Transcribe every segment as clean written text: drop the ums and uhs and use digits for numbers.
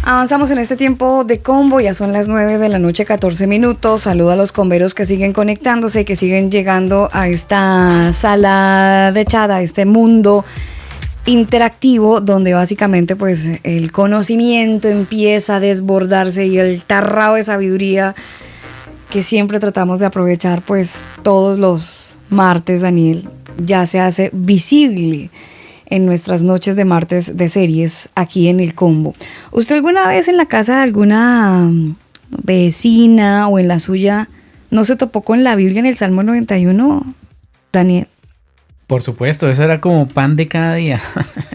Avanzamos en este tiempo de combo, ya son las 9 de la noche, 14 minutos. Saludo a los comberos que siguen conectándose y que siguen llegando a esta sala de chat, a este mundo interactivo donde básicamente pues el conocimiento empieza a desbordarse y el tarrado de sabiduría que siempre tratamos de aprovechar pues todos los martes, Daniel, ya se hace visible en nuestras noches de martes de series aquí en el combo. ¿Usted alguna vez en la casa de alguna vecina o en la suya no se topó con la Biblia en el Salmo 91, Daniel? Por supuesto, eso era como pan de cada día.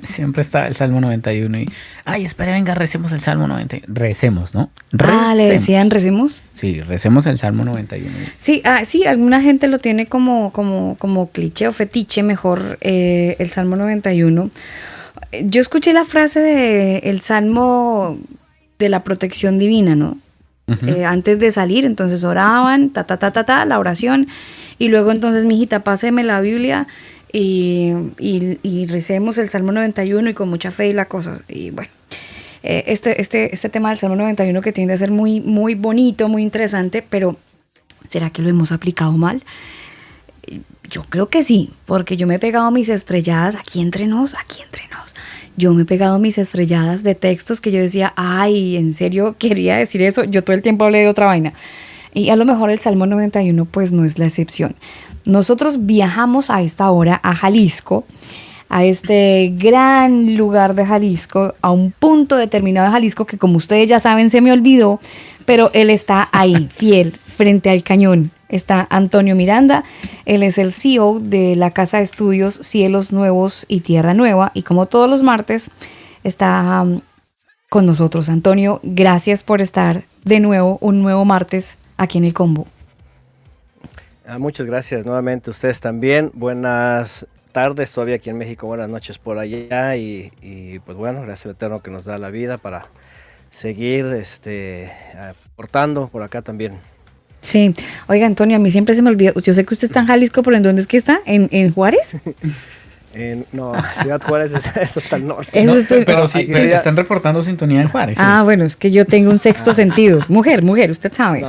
Siempre estaba el Salmo 91 y... Ay, espera, venga, recemos el Salmo 91. Recemos, ¿no? Ah, ¿le decían recemos? Sí, recemos el Salmo 91. Sí, sí, alguna gente lo tiene como cliché o fetiche, mejor, el Salmo 91. Yo escuché la frase de el Salmo de la protección divina, ¿no? Uh-huh. Antes de salir, entonces oraban, la oración, y luego entonces, mijita, páseme la Biblia y recemos el Salmo 91 y con mucha fe y la cosa, y bueno. Este tema del Salmo 91 que tiende a ser muy, muy bonito, muy interesante, pero ¿será que lo hemos aplicado mal? Yo creo que sí, porque yo me he pegado mis estrelladas, aquí entre nos, yo me he pegado mis estrelladas de textos que yo decía, ay, ¿en serio quería decir eso? Yo todo el tiempo hablé de otra vaina. Y a lo mejor el Salmo 91 pues no es la excepción. Nosotros viajamos a esta hora a Jalisco, a este gran lugar de Jalisco, a un punto determinado de Jalisco que, como ustedes ya saben, se me olvidó, pero él está ahí, fiel, frente al cañón. Está Antonio Miranda, él es el CEO de la Casa de Estudios Cielos Nuevos y Tierra Nueva, y como todos los martes está con nosotros. Antonio, gracias por estar de nuevo, un nuevo martes aquí en el Combo. Muchas gracias nuevamente, ustedes también. Buenas tardes todavía aquí en México, buenas noches por allá y pues bueno, gracias al Eterno que nos da la vida para seguir aportando por acá también. Sí, oiga Antonio, a mí siempre se me olvida, yo sé que usted está en Jalisco, pero ¿en dónde es que está? ¿En Juárez? No, Ciudad Juárez, esto está al norte. Pero sí, están reportando sintonía en Juárez. Sí. Ah, bueno, es que yo tengo un sexto sentido. Mujer, usted sabe.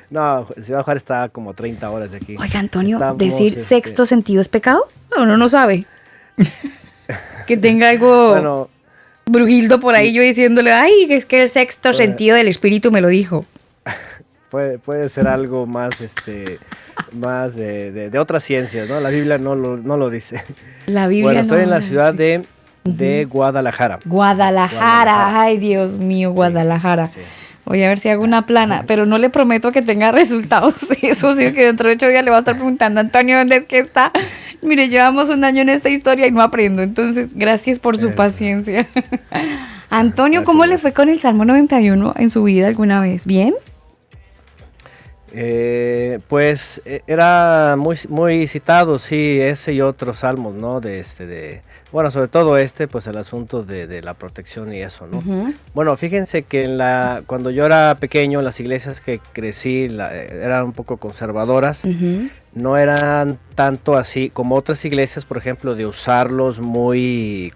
No, Ciudad Juárez está como 30 horas de aquí. Oiga, Antonio, ¿decir sexto sentido es pecado? Uno no sabe. Que tenga algo brujildo por ahí yo diciéndole, ay, es que el sexto sentido del espíritu me lo dijo. Puede ser algo más más de otras ciencias, ¿no? La Biblia no lo dice. La Biblia bueno, estoy en la ciudad de Guadalajara. Guadalajara, ay Dios mío, Guadalajara. Sí. Voy a ver si hago una plana, pero no le prometo que tenga resultados. Eso sí, que dentro de 8 días le voy a estar preguntando, Antonio, ¿dónde es que está? Mire, llevamos un año en esta historia y no aprendo, entonces gracias por su paciencia. Antonio, gracias, ¿cómo le fue con el Salmo 91 en su vida alguna vez? ¿Bien? Pues era muy, muy citado, sí, ese y otros salmos, ¿no? Bueno, sobre todo pues el asunto de la protección y eso, ¿no? Uh-huh. Bueno, fíjense que cuando yo era pequeño, las iglesias que crecí eran un poco conservadoras, uh-huh. No eran tanto así como otras iglesias, por ejemplo, de usarlos muy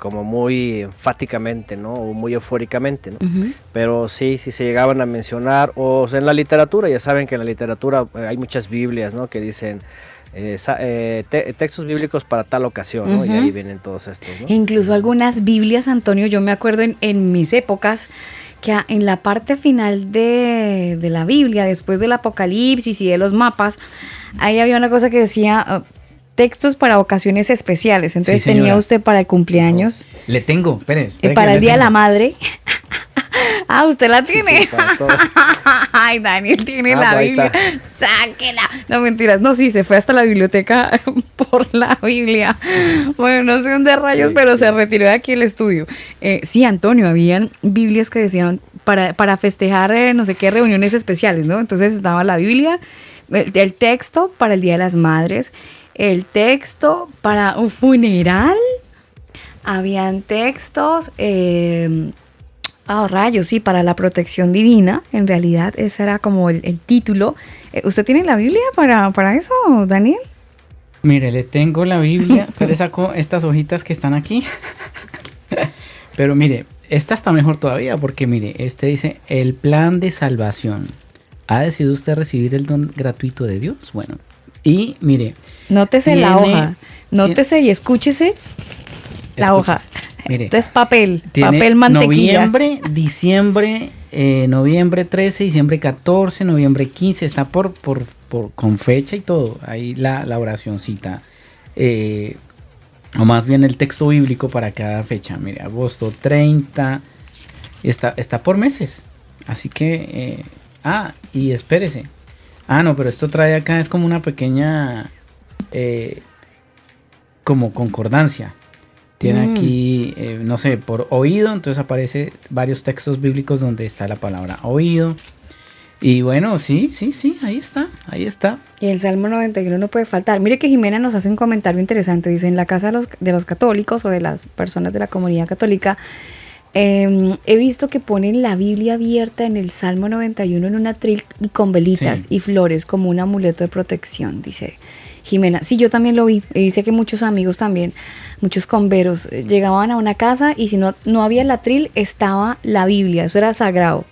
enfáticamente, ¿no? O muy eufóricamente, ¿no? Uh-huh. Pero sí se llegaban a mencionar, o sea, en la literatura, ya saben que en la literatura hay muchas Biblias, ¿no? Que dicen textos bíblicos para tal ocasión, ¿no? Uh-huh. Y ahí vienen todos estos, ¿no? Incluso algunas Biblias, Antonio, yo me acuerdo en mis épocas que en la parte final de la Biblia, después del Apocalipsis y de los mapas, ahí había una cosa que decía textos para ocasiones especiales. Entonces sí, tenía usted para el cumpleaños. Le tengo, espere para el Día de la Madre. Ah, usted la tiene. Sí, ay, Daniel tiene la Biblia. Sáquela. No, mentiras. No, sí, se fue hasta la biblioteca por la Biblia. Bueno, no sé dónde rayos, pero se retiró de aquí el estudio. Sí, Antonio, habían Biblias que decían para festejar no sé qué reuniones especiales, ¿no? Entonces estaba la Biblia, el texto para el Día de las Madres, el texto para un funeral. Habían textos... rayos, sí, para la protección divina. En realidad ese era como el título. ¿Usted tiene la Biblia para eso, Daniel? Mire, le tengo la Biblia. Le saco estas hojitas que están aquí. Pero mire, esta está mejor todavía porque mire, este dice, el plan de salvación. ¿Ha decidido usted recibir el don gratuito de Dios? Bueno, y mire. Nótese la hoja, nótese y escúchese la hoja. Mire, esto es papel mantequilla. Noviembre, diciembre, noviembre 13, diciembre 14, noviembre 15, está con fecha y todo. Ahí la oracioncita. O más bien el texto bíblico para cada fecha. Mire, agosto 30. Está por meses. Así que... y espérese. No, pero esto trae acá, es como una pequeña... como concordancia. Tiene aquí, no sé, por oído. Entonces aparece varios textos bíblicos donde está la palabra oído. Y bueno, sí, ahí está. Y el Salmo 91 no puede faltar. Mire que Jimena nos hace un comentario interesante. Dice, en la casa de los católicos o de las personas de la comunidad católica, he visto que ponen la Biblia abierta en el Salmo 91 en un atril y con velitas y flores como un amuleto de protección, dice Jimena. Sí, yo también lo vi. Y dice que muchos amigos también, muchos converos, llegaban a una casa y si no había el atril, estaba la Biblia. Eso era sagrado.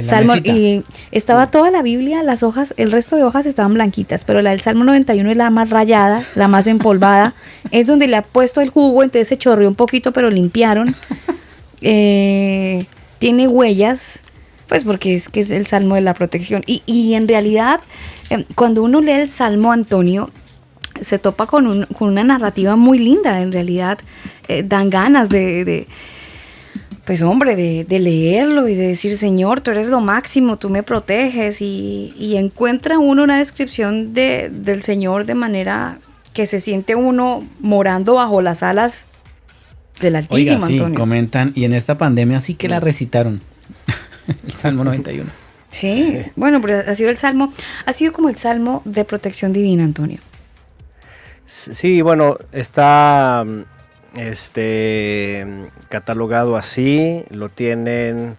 Salmo, y estaba toda la Biblia, las hojas, el resto de hojas estaban blanquitas, pero la del Salmo 91 es la más rayada, la más empolvada, es donde le ha puesto el jugo, entonces se chorreó un poquito, pero limpiaron. Tiene huellas, pues porque es que es el Salmo de la protección. Y en realidad, cuando uno lee el Salmo, Antonio, se topa con una narrativa muy linda, en realidad dan ganas pues hombre, de leerlo y de decir, Señor, tú eres lo máximo, tú me proteges, y encuentra uno una descripción del Señor de manera que se siente uno morando bajo las alas del Altísimo. Oiga, sí, Antonio. Comentan, y en esta pandemia sí que la recitaron, el Salmo 91. Sí, bueno, pero ha sido como el Salmo de protección divina, Antonio. Sí, bueno, está... catalogado así, lo tienen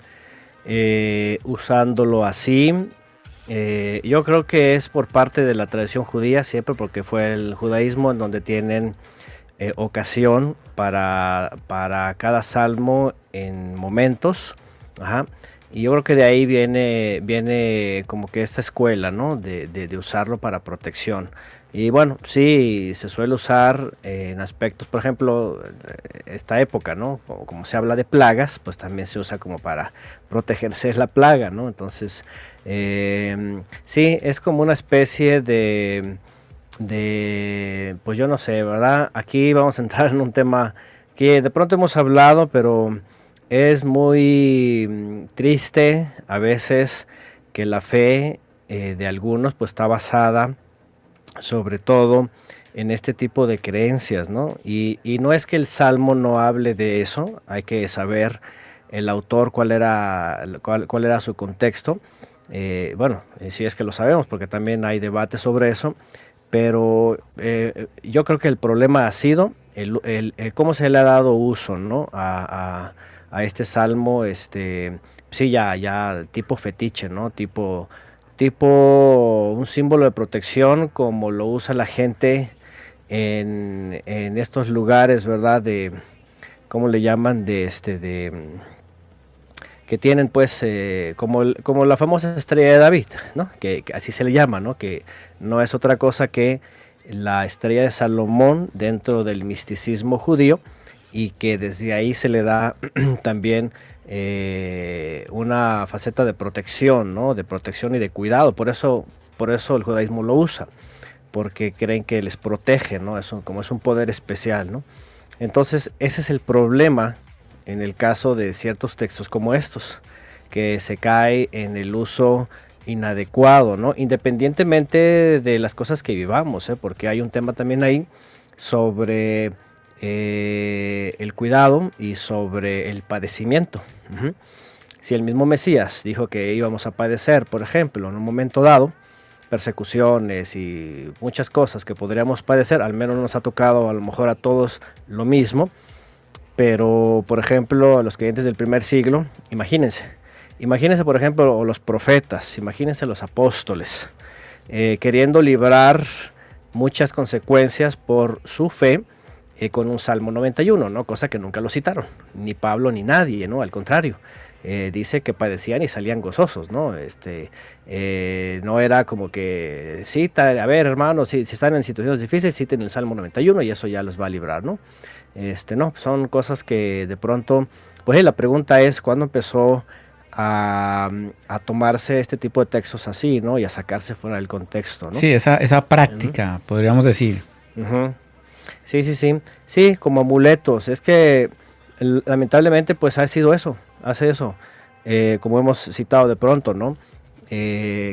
usándolo así. Yo creo que es por parte de la tradición judía siempre, porque fue el judaísmo en donde tienen ocasión para cada salmo en momentos. Ajá. Y yo creo que de ahí viene como que esta escuela, ¿no? de usarlo para protección. Y bueno, sí, se suele usar en aspectos, por ejemplo, esta época, ¿no? Como se habla de plagas, pues también se usa como para protegerse de la plaga, ¿no? Entonces, sí, es como una especie de, pues yo no sé, ¿verdad? Aquí vamos a entrar en un tema que de pronto hemos hablado, pero es muy triste a veces que la fe de algunos pues está basada sobre todo en este tipo de creencias, ¿no? Y no es que el Salmo no hable de eso, hay que saber el autor cuál era su contexto. Bueno, si es que lo sabemos, porque también hay debate sobre eso, pero yo creo que el problema ha sido el cómo se le ha dado uso, ¿no? a este Salmo, sí, ya tipo fetiche, ¿no? Tipo un símbolo de protección, como lo usa la gente en estos lugares, ¿verdad? ¿Cómo le llaman? Que tienen pues como la famosa estrella de David, ¿no? Que así se le llama, ¿no? Que no es otra cosa que la estrella de Salomón dentro del misticismo judío, y que desde ahí se le da también una faceta de protección, ¿no? De protección y de cuidado. Por eso el judaísmo lo usa, porque creen que les protege, ¿no? Como es un poder especial, ¿no? Entonces ese es el problema en el caso de ciertos textos como estos, que se cae en el uso inadecuado, ¿no? Independientemente de las cosas que vivamos, porque hay un tema también ahí sobre el cuidado y sobre el padecimiento. Si el mismo Mesías dijo que íbamos a padecer, por ejemplo, en un momento dado, persecuciones y muchas cosas que podríamos padecer, al menos nos ha tocado a lo mejor a todos lo mismo, pero por ejemplo a los creyentes del primer siglo, imagínense por ejemplo los profetas, imagínense los apóstoles, queriendo librar muchas consecuencias por su fe, con un Salmo 91, ¿no? Cosa que nunca lo citaron, ni Pablo ni nadie, ¿no? Al contrario, dice que padecían y salían gozosos, ¿no? No era como que cita, a ver, hermanos, si están en situaciones difíciles, citen el Salmo 91 y eso ya los va a librar, ¿no? No, son cosas que de pronto, pues la pregunta es, ¿cuándo empezó a tomarse este tipo de textos así, ¿no? Y a sacarse fuera del contexto, ¿no? Sí, esa práctica, podríamos decir. Uh-huh. Sí, sí, como amuletos. Es que lamentablemente pues hace eso, como hemos citado de pronto, ¿no?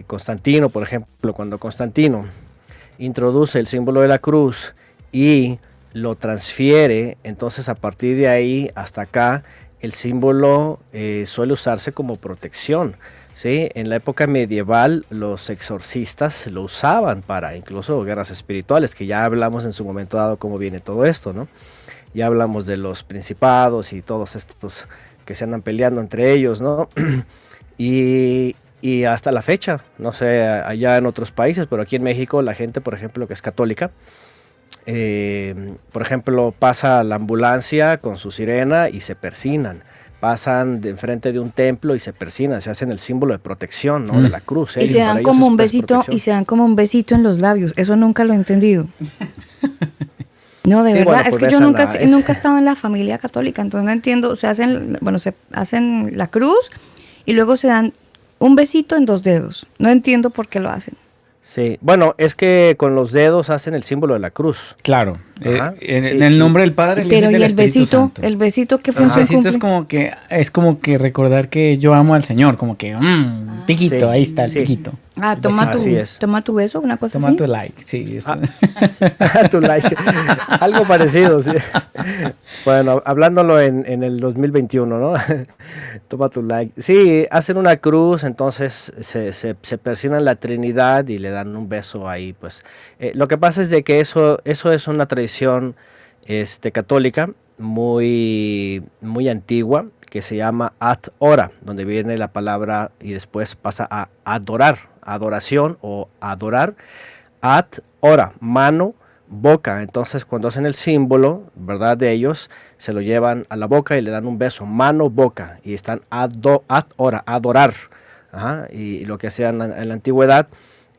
Constantino, por ejemplo, cuando Constantino introduce el símbolo de la cruz y lo transfiere, entonces a partir de ahí hasta acá el símbolo suele usarse como protección. ¿Sí? En la época medieval los exorcistas lo usaban para incluso guerras espirituales, que ya hablamos en su momento dado cómo viene todo esto, ¿no? Ya hablamos de los principados y todos estos que se andan peleando entre ellos, ¿no? y hasta la fecha, no sé, allá en otros países, pero aquí en México la gente, por ejemplo, que es católica, por ejemplo, pasa la ambulancia con su sirena y se persignan. Pasan de enfrente de un templo y se persignan, se hacen el símbolo de protección, ¿no? De la cruz. Y se dan como un besito, en los labios. Eso nunca lo he entendido. No, de verdad, bueno, es que yo nunca he estado en la familia católica, entonces no entiendo. Se hacen la cruz y luego se dan un besito en 2 dedos. No entiendo por qué lo hacen. Sí, bueno, es que con los dedos hacen el símbolo de la cruz. Claro, en el nombre del Padre, el pero Hijo y del Espíritu Santo. El besito que función cumple. Es como que recordar que yo amo al Señor, como que piquito, sí, ahí está el piquito. Toma tu beso, una cosa toma así. Tu like, sí. Eso. Tu like, algo parecido, sí. Bueno, hablándolo en el 2021, ¿no? Toma tu like. Sí, hacen una cruz, entonces se persignan la Trinidad y le dan un beso ahí, pues. Lo que pasa es de que eso es una tradición católica muy, muy antigua, que se llama ad ora, donde viene la palabra y después pasa a adorar, adoración o adorar, ad ora, mano, boca. Entonces cuando hacen el símbolo, ¿verdad? De ellos, se lo llevan a la boca y le dan un beso, mano, boca, y están ad ora, adorar. Ajá. Y lo que hacían en la antigüedad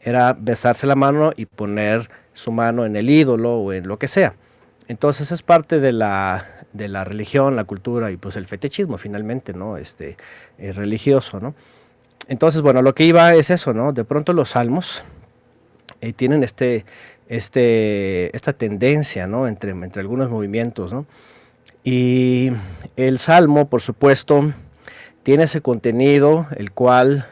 era besarse la mano y poner su mano en el ídolo o en lo que sea. Entonces es parte de la religión, la cultura y pues el fetichismo finalmente, ¿no? Religioso, ¿no? Entonces, bueno, lo que iba es eso, ¿no? De pronto los salmos tienen esta tendencia, ¿no? Entre algunos movimientos, ¿no? Y el salmo, por supuesto, tiene ese contenido, el cual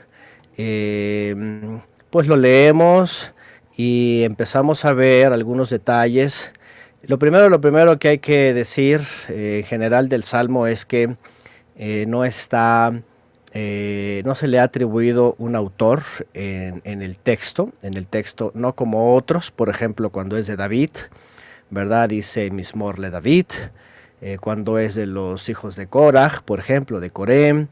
pues lo leemos y empezamos a ver algunos detalles. Lo primero que hay que decir en general del Salmo es que no se le ha atribuido un autor en el texto, no como otros, por ejemplo, cuando es de David, ¿verdad? Dice Mismor le David, cuando es de los hijos de Korah, por ejemplo, de Coré,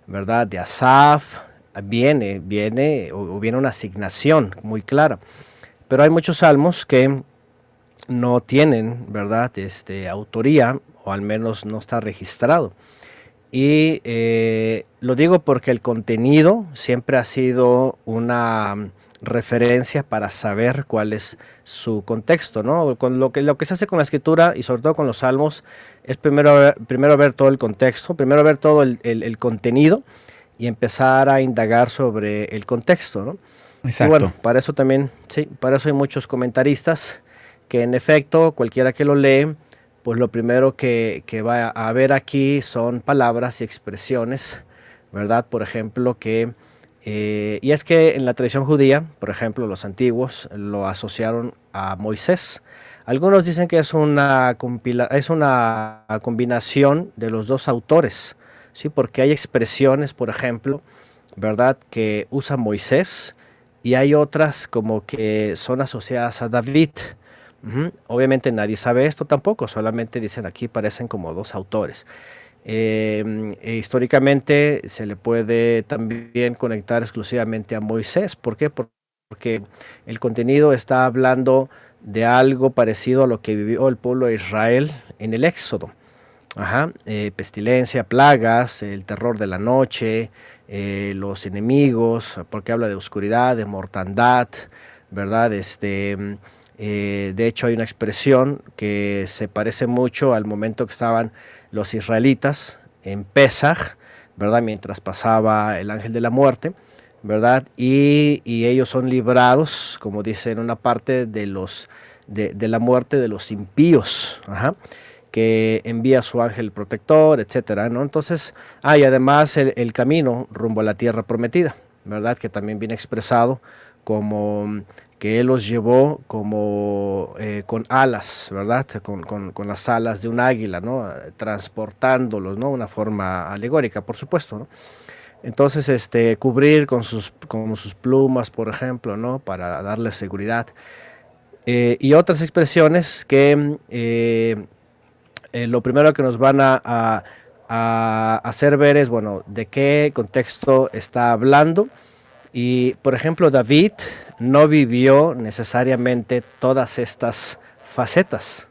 ¿verdad? De Asaf, viene una asignación muy clara, pero hay muchos salmos que no tienen, ¿verdad? Autoría, o al menos no está registrado. Y lo digo porque el contenido siempre ha sido una referencia para saber cuál es su contexto, ¿no? Con lo que se hace con la escritura y sobre todo con los salmos es primero ver todo el contexto, primero ver todo el contenido y empezar a indagar sobre el contexto, ¿no? Exacto. Y bueno, para eso también, sí, para eso hay muchos comentaristas que en efecto cualquiera que lo lee, pues lo primero que va a ver aquí son palabras y expresiones, ¿verdad? Por ejemplo, y es que en la tradición judía, por ejemplo, los antiguos lo asociaron a Moisés. Algunos dicen que es una combinación de los dos autores, ¿sí? Porque hay expresiones, por ejemplo, ¿verdad?, que usa Moisés y hay otras como que son asociadas a David. Obviamente nadie sabe esto tampoco, solamente dicen aquí parecen como dos autores. Históricamente se le puede también conectar exclusivamente a Moisés. ¿Por qué? Porque el contenido está hablando de algo parecido a lo que vivió el pueblo de Israel en el Éxodo. Pestilencia, plagas, el terror de la noche, los enemigos, porque habla de oscuridad, de mortandad, ¿verdad? De hecho hay una expresión que se parece mucho al momento que estaban los israelitas en Pesaj, ¿verdad? Mientras pasaba el ángel de la muerte, ¿verdad? Y ellos son librados, como dice en una parte, de la muerte de los impíos, que envía su ángel protector, etcétera, ¿no? Entonces, y además el camino rumbo a la tierra prometida, ¿verdad? Que también viene expresado como que Él los llevó como con alas, ¿verdad? Con las alas de un águila, ¿no? Transportándolos, ¿no? Una forma alegórica, por supuesto, ¿no? Entonces, cubrir con sus plumas, por ejemplo, ¿no? Para darles seguridad. Y otras expresiones que lo primero que nos van a hacer ver es, bueno, de qué contexto está hablando. Y, por ejemplo, David no vivió necesariamente todas estas facetas,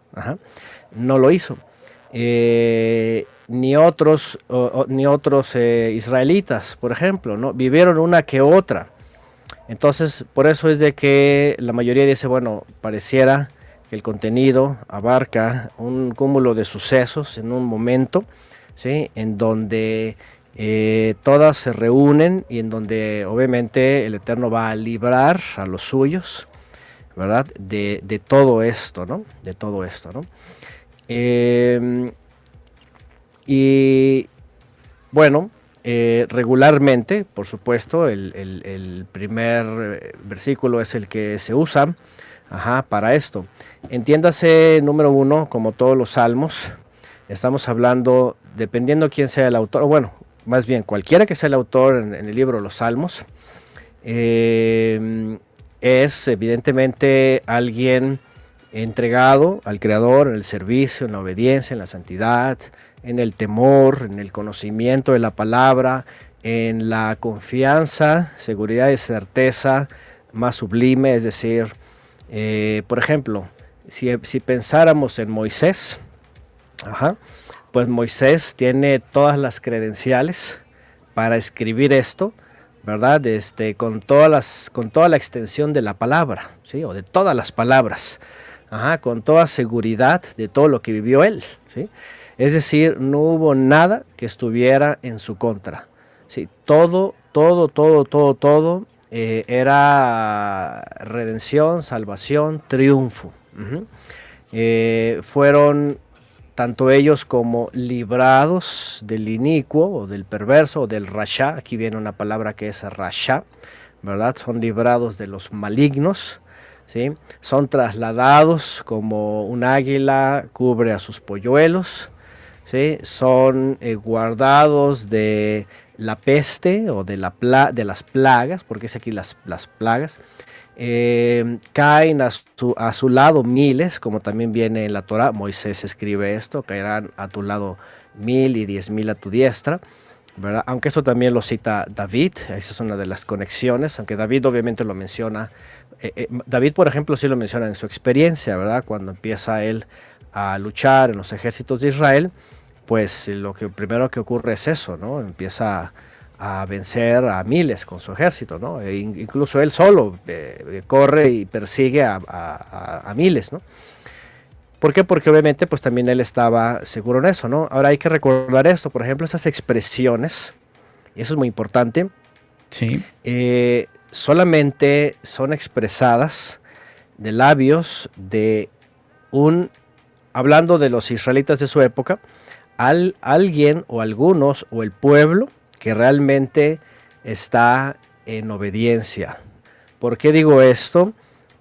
no lo hizo. Ni otros israelitas, por ejemplo, ¿no? Vivieron una que otra. Entonces, por eso es de que la mayoría dice, bueno, pareciera que el contenido abarca un cúmulo de sucesos en un momento, ¿sí? En donde todas se reúnen y en donde obviamente el Eterno va a librar a los suyos, ¿verdad? De todo esto, ¿no? De todo esto, ¿no? Y bueno, regularmente, por supuesto, el primer versículo es el que se usa para esto. Entiéndase, número uno, como todos los salmos, estamos hablando, dependiendo quién sea el autor, o bueno, más bien cualquiera que sea el autor en el libro de los salmos, es evidentemente alguien entregado al Creador en el servicio, en la obediencia, en la santidad, en el temor, en el conocimiento de la palabra, en la confianza, seguridad y certeza más sublime, es decir, por ejemplo, si pensáramos en Moisés, pues Moisés tiene todas las credenciales para escribir esto, ¿verdad? Con toda la extensión de la palabra, ¿sí? O de todas las palabras, con toda seguridad de todo lo que vivió él, ¿sí? Es decir, no hubo nada que estuviera en su contra, ¿sí? Todo era redención, salvación, triunfo. Fueron tanto ellos como librados del inicuo o del perverso o del rasha. Aquí viene una palabra que es rasha, ¿verdad? Son librados de los malignos, ¿sí? Son trasladados como un águila cubre a sus polluelos, ¿sí? Son guardados de la peste o de las plagas, porque es aquí las plagas. Caen a su lado miles, como también viene en la Torah. Moisés escribe esto: caerán a tu lado 1000 y 10,000 a tu diestra, ¿verdad? Aunque eso también lo cita David, esa es una de las conexiones, aunque David obviamente lo menciona. David, por ejemplo, sí lo menciona en su experiencia, ¿verdad? Cuando empieza él a luchar en los ejércitos de Israel, pues lo primero que ocurre es eso, ¿no? Empieza a vencer a miles con su ejército, ¿no? Incluso él solo corre y persigue a miles, ¿no? ¿Por qué? Porque obviamente pues también él estaba seguro en eso, ¿no? Ahora hay que recordar esto, por ejemplo, esas expresiones, y eso es muy importante, sí. Solamente son expresadas de labios de hablando de los israelitas de su época, alguien o algunos o el pueblo que realmente está en obediencia. ¿Por qué digo esto?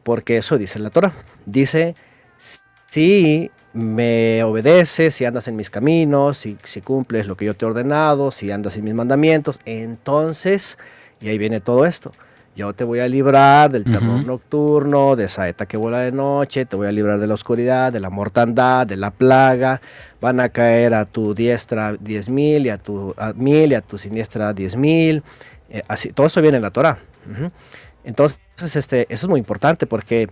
Porque eso dice la Torah. Dice, si me obedeces, si andas en mis caminos, si cumples lo que yo te he ordenado, si andas en mis mandamientos, entonces, y ahí viene todo esto, yo te voy a librar del terror nocturno, de saeta que vuela de noche, te voy a librar de la oscuridad, de la mortandad, de la plaga. Van a caer a tu diestra 10,000 y a tu 1,000 y a tu siniestra 10,000. Así, todo eso viene en la Torah. Entonces, eso es muy importante porque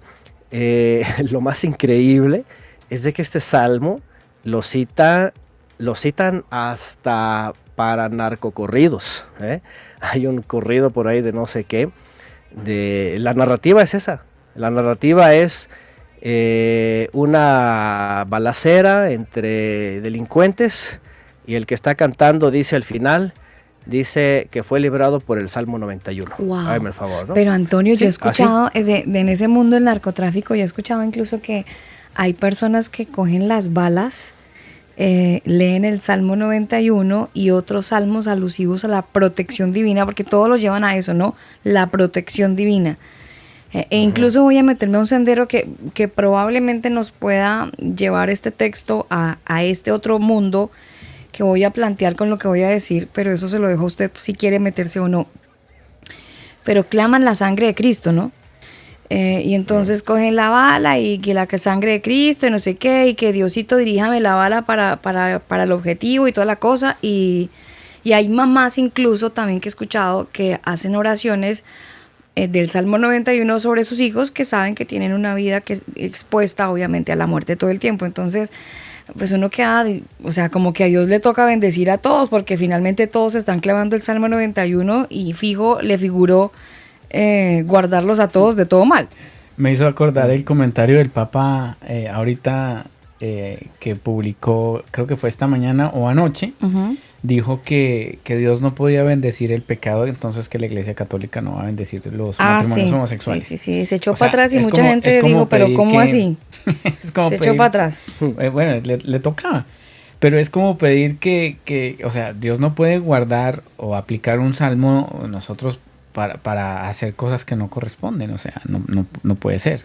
lo más increíble es de que este salmo lo citan hasta para narcocorridos, ¿eh? Hay un corrido por ahí de no sé qué. La narrativa es esa. La narrativa es una balacera entre delincuentes y el que está cantando dice al final, dice que fue librado por el Salmo 91. Wow. Hágame el favor, ¿no? Pero Antonio, Sí, yo he escuchado, así. en ese mundo del narcotráfico, yo he escuchado incluso que hay personas que cogen las balas, leen el Salmo 91 y otros salmos alusivos a la protección divina, porque todos lo llevan a eso, ¿no? La protección divina. E incluso voy a meterme a un sendero que probablemente nos pueda llevar este texto a este otro mundo que voy a plantear con lo que voy a decir, pero eso se lo dejo a usted si quiere meterse o no. Pero claman la sangre de Cristo, ¿no? Y entonces cogen la bala y que la sangre de Cristo y no sé qué, y que Diosito diríjame la bala para el objetivo y toda la cosa. Y hay mamás incluso también que he escuchado que hacen oraciones del Salmo 91 sobre sus hijos que saben que tienen una vida que es expuesta obviamente a la muerte todo el tiempo. Entonces, pues uno queda, o sea, como que a Dios le toca bendecir a todos porque finalmente todos están clavando el Salmo 91 y fijo, le figuró guardarlos a todos de todo mal. Me hizo acordar el comentario del Papa ahorita que publicó, creo que fue esta mañana o anoche, dijo que Dios no podía bendecir el pecado, entonces que la Iglesia Católica no va a bendecir los matrimonios homosexuales. Sí, se echó para atrás y mucha gente dijo, pero ¿cómo así? Es como se pedir, echó para atrás. Bueno, le tocaba. Pero es como pedir que, o sea, Dios no puede guardar o aplicar un salmo nosotros para hacer cosas que no corresponden, o sea, no puede ser.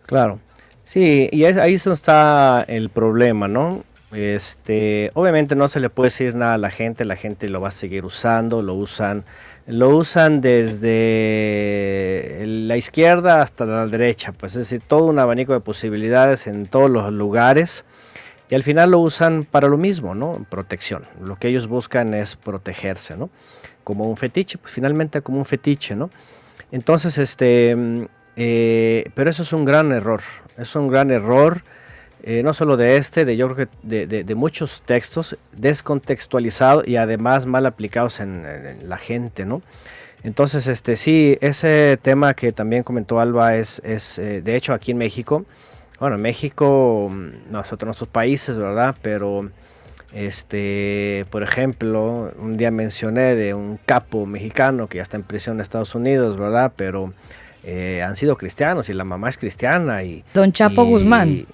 Claro, sí, y ahí está el problema, ¿no? Obviamente no se le puede decir nada a la gente lo va a seguir usando, lo usan desde la izquierda hasta la derecha, pues es decir, todo un abanico de posibilidades en todos los lugares. Y al final lo usan para lo mismo, ¿no? Protección. Lo que ellos buscan es protegerse, ¿no? Como un fetiche, pues finalmente como un fetiche, ¿no? Entonces, pero eso es un gran error. Es un gran error, no solo yo creo que de muchos textos descontextualizados y además mal aplicados en la gente, ¿no? Entonces, sí, ese tema que también comentó Alba es de hecho aquí en México. Bueno, en México, nuestros países, ¿verdad? Pero, por ejemplo, un día mencioné de un capo mexicano que ya está en prisión en Estados Unidos, ¿verdad? Pero han sido cristianos y la mamá es cristiana. Don Chapo Guzmán.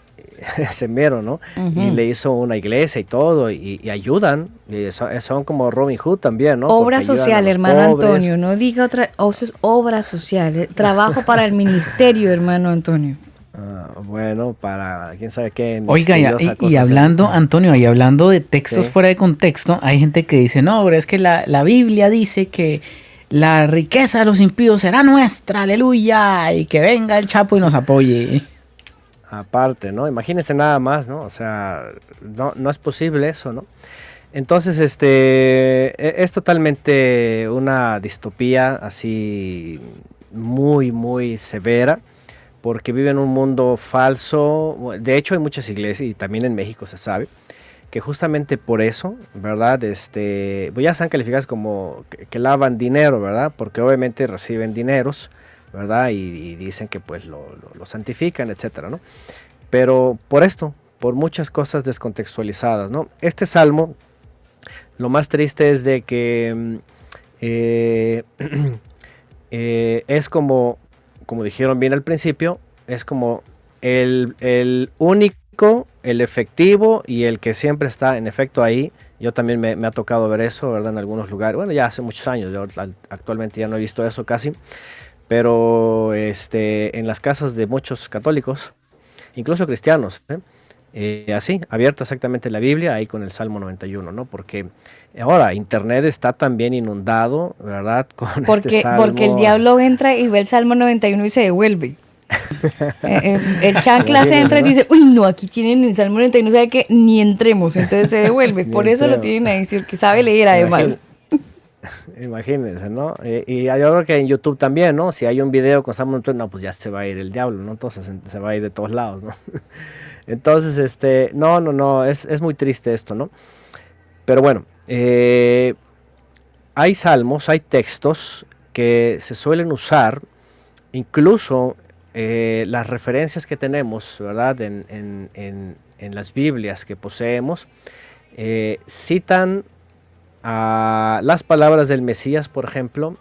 Ese mero, ¿no? Y le hizo una iglesia y todo, y ayudan. Y son como Robin Hood también, ¿no? Obra social, hermano pobres. Antonio. No diga otra, eso es obra social. Trabajo para el ministerio, hermano Antonio. Bueno, para quién sabe qué. Oiga, y hablando, Antonio, y hablando de textos fuera de contexto, hay gente que dice, no, pero es que la Biblia dice que la riqueza de los impíos será nuestra, aleluya, y que venga el Chapo y nos apoye. Aparte, ¿no? Imagínense nada más, ¿no? O sea, no es posible eso, ¿no? Entonces, es totalmente una distopía así muy, muy severa. Porque vive en un mundo falso. De hecho, hay muchas iglesias, y también en México se sabe, que justamente por eso, ¿verdad? Pues ya están calificadas como que lavan dinero, ¿verdad? Porque obviamente reciben dineros, ¿verdad? Y dicen que pues lo santifican, etcétera, ¿no? Pero por esto, por muchas cosas descontextualizadas, ¿no? Este salmo, lo más triste es de que es como dijeron bien al principio, es como el único, el efectivo y el que siempre está en efecto ahí. Yo también me ha tocado ver eso, ¿verdad? En algunos lugares, bueno, ya hace muchos años, yo actualmente ya no he visto eso casi, pero en las casas de muchos católicos, incluso cristianos, así, abierta exactamente la Biblia, ahí con el Salmo 91, ¿no? Porque ahora Internet está también inundado, ¿verdad? Este salmo. Porque el diablo entra y ve el Salmo 91 y se devuelve. El chanclas entra y dice, uy, no, aquí tienen el Salmo 91, sabe que ni entremos, entonces se devuelve. Por eso lo tienen ahí, que sabe leer además. Imagínense, ¿no? Y yo creo que en YouTube también, ¿no? Si hay un video con Salmo 91, no, pues ya se va a ir el diablo, ¿no? Entonces se va a ir de todos lados, ¿no? Entonces, no, es muy triste esto, ¿no? Pero bueno, hay salmos, hay textos que se suelen usar, incluso las referencias que tenemos, ¿verdad? En las Biblias que poseemos, citan a las palabras del Mesías, por ejemplo,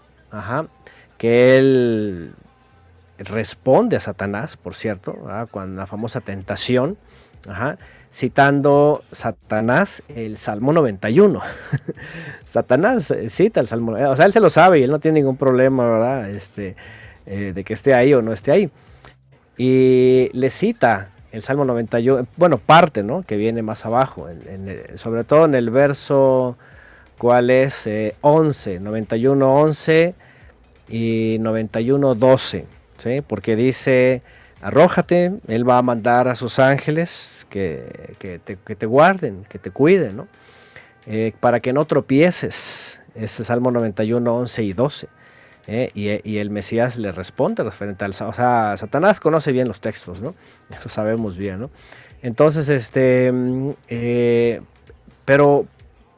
que él responde a Satanás, por cierto, con la famosa tentación, citando Satanás el Salmo 91. Satanás cita el Salmo, o sea, él se lo sabe y él no tiene ningún problema, ¿verdad? De que esté ahí o no esté ahí. Y le cita el Salmo 91, bueno, parte, ¿no? Que viene más abajo, sobre todo en el verso, ¿cuál es? 11, 91, 11 y 91, 12, ¿sí? Porque dice, arrójate, él va a mandar a sus ángeles que te guarden, que te cuiden, ¿no? Para que no tropieces. Ese Salmo 91, 11 y 12. Y el Mesías le responde referente al... O sea, Satanás conoce bien los textos, ¿no? Eso sabemos bien, ¿no? Entonces, pero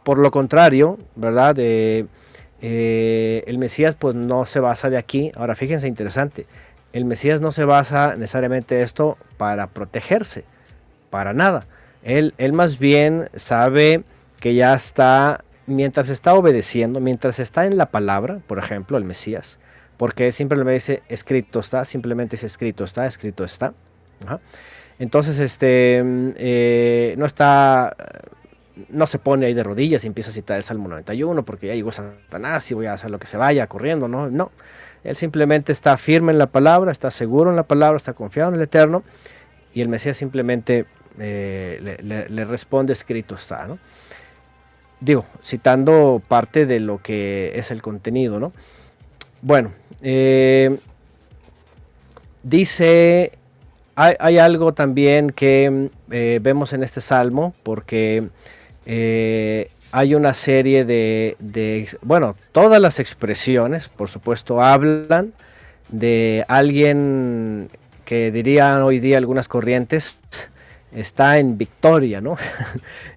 por lo contrario, ¿verdad? El Mesías pues no se basa de aquí. Ahora, fíjense, interesante. El Mesías no se basa necesariamente esto para protegerse, para nada. Él más bien sabe que ya está... Mientras está obedeciendo, mientras está en la palabra, por ejemplo, el Mesías, porque simplemente dice escrito está, simplemente dice escrito está, escrito está. Entonces, no se pone ahí de rodillas y empieza a citar el Salmo 91 porque ya llegó Satanás y voy a hacer lo que se vaya corriendo, ¿no? No, él simplemente está firme en la palabra, está seguro en la palabra, está confiado en el Eterno, y el Mesías simplemente le responde escrito está, ¿no? Digo, citando parte de lo que es el contenido, ¿no? Bueno, dice, hay algo también que vemos en este salmo, porque hay una serie bueno, todas las expresiones, por supuesto, hablan de alguien que dirían hoy día algunas corrientes, está en victoria, ¿no?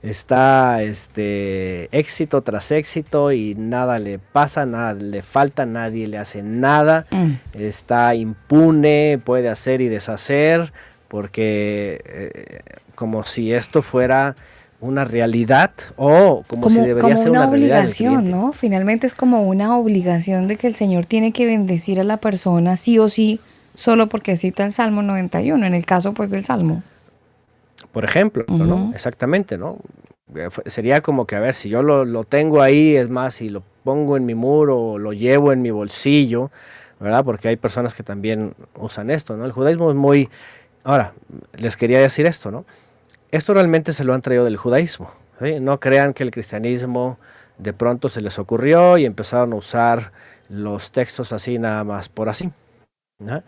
Está éxito tras éxito y nada le pasa, nada le falta, nadie le hace nada. Está impune, puede hacer y deshacer, porque como si esto fuera una realidad o como si debería ser una realidad. Como una obligación, ¿no? Finalmente es como una obligación de que el Señor tiene que bendecir a la persona sí o sí, solo porque cita el Salmo 91, en el caso pues del Salmo. Por ejemplo, ¿no? Exactamente, ¿no? Sería como que, a ver, si yo lo tengo ahí, es más, si lo pongo en mi muro o lo llevo en mi bolsillo, ¿verdad? Porque hay personas que también usan esto, ¿no? El judaísmo es muy... Ahora, les quería decir esto, ¿no? Esto realmente se lo han traído del judaísmo, ¿sí? No crean que el cristianismo de pronto se les ocurrió y empezaron a usar los textos así nada más por así, ¿no?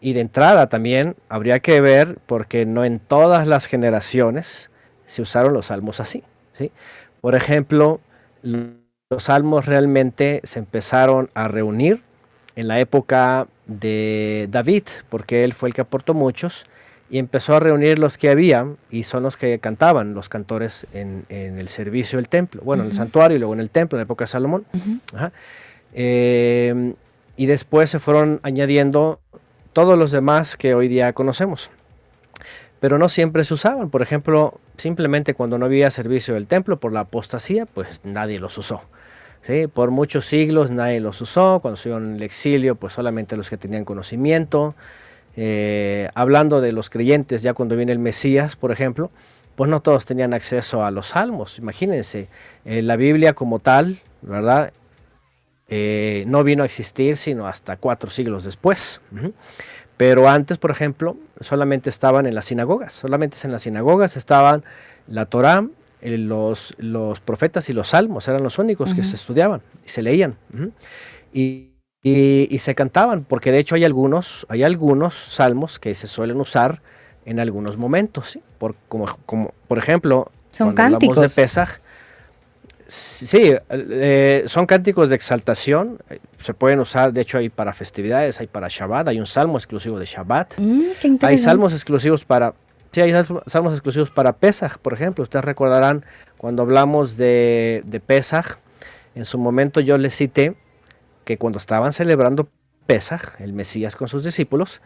Y de entrada también habría que ver, porque no en todas las generaciones se usaron los salmos así, ¿sí? Por ejemplo, los salmos realmente se empezaron a reunir en la época de David, porque él fue el que aportó muchos, y empezó a reunir los que había, y son los que cantaban los cantores en el servicio del templo, bueno, en el santuario y luego en el templo, en la época de Salomón. Y después se fueron añadiendo todos los demás que hoy día conocemos, pero no siempre se usaban. Por ejemplo, simplemente cuando no había servicio del templo por la apostasía, pues nadie los usó, ¿sí? Por muchos siglos nadie los usó. Cuando se iban en el exilio, pues solamente los que tenían conocimiento. Hablando de los creyentes, ya cuando viene el Mesías, por ejemplo, pues no todos tenían acceso a los salmos. Imagínense, la Biblia como tal, ¿verdad? No vino a existir sino hasta 4 siglos después. Pero antes, por ejemplo, solamente estaban en las sinagogas. Solamente en las sinagogas estaban la Torá, los profetas y los salmos. Eran los únicos que se estudiaban y se leían. Y se cantaban, porque de hecho hay algunos salmos que se suelen usar en algunos momentos, ¿sí? Como por ejemplo, son cuando cánticos. hablamos de Pesaj, Sí, son cánticos de exaltación, se pueden usar, de hecho hay para festividades, hay para Shabbat, hay un salmo exclusivo de Shabbat, Qué hay interesante. salmos exclusivos para, sí, hay salmos exclusivos para Pesaj, por ejemplo, ustedes recordarán cuando hablamos de Pesaj, en su momento yo les cité que cuando estaban celebrando Pesaj, el Mesías con sus discípulos,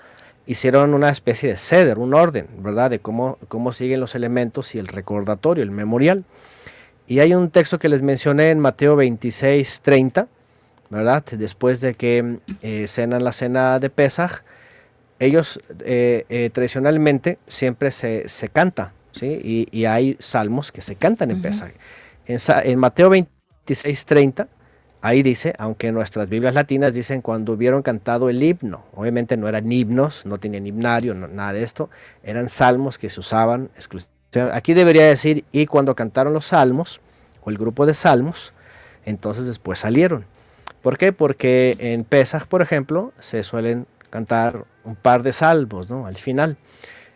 hicieron una especie de ceder, un orden, ¿verdad? De cómo siguen los elementos y el recordatorio, el memorial. Y hay un texto que les mencioné en Mateo 26:30, ¿verdad? Después de que cenan la cena de Pesaj, ellos tradicionalmente siempre se canta, ¿sí? Y hay salmos que se cantan en Pesaj. En Mateo 26:30, ahí dice, aunque nuestras Biblias latinas dicen cuando hubieron cantado el himno, obviamente no eran himnos, no tenían himnario, nada de esto, eran salmos que se usaban exclusivamente. Aquí debería decir, y cuando cantaron los salmos, o el grupo de salmos, entonces después salieron. ¿Por qué? Porque en Pesaj, por ejemplo, se suelen cantar un par de salmos, ¿no? Al final.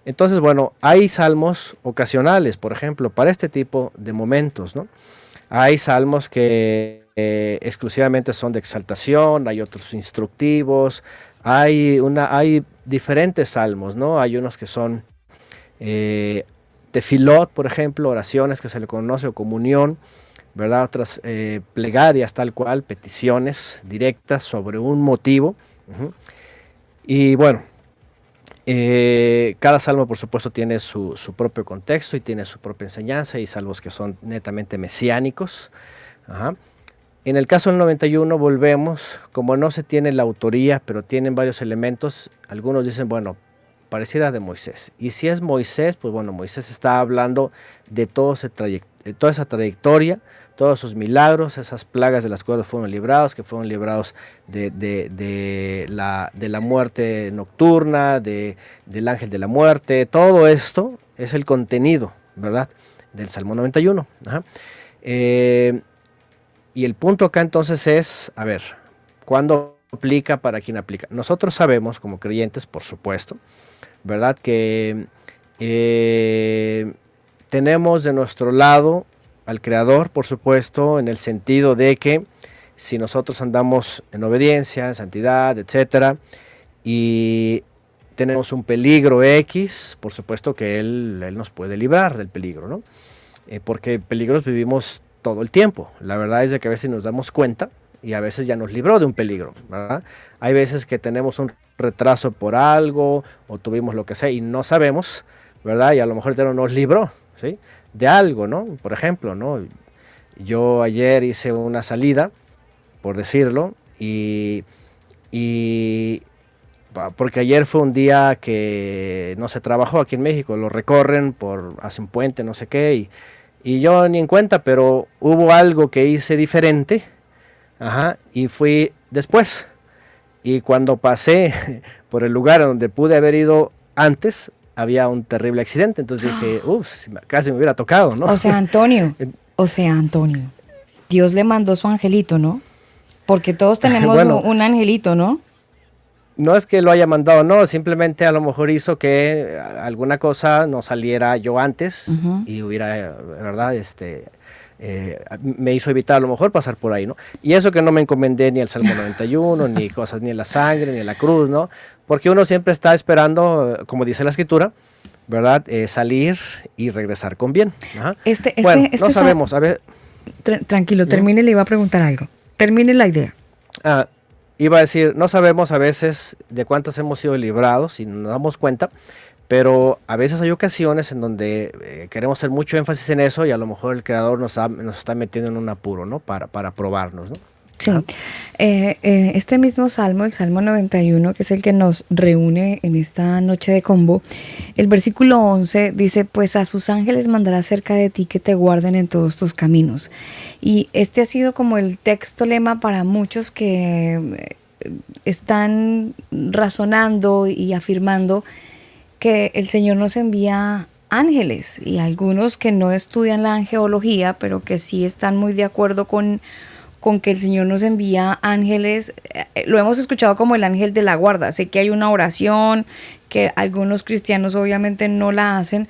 Entonces, bueno, hay salmos ocasionales, por ejemplo, para este tipo de momentos, ¿no? Hay salmos que exclusivamente son de exaltación, hay otros instructivos, hay diferentes salmos, ¿no? Hay unos que son tefilot, por ejemplo, oraciones que se le conoce o comunión, ¿verdad? Otras plegarias tal cual, peticiones directas sobre un motivo. Y bueno, cada salmo por supuesto tiene su propio contexto y tiene su propia enseñanza, y salmos que son netamente mesiánicos. Ajá. En el caso del 91 volvemos, como no se tiene la autoría, pero tienen varios elementos, algunos dicen, bueno, pareciera de Moisés. Y si es Moisés, pues bueno, Moisés está hablando de toda esa trayectoria, todos sus milagros, esas plagas de las cuales fueron librados, que fueron librados de la muerte nocturna, del ángel de la muerte. Todo esto es el contenido, ¿verdad?, del Salmo 91. Ajá. Y el punto acá entonces es, a ver, ¿cuándo aplica, para quién aplica? Nosotros sabemos como creyentes, por supuesto, ¿verdad?, que tenemos de nuestro lado al Creador, por supuesto, en el sentido de que si nosotros andamos en obediencia, en santidad, etcétera, y tenemos un peligro X, por supuesto que Él nos puede librar del peligro, ¿no? Porque peligros vivimos todo el tiempo. La verdad es de que a veces nos damos cuenta y a veces ya nos libró de un peligro, ¿verdad? Hay veces que tenemos un retraso por algo o tuvimos lo que sea y no sabemos, ¿verdad? Y a lo mejor el nos libró, ¿sí?, de algo, ¿no? Por ejemplo, ¿no? Yo ayer hice una salida, por decirlo, y porque ayer fue un día que no se trabajó aquí en México, lo recorren hace un puente, no sé qué, y yo ni en cuenta, pero hubo algo que hice diferente, ajá, y fui después. Y cuando pasé por el lugar donde pude haber ido antes, había un terrible accidente. Entonces dije, uff, casi me hubiera tocado, ¿no? O sea, Antonio, Dios le mandó su angelito, ¿no? Porque todos tenemos Bueno, un angelito, ¿no? no es que lo haya mandado, no, simplemente a lo mejor hizo que alguna cosa no saliera yo antes y hubiera, ¿verdad? Me hizo evitar a lo mejor pasar por ahí, ¿no? Y eso que no me encomendé ni al Salmo 91, ni cosas, ni en la sangre, ni en la cruz, ¿no? Porque uno siempre está esperando, como dice la Escritura, ¿verdad? Salir y regresar con bien. Ajá. Bueno, no sabemos, a ver. Tranquilo, termine, le iba a preguntar algo. Termine la idea. Iba a decir, no sabemos a veces de cuántas hemos sido librados y no nos damos cuenta, pero a veces hay ocasiones en donde queremos hacer mucho énfasis en eso y a lo mejor el Creador nos está metiendo en un apuro, ¿no? Para probarnos, ¿no? Sí. Este mismo salmo, el Salmo 91, que es el que nos reúne en esta noche de combo, el versículo 11 dice, pues a sus ángeles mandará cerca de ti que te guarden en todos tus caminos. Y este ha sido como el texto lema para muchos que están razonando y afirmando que el Señor nos envía ángeles, y algunos que no estudian la angelología, pero que sí están muy de acuerdo con que el Señor nos envía ángeles. Lo hemos escuchado como el ángel de la guarda. Sé que hay una oración que algunos cristianos obviamente no la hacen,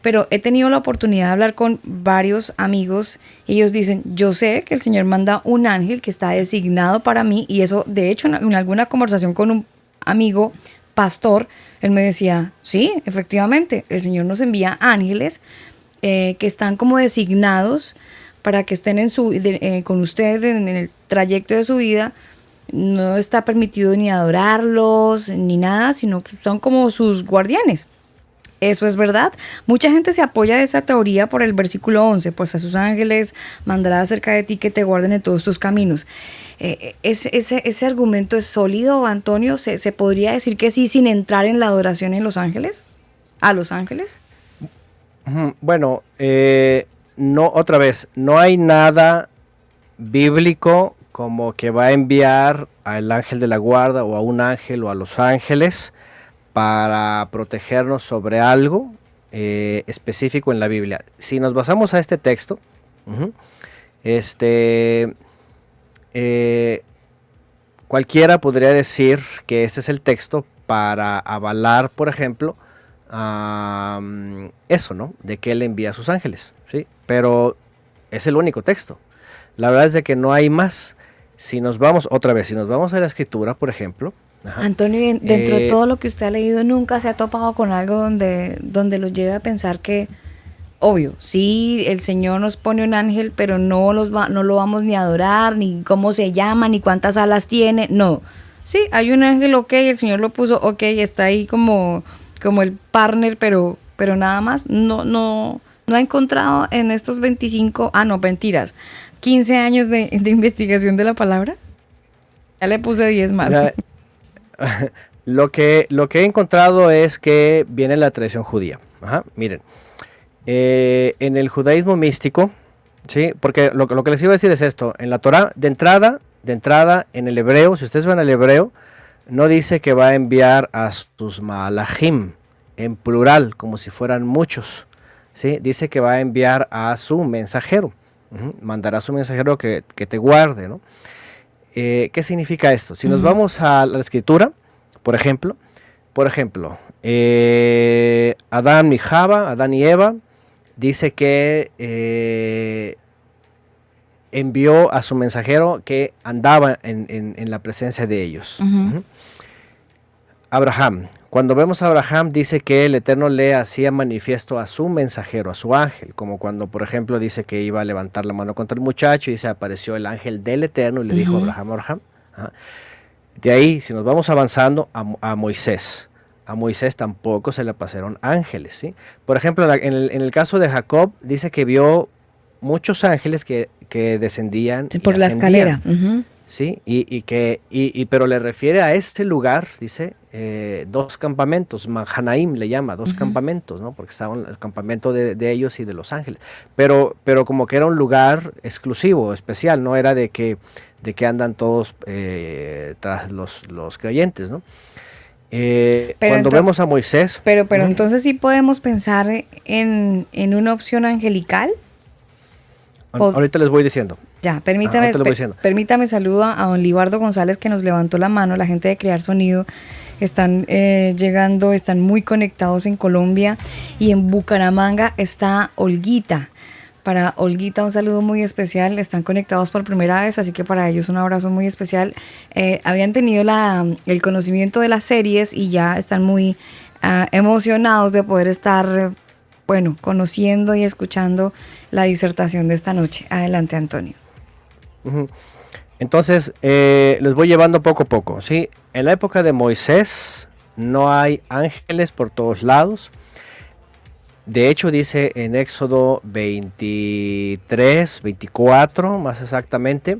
pero he tenido la oportunidad de hablar con varios amigos y ellos dicen, yo sé que el Señor manda un ángel que está designado para mí, y eso, de hecho, en alguna conversación con un amigo pastor, él me decía, sí, efectivamente, el Señor nos envía ángeles que están como designados para que estén con ustedes en el trayecto de su vida. No está permitido ni adorarlos ni nada, sino que son como sus guardianes. Eso es verdad. Mucha gente se apoya de esa teoría por el versículo 11, pues a sus ángeles mandará acerca de ti que te guarden en todos tus caminos. ¿Ese argumento es sólido, Antonio? ¿Se podría decir que sí sin entrar en la adoración en los ángeles? ¿A los ángeles? Bueno, no, otra vez, no hay nada bíblico como que va a enviar al ángel de la guarda o a un ángel o a los ángeles para protegernos sobre algo específico en la Biblia. Si nos basamos a este texto, cualquiera podría decir que ese es el texto para avalar, por ejemplo, eso, ¿no? De que él envía a sus ángeles, ¿sí? Pero es el único texto. La verdad es de que no hay más. Si nos vamos, otra vez, si nos vamos a la escritura, por ejemplo. Antonio, dentro de todo lo que usted ha leído, ¿nunca se ha topado con algo donde lo lleve a pensar que, obvio, sí, el Señor nos pone un ángel, pero no lo vamos ni a adorar, ni cómo se llama, ni cuántas alas tiene? No. Sí, hay un ángel, ok, el Señor lo puso, ok, está ahí como el partner, pero nada más. No ha encontrado en estos 15 años de investigación de la palabra. Ya le puse 10 más. Lo que he encontrado es que viene la tradición judía. Miren, en el judaísmo místico, ¿sí? Porque lo que les iba a decir es esto: en la Torá, de entrada, en el hebreo, si ustedes van al hebreo, no dice que va a enviar a sus malachim en plural, como si fueran muchos, ¿sí? Dice que va a enviar a su mensajero. Mandará a su mensajero que te guarde, ¿no? ¿Qué significa esto? Si nos vamos a la escritura, por ejemplo, Adán y Eva, dice que envió a su mensajero que andaba en la presencia de ellos. Abraham, cuando vemos a Abraham, dice que el Eterno le hacía manifiesto a su mensajero, a su ángel, como cuando, por ejemplo, dice que iba a levantar la mano contra el muchacho y se apareció el ángel del Eterno y le dijo a Abraham. De ahí, si nos vamos avanzando a Moisés, tampoco se le pasaron ángeles, ¿sí? Por ejemplo, en el caso de Jacob, dice que vio muchos ángeles que descendían por la escalera. ¿Sí? Pero le refiere a este lugar, dice, 2 campamentos, Mahanaim le llama, 2 campamentos, ¿no? Porque estaban el campamento de ellos y de los ángeles. Pero como que era un lugar exclusivo, especial, no era de que andan todos tras los creyentes, ¿no? Cuando vemos a Moisés... Pero entonces sí podemos pensar en una opción angelical. Ahorita les voy diciendo. Ya, permítame saludo a don Libardo González, que nos levantó la mano. La gente de Crear Sonido están llegando, están muy conectados en Colombia, y en Bucaramanga está Olguita. Para Olguita un saludo muy especial. Están conectados por primera vez, así que para ellos un abrazo muy especial. Habían tenido el conocimiento de las series y ya están muy emocionados de poder estar conociendo y escuchando la disertación de esta noche. Adelante, Antonio. Entonces, los voy llevando poco a poco, ¿sí? En la época de Moisés no hay ángeles por todos lados. De hecho, dice en Éxodo 23, 24, más exactamente,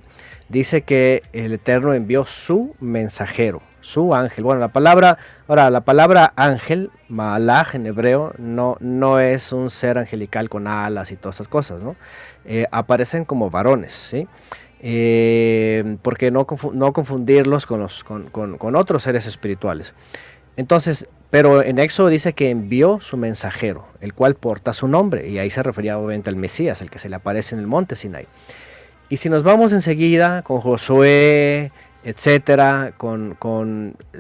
dice que el Eterno envió su mensajero, su ángel. Bueno, la palabra ángel, malach en hebreo, no es un ser angelical con alas y todas esas cosas, ¿no? Aparecen como varones, ¿sí? Porque no confundirlos con otros seres espirituales. Entonces, pero en Éxodo dice que envió su mensajero, el cual porta su nombre, y ahí se refería obviamente al Mesías, el que se le aparece en el monte Sinai. Y si nos vamos enseguida con Josué, etcétera,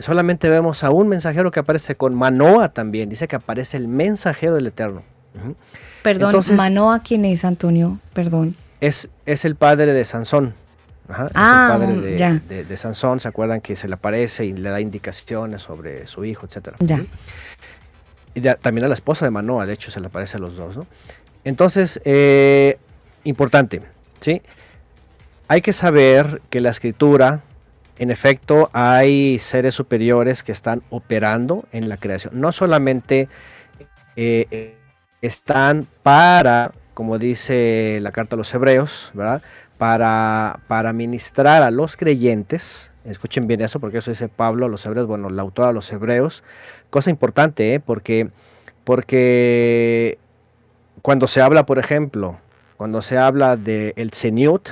solamente vemos a un mensajero que aparece con Manoa también, dice que aparece el mensajero del Eterno. Ujú. Perdón, Entonces, Manoa, ¿quién es, Antonio? Perdón. es el padre de Sansón. Ajá, es el padre Ya, de Sansón. ¿Se acuerdan que se le aparece y le da indicaciones sobre su hijo, etcétera? ya. Ujú. Y también a la esposa de Manoa, de hecho, se le aparece a los dos, ¿no? Entonces, importante, ¿sí? Hay que saber que la escritura, en efecto, hay seres superiores que están operando en la creación. No solamente están para, como dice la carta a los hebreos, ¿verdad? Para ministrar a los creyentes. Escuchen bien eso, porque eso dice Pablo a los hebreos, bueno, el autor a los hebreos. Cosa importante, porque cuando se habla, por ejemplo, cuando se habla del Zeniut,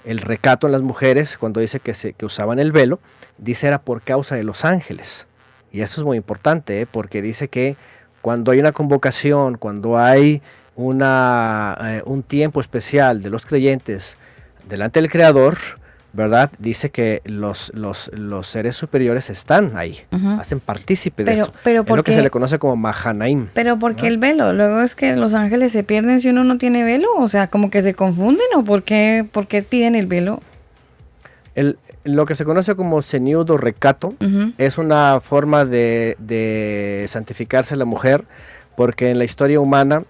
el recato en las mujeres, cuando dice que usaban el velo, dice era por causa de los ángeles. Y esto es muy importante, porque dice que cuando hay una convocación, cuando hay un tiempo especial de los creyentes delante del Creador, ¿verdad? Dice que los seres superiores están ahí, hacen partícipe de eso. Pero es lo que se le conoce como Mahanaim. Pero ¿por qué el velo? Luego es que los ángeles se pierden si uno no tiene velo, o sea, como que se confunden, ¿o por qué piden el velo? Lo que se conoce como Zeniut o recato es una forma de santificarse a la mujer, porque en la historia humana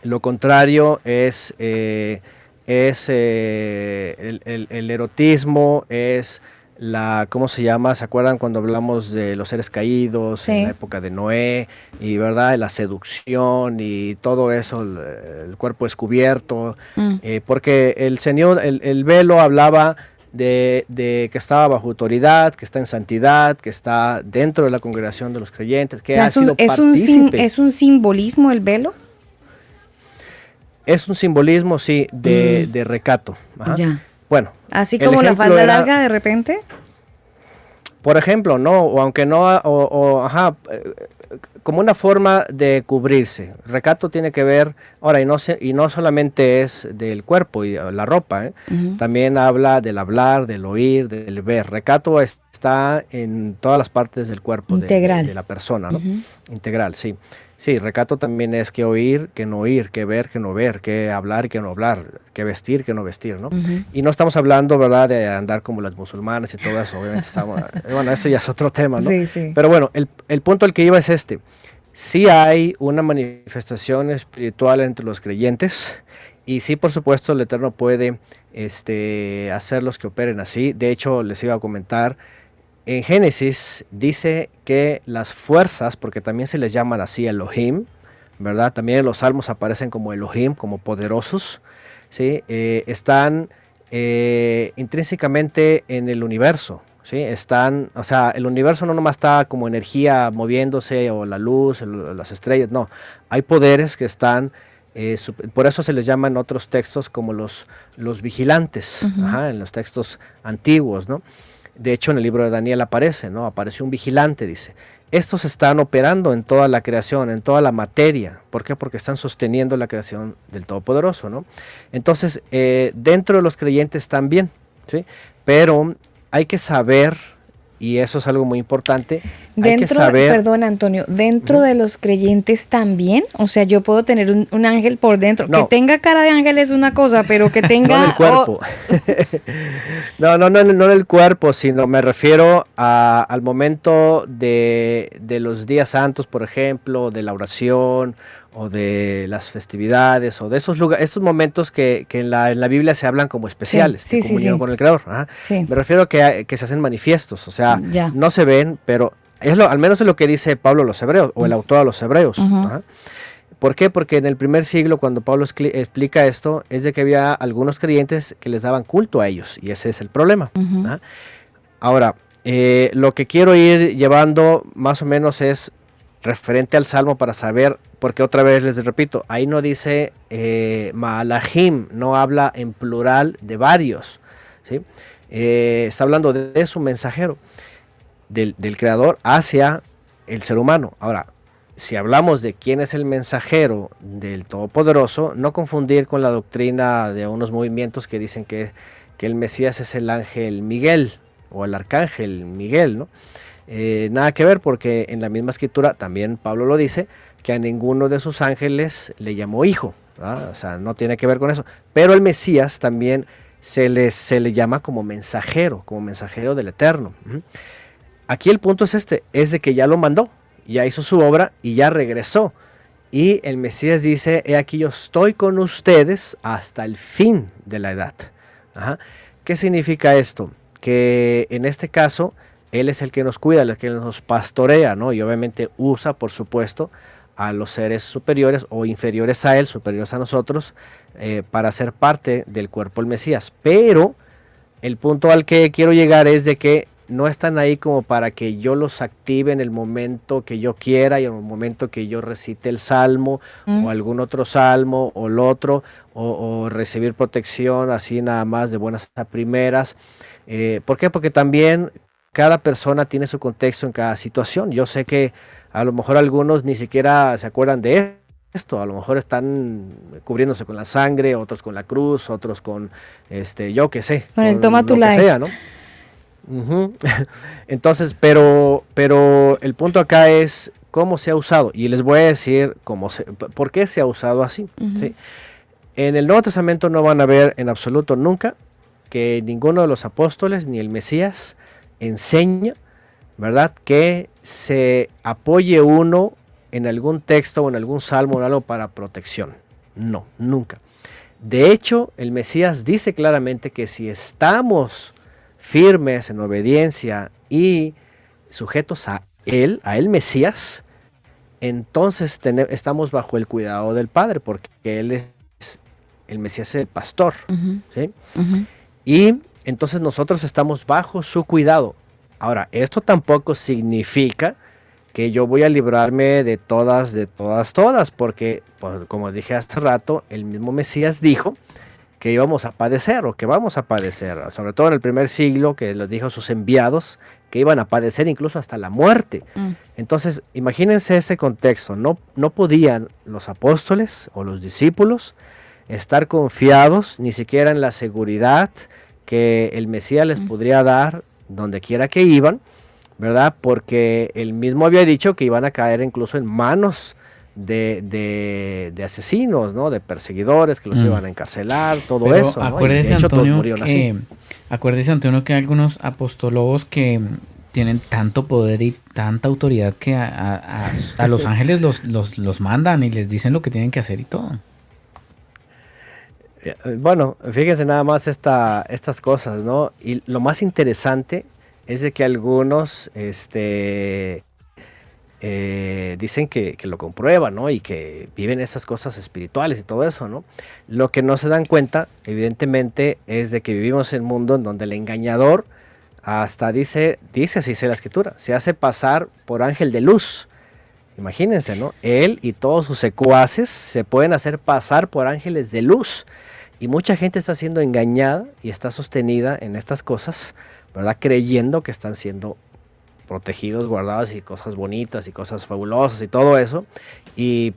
lo contrario es el erotismo, es ¿cómo se llama? ¿Se acuerdan cuando hablamos de los seres caídos, sí, en la época de Noé, y verdad, la seducción y todo eso, el cuerpo descubierto? Porque el Señor, el velo hablaba de que estaba bajo autoridad, que está en santidad, que está dentro de la congregación de los creyentes, que ha sido partícipe. ¿Es un simbolismo el velo? Es un simbolismo, sí, de recato. Ajá. Ya. Bueno. Así como la falda larga de repente. Por ejemplo, no, o aunque no, como una forma de cubrirse. Recato tiene que ver, ahora, y no solamente es del cuerpo y la ropa, también habla del hablar, del oír, del ver. Recato está en todas las partes del cuerpo de la persona, ¿no? Integral, sí. Sí, recato también es que oír, que no oír, que ver, que no ver, que hablar, que no hablar, que vestir, que no vestir, ¿no? Y no estamos hablando, ¿verdad?, de andar como las musulmanas y todo eso, obviamente estamos, bueno, eso ya es otro tema, ¿no? Sí, sí. Pero bueno, el punto al que iba es este. Sí hay una manifestación espiritual entre los creyentes y sí, por supuesto, el Eterno puede hacerlos que operen así. De hecho, les iba a comentar, en Génesis dice que las fuerzas, porque también se les llaman así Elohim, ¿verdad? También en los salmos aparecen como Elohim, como poderosos, ¿sí? Están intrínsecamente en el universo, ¿sí? O sea, el universo no nomás está como energía moviéndose, o la luz, las estrellas, no. Hay poderes que están, por eso se les llama en otros textos como los vigilantes, en los textos antiguos, ¿no? De hecho, en el libro de Daniel aparece, ¿no? Apareció un vigilante, dice. Estos están operando en toda la creación, en toda la materia. ¿Por qué? Porque están sosteniendo la creación del Todopoderoso, ¿no? Entonces, dentro de los creyentes también, ¿sí? Pero hay que saber, y eso es algo muy importante, hay que saber... Perdón, Antonio, ¿dentro de los creyentes también? O sea, yo puedo tener un ángel por dentro. No. Que tenga cara de ángel es una cosa, pero que tenga... No en el cuerpo. No en el cuerpo, sino me refiero al momento de los días santos, por ejemplo, de la oración, o de las festividades, o de esos lugares, estos momentos que en la Biblia se hablan como especiales, de comunión con el Creador. Sí. Me refiero a que se hacen manifiestos, o sea, no se ven, pero al menos es lo que dice Pablo a los hebreos, o el autor a los hebreos. ¿Por qué? Porque en el primer siglo, cuando Pablo explica esto, es de que había algunos creyentes que les daban culto a ellos, y ese es el problema. Ahora, lo que quiero ir llevando más o menos es referente al Salmo, para saber, porque otra vez les repito, ahí no dice Maalahim, no habla en plural de varios, ¿sí? Está hablando de su mensajero, del Creador hacia el ser humano. Ahora, si hablamos de quién es el mensajero del Todopoderoso, no confundir con la doctrina de unos movimientos que dicen que el Mesías es el ángel Miguel, o el arcángel Miguel, ¿no? nada que ver, porque en la misma escritura también Pablo lo dice, que a ninguno de sus ángeles le llamó hijo, ¿verdad? O sea, no tiene que ver con eso. Pero el Mesías también se le llama como mensajero del Eterno. Aquí el punto es es de que ya lo mandó, ya hizo su obra y ya regresó. Y el Mesías dice, he aquí yo estoy con ustedes hasta el fin de la edad. Ajá. ¿Qué significa esto? Que en este caso, Él es el que nos cuida, el que nos pastorea, ¿no? Y obviamente usa, por supuesto, a los seres superiores o inferiores a Él, superiores a nosotros, para ser parte del cuerpo del Mesías. Pero el punto al que quiero llegar es de que no están ahí como para que yo los active en el momento que yo quiera y en el momento que yo recite el salmo o algún otro salmo o el otro, o recibir protección así nada más de buenas a primeras. ¿Por qué? Porque también cada persona tiene su contexto en cada situación. Yo sé que a lo mejor algunos ni siquiera se acuerdan de esto, a lo mejor están cubriéndose con la sangre, otros con la cruz, otros con, yo qué sé, con el toma tu lo que like. sea, ¿no? Entonces, pero el punto acá es cómo se ha usado, y les voy a decir por qué se ha usado así. ¿Sí? En el Nuevo Testamento no van a ver en absoluto nunca que ninguno de los apóstoles ni el Mesías enseña, ¿verdad?, que se apoye uno en algún texto o en algún salmo o algo para protección. No, nunca. De hecho, el Mesías dice claramente que si estamos firmes en obediencia y sujetos a Él Mesías, entonces estamos bajo el cuidado del Padre, porque el Mesías es el pastor. ¿Sí? Y entonces nosotros estamos bajo su cuidado. Ahora, esto tampoco significa que yo voy a librarme de todas, porque, pues, como dije hace rato, el mismo Mesías dijo que íbamos a padecer, o que vamos a padecer, sobre todo en el primer siglo, que les dijo a sus enviados que iban a padecer incluso hasta la muerte. Entonces, imagínense ese contexto. No podían los apóstoles o los discípulos estar confiados ni siquiera en la seguridad que el Mesías les podría dar donde quiera que iban, ¿verdad? Porque él mismo había dicho que iban a caer incluso en manos de asesinos, ¿no? De perseguidores que los iban a encarcelar, todo Pero eso, ¿no? Acuérdese, Y de hecho, Antonio, todos murieron así. acuérdese, Antonio, que hay algunos apostólogos que tienen tanto poder y tanta autoridad que a los ángeles los mandan y les dicen lo que tienen que hacer y todo. Bueno, fíjense nada más estas cosas, ¿no? Y lo más interesante es de que algunos dicen que lo comprueban, ¿no? Y que viven esas cosas espirituales y todo eso, ¿no? Lo que no se dan cuenta, evidentemente, es de que vivimos en un mundo en donde el engañador hasta dice así dice la escritura, se hace pasar por ángel de luz. Imagínense, ¿no? Él y todos sus secuaces se pueden hacer pasar por ángeles de luz. Y mucha gente está siendo engañada y está sostenida en estas cosas, ¿verdad? Creyendo que están siendo protegidos, guardados y cosas bonitas y cosas fabulosas y todo eso.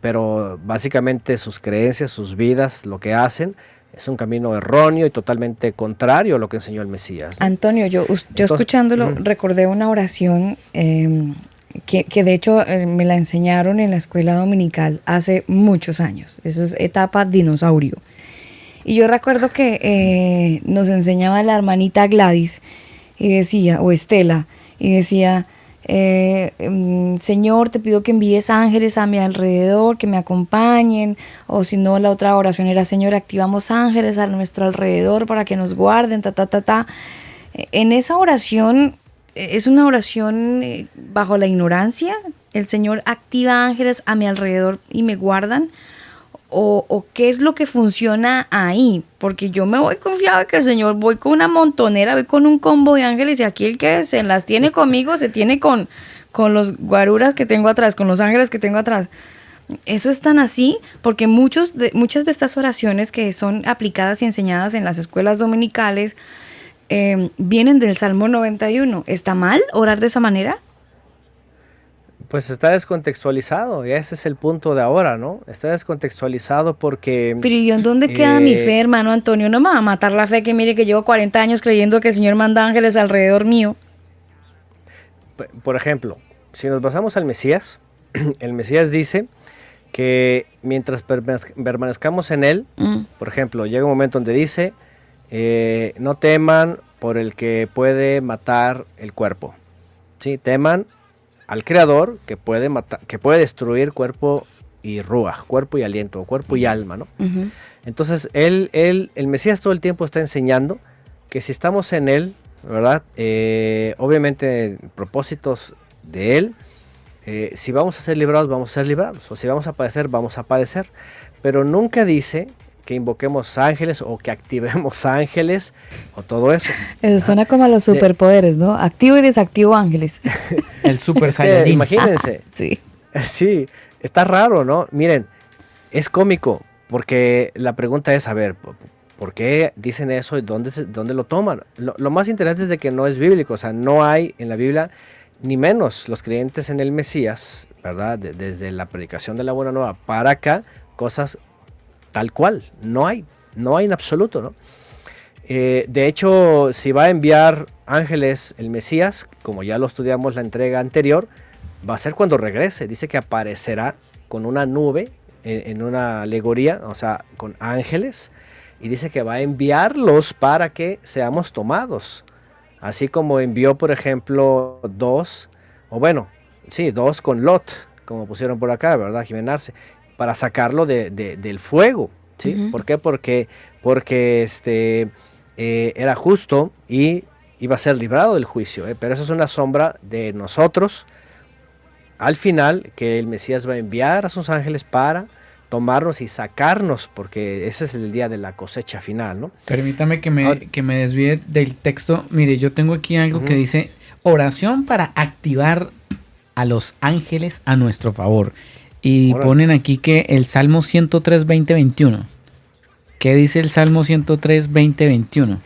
Pero básicamente sus creencias, sus vidas, lo que hacen es un camino erróneo y totalmente contrario a lo que enseñó el Mesías, ¿no? Antonio, yo escuchándolo recordé una oración que de hecho me la enseñaron en la escuela dominical hace muchos años. Eso es etapa dinosaurio. Y yo recuerdo que nos enseñaba la hermanita Gladys y decía, o Estela, y decía, Señor, te pido que envíes ángeles a mi alrededor, que me acompañen, o si no, la otra oración era, Señor, activamos ángeles a nuestro alrededor para que nos guarden, En esa oración, es una oración bajo la ignorancia, el Señor activa ángeles a mi alrededor y me guardan, o qué es lo que funciona ahí, porque yo me voy confiado de que el Señor, voy con una montonera, voy con un combo de ángeles, y aquí el que se las tiene conmigo se tiene con los guaruras que tengo atrás, con los ángeles que tengo atrás. Eso es tan así, porque muchas de estas oraciones que son aplicadas y enseñadas en las escuelas dominicales vienen del Salmo 91. ¿Está mal orar de esa manera? Pues está descontextualizado, y ese es el punto de ahora, ¿no? Está descontextualizado porque... Pero ¿y dónde queda mi fe, hermano Antonio? No me va a matar la fe, que mire que llevo 40 años creyendo que el Señor manda ángeles alrededor mío. Por ejemplo, si nos basamos al Mesías, el Mesías dice que mientras permanezcamos en él, por ejemplo, llega un momento donde dice, no teman por el que puede matar el cuerpo, ¿sí? Teman al Creador que puede matar, que puede destruir cuerpo y ruaj, cuerpo y aliento, cuerpo y alma, ¿no? Entonces, el Mesías todo el tiempo está enseñando que si estamos en él, ¿verdad? Obviamente, propósitos de él, si vamos a ser librados, vamos a ser librados, o si vamos a padecer, vamos a padecer, pero nunca dice que invoquemos ángeles o que activemos ángeles o todo eso. Eso suena como a los superpoderes, ¿no? Activo y desactivo ángeles. El super Es que, Saiyajin. imagínense, Sí. sí, está raro, ¿no? Miren, es cómico, porque la pregunta es, a ver, ¿por qué dicen eso y dónde lo toman? Lo más interesante es de que no es bíblico, o sea, no hay en la Biblia, ni menos los creyentes en el Mesías, ¿verdad? Desde la predicación de la Buena Nueva para acá, cosas tal cual, no hay en absoluto, ¿no? De hecho, si va a enviar ángeles el Mesías, como ya lo estudiamos la entrega anterior, va a ser cuando regrese. Dice que aparecerá con una nube en una alegoría, o sea, con ángeles, y dice que va a enviarlos para que seamos tomados. Así como envió, por ejemplo, dos con Lot, como pusieron por acá, ¿verdad? Jimenarse, para sacarlo del fuego, ¿sí? ¿Por qué? Porque era justo y iba a ser librado del juicio, pero eso es una sombra de nosotros, al final, que el Mesías va a enviar a sus ángeles para tomarnos y sacarnos, porque ese es el día de la cosecha final, ¿no? Permítame que me desvíe del texto. Mire, yo tengo aquí algo que dice, oración para activar a los ángeles a nuestro favor. Y ponen aquí que el Salmo 103, 20, 21. ¿Qué dice el Salmo 103, 20, 21?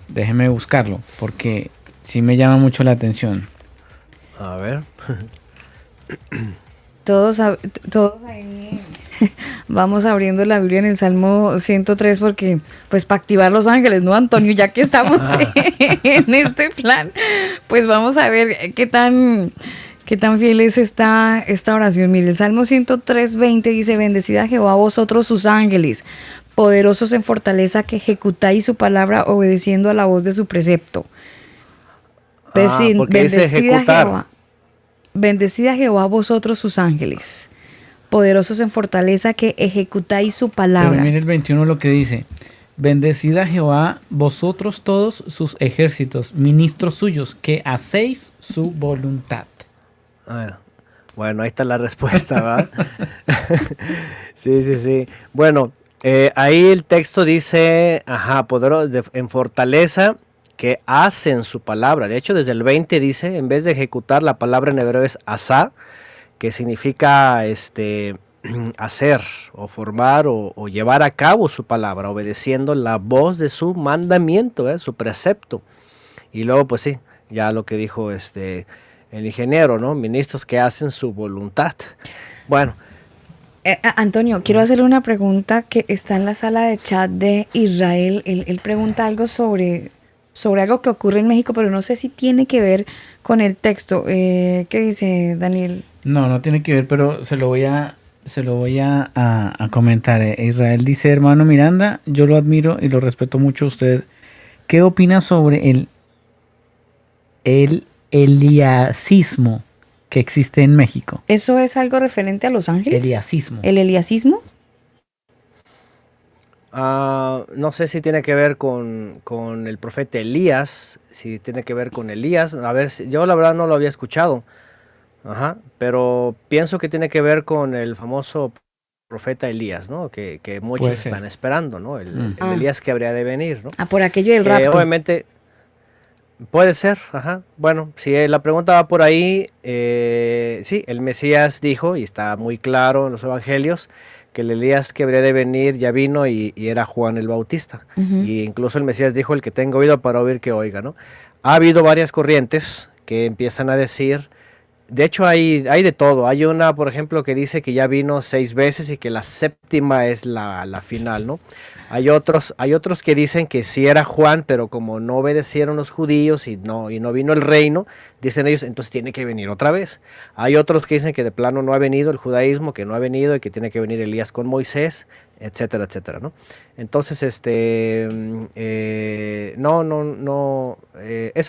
Déjeme buscarlo, porque sí me llama mucho la atención. A ver. Todos ahí vamos abriendo la Biblia en el Salmo 103 porque, pues, para activar los ángeles, ¿no, Antonio? Ya que estamos en este plan, pues vamos a ver qué tan fiel es esta oración. Mire, el Salmo 103, 20 dice, bendecida Jehová vosotros sus ángeles, poderosos en fortaleza que ejecutáis su palabra obedeciendo a la voz de su precepto. Porque dice ejecutar. Jehová. Bendecida Jehová vosotros sus ángeles, poderosos en fortaleza que ejecutáis su palabra. Pero mire el 21 lo que dice. Bendecida Jehová vosotros todos sus ejércitos, ministros suyos, que hacéis su voluntad. Bueno, ahí está la respuesta, ¿verdad? Sí. Bueno, ahí el texto dice, poderosos en fortaleza que hacen su palabra. De hecho, desde el 20 dice, en vez de ejecutar, la palabra en hebreo es asá, que significa hacer o formar o llevar a cabo su palabra, obedeciendo la voz de su mandamiento, su precepto. Y luego, pues sí, ya lo que dijo el ingeniero, ¿no? Ministros que hacen su voluntad. Bueno. Antonio, quiero hacerle una pregunta que está en la sala de chat de Israel. Él pregunta algo sobre algo que ocurre en México, pero no sé si tiene que ver con el texto. ¿Qué dice Daniel? No tiene que ver, pero se lo voy a comentar. Israel dice, hermano Miranda, yo lo admiro y lo respeto mucho a usted. ¿Qué opina sobre el eliasismo que existe en México? ¿Eso es algo referente a los ángeles? Eliasismo. ¿El eliasismo? No sé si tiene que ver con el profeta Elías, si tiene que ver con Elías. A ver, yo la verdad no lo había escuchado. Pero pienso que tiene que ver con el famoso profeta Elías, ¿no? Que muchos están esperando, ¿no? El Elías que habría de venir, ¿no? Por aquello del rapto. Obviamente puede ser, Bueno, si la pregunta va por ahí, sí, el Mesías dijo, y está muy claro en los evangelios, que el Elías que habría de venir ya vino y era Juan el Bautista. Y incluso el Mesías dijo, el que tenga oído para oír, que oiga, ¿no? Ha habido varias corrientes que empiezan a decir, de hecho hay de todo. Hay una, por ejemplo, que dice que ya vino 6 veces y que la séptima es la final, ¿no? Hay otros que dicen que sí era Juan, pero como no obedecieron los judíos y no vino el reino, dicen ellos, entonces tiene que venir otra vez. Hay otros que dicen que de plano no ha venido el judaísmo, que no ha venido y que tiene que venir Elías con Moisés, etcétera, etcétera, ¿no? Entonces, es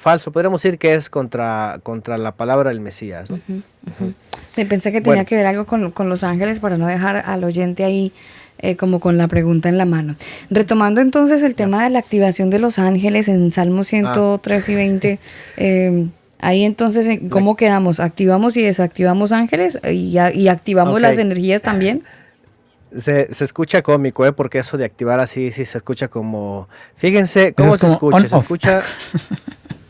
falso. Podríamos decir que es contra la palabra del Mesías, ¿no? Sí, pensé que tenía que ver algo con los ángeles para no dejar al oyente ahí como con la pregunta en la mano. Retomando entonces el tema de la activación de los ángeles en Salmos 103 y 20, ahí entonces, ¿cómo quedamos? ¿Activamos y desactivamos ángeles y activamos las energías también? Se escucha cómico, porque eso de activar así, sí se escucha como... Fíjense cómo se escucha. Se escucha...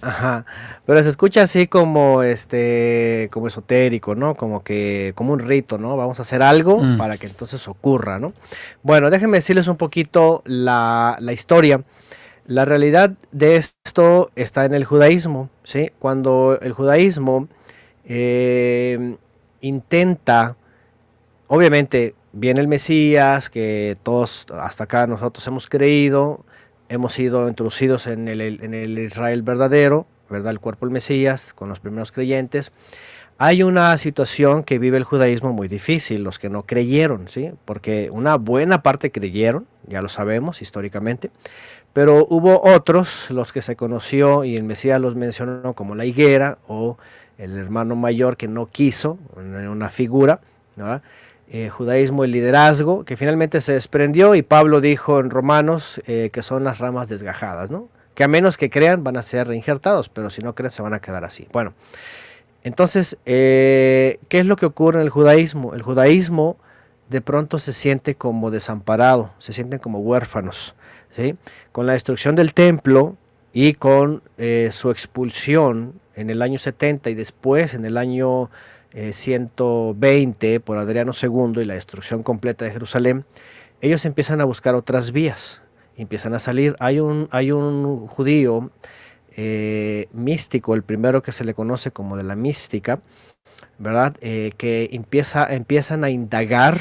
Ajá, pero se escucha así como como esotérico, ¿no? Como un rito, ¿no? Vamos a hacer algo para que entonces ocurra, ¿no? Bueno, déjenme decirles un poquito la historia. La realidad de esto está en el judaísmo, ¿sí? Cuando el judaísmo intenta, obviamente viene el Mesías, que todos hasta acá nosotros hemos creído, hemos sido introducidos en el Israel verdadero, ¿verdad? El cuerpo del Mesías, con los primeros creyentes. Hay una situación que vive el judaísmo muy difícil, los que no creyeron, ¿sí? Porque una buena parte creyeron, ya lo sabemos históricamente, pero hubo otros, los que se conoció, y el Mesías los mencionó como la higuera, o el hermano mayor que no quiso, una figura, ¿verdad? Judaísmo, el liderazgo, que finalmente se desprendió, y Pablo dijo en Romanos que son las ramas desgajadas, ¿no? Que a menos que crean van a ser reinjertados, pero si no creen se van a quedar así. Bueno, entonces, ¿qué es lo que ocurre en el judaísmo? El judaísmo de pronto se siente como desamparado, se sienten como huérfanos, ¿sí? Con la destrucción del templo y con su expulsión en el año 70 y después en el año 120 por Adriano II y la destrucción completa de Jerusalén, ellos empiezan a buscar otras vías, empiezan a salir. Hay un judío místico, el primero que se le conoce como de la mística, ¿verdad? Que empiezan a indagar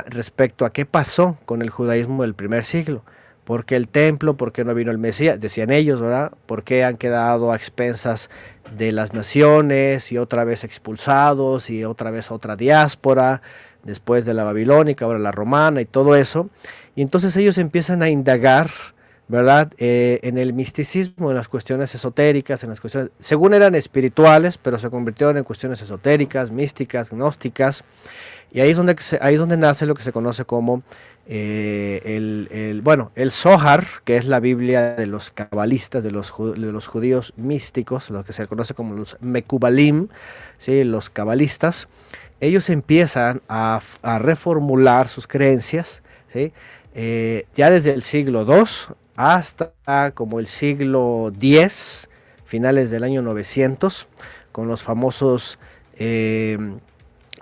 respecto a qué pasó con el judaísmo del primer siglo. ¿Por qué el templo? ¿Por qué no vino el Mesías? Decían ellos, ¿verdad? ¿Por qué han quedado a expensas de las naciones y otra vez expulsados y otra vez otra diáspora después de la babilónica, ahora la romana y todo eso? Y entonces ellos empiezan a indagar, ¿verdad? En el misticismo, en las cuestiones esotéricas, en las cuestiones, según eran espirituales, pero se convirtieron en cuestiones esotéricas, místicas, gnósticas. Y ahí es donde nace lo que se conoce como el Zohar, que es la Biblia de los cabalistas, de los judíos místicos, lo que se conoce como los Mekubalim, ¿sí? Los cabalistas. Ellos empiezan a reformular sus creencias, ¿sí? Ya desde el siglo II hasta como el siglo X, finales del año 900, con los famosos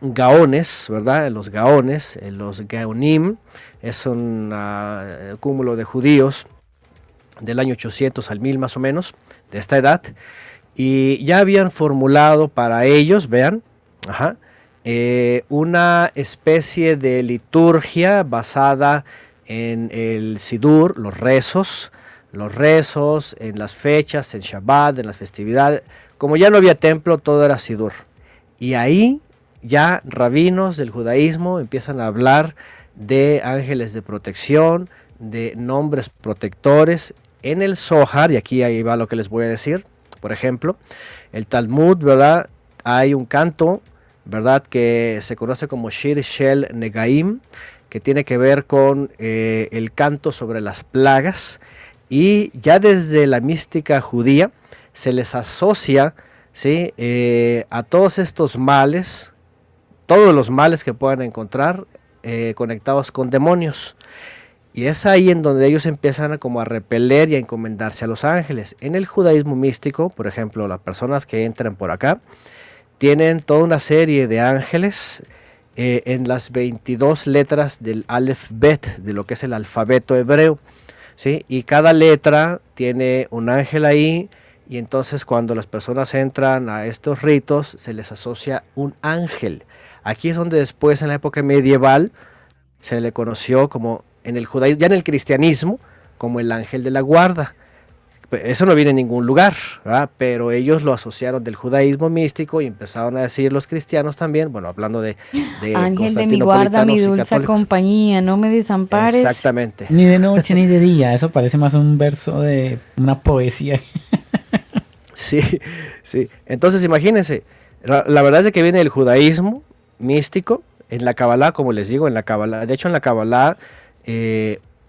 gaones, ¿verdad? Los gaones, los gaonim, es un cúmulo de judíos del año 800 al 1000 más o menos, de esta edad, y ya habían formulado para ellos, vean, una especie de liturgia basada en el Sidur, los rezos, en las fechas, en Shabbat, en las festividades. Como ya no había templo, todo era Sidur. Y ahí ya rabinos del judaísmo empiezan a hablar de ángeles de protección, de nombres protectores en el Zohar, y aquí ahí va lo que les voy a decir. Por ejemplo, el Talmud, ¿verdad? Hay un canto, ¿verdad?, que se conoce como Shir Shel Negaim, que tiene que ver con el canto sobre las plagas, y ya desde la mística judía se les asocia, ¿sí?, a todos estos males, todos los males que puedan encontrar conectados con demonios. Y es ahí en donde ellos empiezan a repeler y a encomendarse a los ángeles. En el judaísmo místico, por ejemplo, las personas que entran por acá tienen toda una serie de ángeles en las 22 letras del Aleph Bet, de lo que es el alfabeto hebreo, ¿sí? Y cada letra tiene un ángel ahí, y entonces cuando las personas entran a estos ritos se les asocia un ángel. Aquí es donde después, en la época medieval, se le conoció como en el judaísmo, ya en el cristianismo, como el ángel de la guarda. Eso no viene en ningún lugar, ¿verdad? Pero ellos lo asociaron del judaísmo místico y empezaron a decir los cristianos también, bueno, hablando de Ángel de mi guarda, mi dulce compañía, no me desampares. Exactamente. Ni de noche ni de día, eso parece más un verso de una poesía. Sí, sí. Entonces imagínense, la verdad es de que viene el judaísmo místico, en la Kabbalah, como les digo, en la Kabbalah, de hecho en la Kabbalah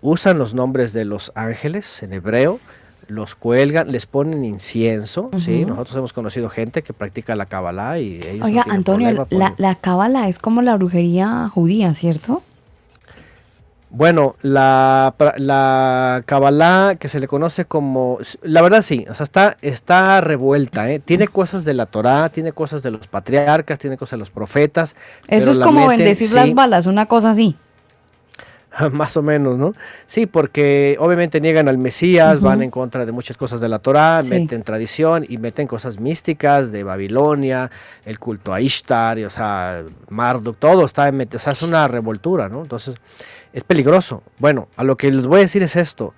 usan los nombres de los ángeles en hebreo, los cuelgan, les ponen incienso, ¿sí? Nosotros hemos conocido gente que practica la Kabbalah y ellos Oiga, no Antonio, la Kabbalah es como la brujería judía, ¿cierto? Bueno, la Kabbalah, que se le conoce como, la verdad sí, o sea, está revuelta, ¿eh? Tiene cosas de la Torá, tiene cosas de los patriarcas, tiene cosas de los profetas. Eso es como bendecir las balas, una cosa así. Más o menos, ¿no? Sí, porque obviamente niegan al Mesías, van en contra de muchas cosas de la Torá, meten tradición y meten cosas místicas de Babilonia, el culto a Ishtar, o sea, Marduk, todo está o sea, es una revoltura, ¿no? Entonces, es peligroso. Bueno, a lo que les voy a decir es esto.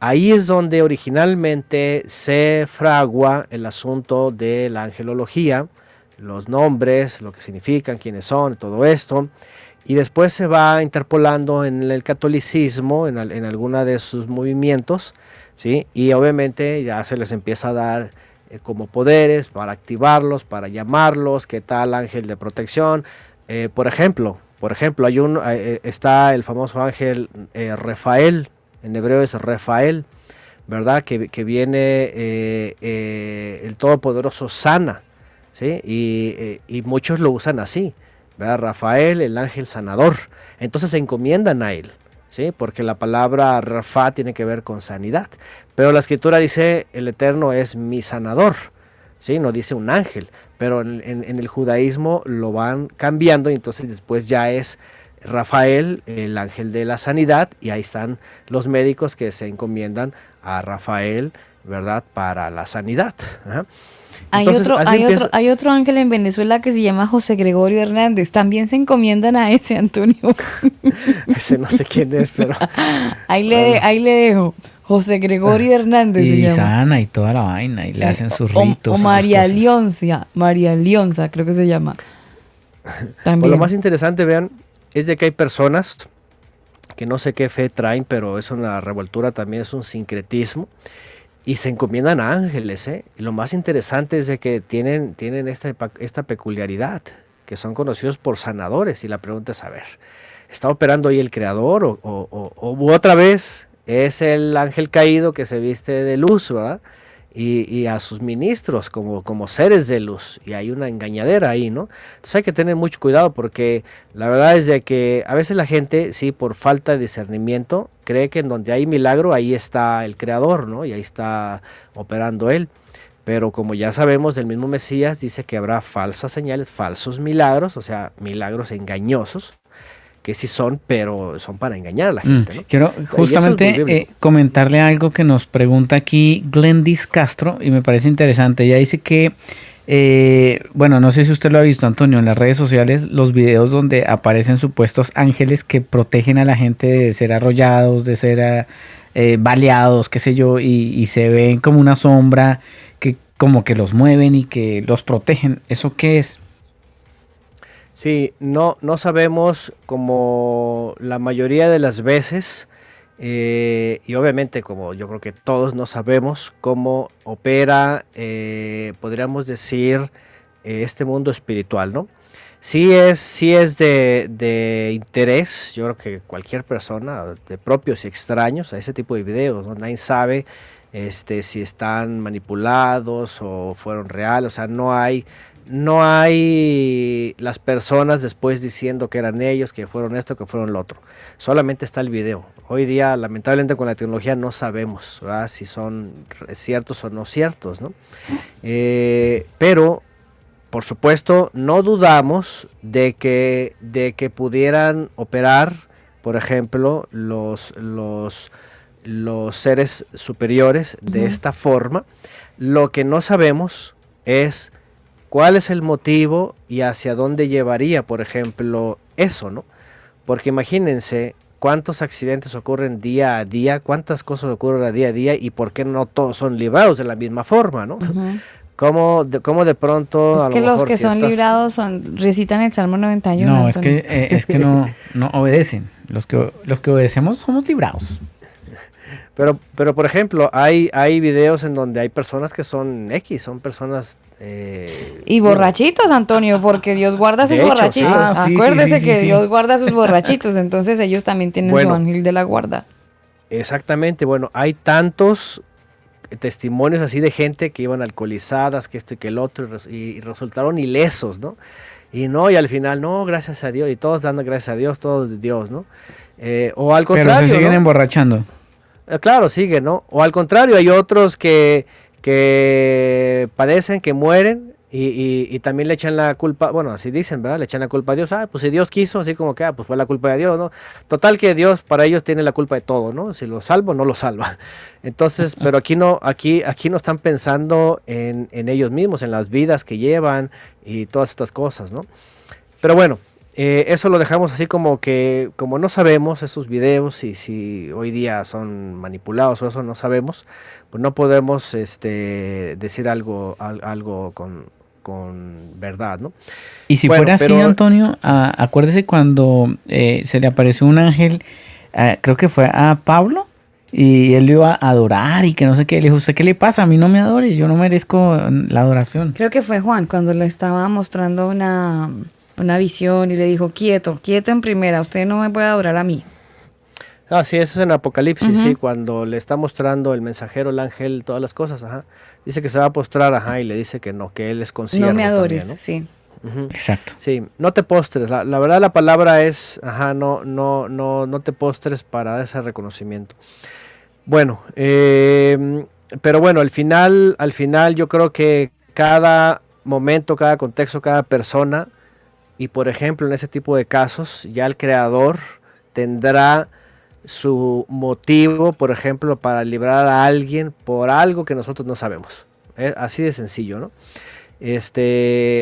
Ahí es donde originalmente se fragua el asunto de la angelología, los nombres, lo que significan, quiénes son, todo esto. Y después se va interpolando en el catolicismo, en alguna de sus movimientos, ¿sí? Y obviamente ya se les empieza a dar como poderes para activarlos, para llamarlos, qué tal ángel de protección. Por ejemplo, está el famoso ángel Rafael, en hebreo es Rafael, ¿verdad? Que viene el todopoderoso sana, ¿sí? Y muchos lo usan así, ¿verdad? Rafael, el ángel sanador. Entonces se encomiendan a él, ¿sí? Porque la palabra Rafa tiene que ver con sanidad. Pero la escritura dice, el Eterno es mi sanador, ¿sí? No dice un ángel. Pero en el judaísmo lo van cambiando y entonces después ya es Rafael, el ángel de la sanidad, y ahí están los médicos que se encomiendan a Rafael, ¿verdad? Para la sanidad. Ajá. Entonces, hay otro ángel en Venezuela que se llama José Gregorio Hernández. También se encomiendan a ese, Antonio. Ese no sé quién es, pero... ahí le dejo. José Gregorio Hernández y se llama. sana y toda la vaina, y le hacen sus ritos. O María Leonza, creo que se llama. También. Pues lo más interesante, vean, es de que hay personas que no sé qué fe traen, pero es una revoltura también, es un sincretismo. Y se encomiendan a ángeles, ¿eh? Y lo más interesante es de que tienen esta peculiaridad, que son conocidos por sanadores. Y la pregunta es, a ver, ¿está operando ahí el creador o otra vez es el ángel caído que se viste de luz, ¿verdad? Y a sus ministros como seres de luz, y hay una engañadera ahí, ¿no? Entonces hay que tener mucho cuidado, porque la verdad es de que a veces la gente, sí, por falta de discernimiento, cree que en donde hay milagro, ahí está el creador, ¿no? Y ahí está operando él. Pero como ya sabemos, del mismo Mesías dice que habrá falsas señales, falsos milagros, o sea, milagros engañosos, que sí son, pero son para engañar a la gente, ¿no? Quiero justamente comentarle algo que nos pregunta aquí Glendis Castro, y me parece interesante. Ella dice que, bueno, no sé si usted lo ha visto, Antonio, en las redes sociales, los videos donde aparecen supuestos ángeles que protegen a la gente de ser arrollados, de ser baleados, qué sé yo, y se ven como una sombra que como que los mueven y que los protegen. ¿Eso qué es? Sí, no sabemos, como la mayoría de las veces, y obviamente como yo creo que todos no sabemos cómo opera, podríamos decir, este mundo espiritual, ¿no? Sí es de interés, yo creo que cualquier persona, de propios y extraños, a ese tipo de videos, ¿no? Nadie sabe si están manipulados o fueron reales, o sea, no hay las personas después diciendo que eran ellos, que fueron esto, que fueron lo otro. Solamente está el video. Hoy día, lamentablemente, con la tecnología no sabemos, ¿verdad?, si son ciertos o no ciertos, ¿no? Pero, por supuesto, no dudamos de que pudieran operar, por ejemplo, los seres superiores de esta forma. Lo que no sabemos es cuál es el motivo y hacia dónde llevaría, por ejemplo, eso, ¿no? Porque imagínense, cuántos accidentes ocurren día a día, cuántas cosas ocurren a día y por qué no todos son librados de la misma forma, ¿no? Ujú. Cómo de pronto Es a que lo los mejor que son librados recitan el Salmo 91. No, Antonio. es que no obedecen. Los que obedecemos somos librados. Pero por ejemplo, hay videos en donde hay personas que son son personas... Y borrachitos, Antonio, porque Dios guarda a sus De hecho, borrachitos. sí. Ah, sí, Acuérdese sí, que sí. Dios guarda a sus borrachitos, entonces ellos también tienen su Bueno. ángel de la guarda. Exactamente, bueno, hay tantos testimonios así de gente que iban alcoholizadas, que esto y que el otro, y resultaron ilesos, ¿no? Y al final, no, gracias a Dios, y todos dando gracias a Dios, todos de Dios, ¿no? O al Pero contrario, se siguen ¿no? emborrachando. Claro, sigue, ¿no? O al contrario, hay otros que padecen, que mueren y también le echan la culpa, bueno, así dicen, ¿verdad? Le echan la culpa a Dios. Pues si Dios quiso, así como que, pues fue la culpa de Dios, ¿no? Total que Dios para ellos tiene la culpa de todo, ¿no? Si lo salvo, no lo salva. Entonces, pero aquí no están pensando en ellos mismos, en las vidas que llevan y todas estas cosas, ¿no? Pero bueno. Eso lo dejamos así como no sabemos esos videos y si hoy día son manipulados o eso no sabemos, pues no podemos decir algo con verdad, ¿no? Y si Bueno, fuera así, pero- Antonio, acuérdese cuando se le apareció un ángel, creo que fue a Pablo, y él lo iba a adorar y que no sé qué. Le dijo, ¿usted qué le pasa? A mí no me adore, yo no merezco la adoración. Creo que fue Juan cuando le estaba mostrando una visión y le dijo, quieto en primera, usted no me puede adorar a mí. Sí, eso es en Apocalipsis, Ujú. sí, cuando le está mostrando el mensajero, el ángel, todas las cosas, ajá. Dice que se va a postrar, ajá, y le dice que no, que él es consiervo No me adores, también, sí. ¿no? Ujú. Exacto. Sí, no te postres. La verdad la palabra es, no te postres para dar ese reconocimiento. Bueno, pero bueno, al final yo creo que cada momento, cada contexto, cada persona, y por ejemplo en ese tipo de casos, ya el creador tendrá su motivo, por ejemplo, para librar a alguien por algo que nosotros no sabemos. Así de sencillo, ¿no?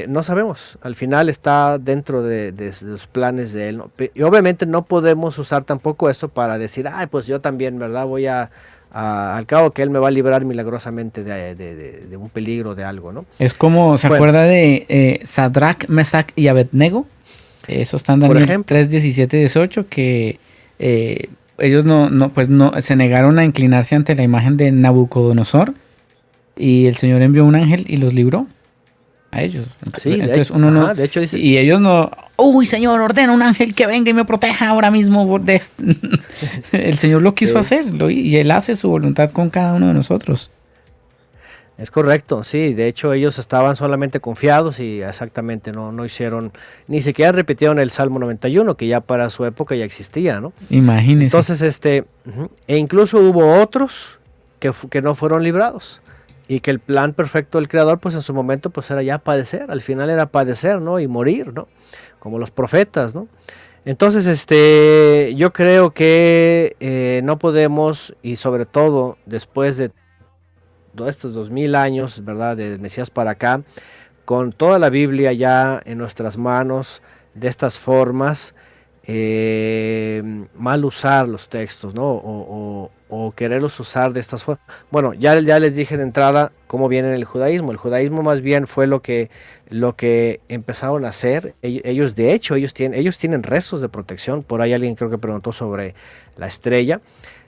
No sabemos, al final está dentro de los planes de él, ¿no? Y obviamente no podemos usar tampoco eso para decir, pues yo también, ¿verdad? Al cabo que él me va a librar milagrosamente de un peligro, de algo, ¿no? Es como, ¿se Bueno. acuerda de Sadrach, Mesach y Abednego? Eso está en Por Daniel ejemplo. 3, 17, 18, que ellos no se negaron a inclinarse ante la imagen de Nabucodonosor, y el Señor envió un ángel y los libró a ellos. Sí, Entonces uno no, de hecho dice, y ellos no, uy, Señor, ordena un ángel que venga y me proteja ahora mismo el Señor lo quiso Sí. hacer, y él hace su voluntad con cada uno de nosotros. es correcto, sí, de hecho ellos estaban solamente confiados y exactamente no hicieron, ni siquiera repitieron el Salmo 91, que ya para su época ya existía, ¿no? Imagínense. Entonces, e incluso hubo otros que no fueron librados y que el plan perfecto del creador, pues en su momento, pues era ya padecer, al final era padecer, ¿no? Y morir, ¿no? Como los profetas, ¿no? Entonces, yo creo que no podemos, y sobre todo después de todos estos 2000 años, ¿verdad? De Mesías para acá, con toda la Biblia ya en nuestras manos, de estas formas, mal usar los textos, ¿no? O quererlos usar de estas formas. Bueno, ya les dije de entrada cómo viene en el judaísmo. El judaísmo más bien fue lo que empezaron a hacer. Ellos de hecho, ellos tienen rezos de protección. Por ahí alguien creo que preguntó sobre la estrella.